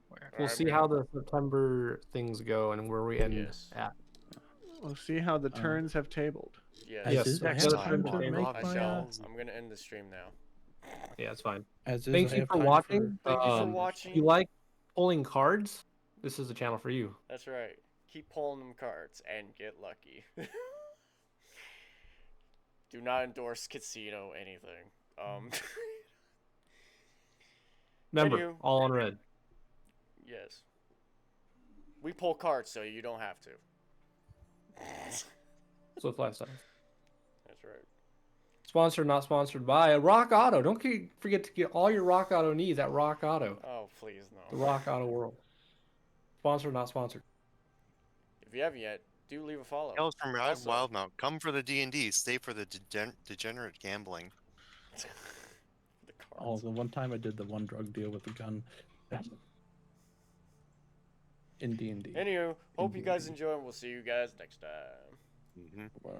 A: Where?
C: we'll see how the September things go and where we end
B: Yes.
C: at.
H: We'll see how the turns have tabled.
B: Yes.
C: Yes,
F: As is, I
C: next
F: have
C: time
F: time to
C: we'll
F: make
B: I
F: my,
B: shall. I'm gonna end the stream now.
C: Yeah, it's fine.
F: as is,
C: Thank
F: I
C: you
F: have
C: for
F: time
C: watching.
B: Thank you for
C: If
B: watching.
C: you like pulling cards, this is the channel for you.
B: That's right. Keep pulling them cards and get lucky. Do not endorse casino anything.
C: Remember,
B: Anywho.
C: all on red.
B: Yes. We pull cards, so you don't have to.
C: Swift Lifestyle.
B: That's right.
C: Sponsored, not sponsored by Rock Auto. Don't forget to get all your Rock Auto needs at Rock Auto.
B: Oh, please
C: The
B: no.
C: Rock Auto world. Sponsored, not sponsored.
B: If you haven't yet, do leave a follow.
I: Tales from
B: Also-
I: WildeMount. Come for the D&D. Stay for the degenerate gambling.
B: The
F: Oh,
B: cards.
F: the one time I did the one drug deal with the gun. In D&D.
B: Anywho, hope you guys enjoy, and we'll see you guys next time.
I: Mm-hmm.
F: Bye.